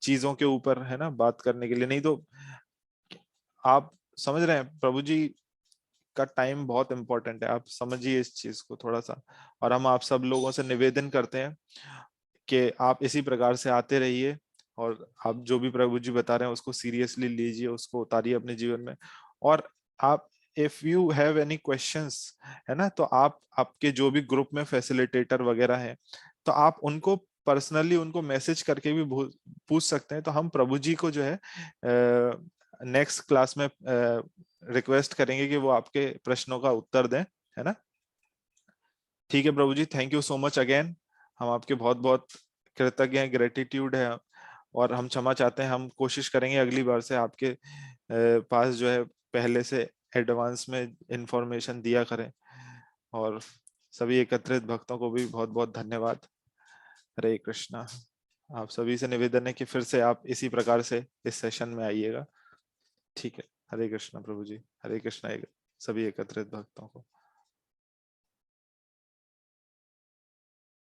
चीजों के ऊपर, है ना, बात करने के लिए नहीं, तो आप समझ रहे हैं प्रभु जी का टाइम बहुत इंपॉर्टेंट है, आप समझिए इस चीज को थोड़ा सा। और हम आप सब लोगों से निवेदन करते हैं कि आप इसी प्रकार से आते रहिए, और आप जो भी प्रभु जी बता रहे हैं उसको सीरियसली लीजिए, उसको उतारिए अपने जीवन में। और आप, if you have any questions, है ना, तो आप आपके जो भी ग्रुप में फैसिलिटेटर वगैरह हैं, तो आप उनको पर्सनली उनको मैसेज करके भी पूछ सकते हैं। तो हम प्रभु जी को जो है नेक्स्ट क्लास में रिक्वेस्ट करेंगे कि वो आपके प्रश्नों का उत्तर दें, है ना। ठीक है Prabhu ji, thank you so much again. हम आपके बहुत बहुत कृतज्ञ हैं, ग्रेटिट्यूड है, और हम क्षमा चाहते हैं। हम कोशिश करेंगे अगली बार से आपके पास जो है पहले से एडवांस में इंफॉर्मेशन दिया करें। और सभी एकत्रित भक्तों को भी बहुत बहुत धन्यवाद। हरे कृष्णा। आप सभी से निवेदन है कि फिर से आप इसी प्रकार से इस सेशन में आइएगा। ठीक है, हरे कृष्णा प्रभु जी, हरे कृष्णा सभी एकत्रित भक्तों को।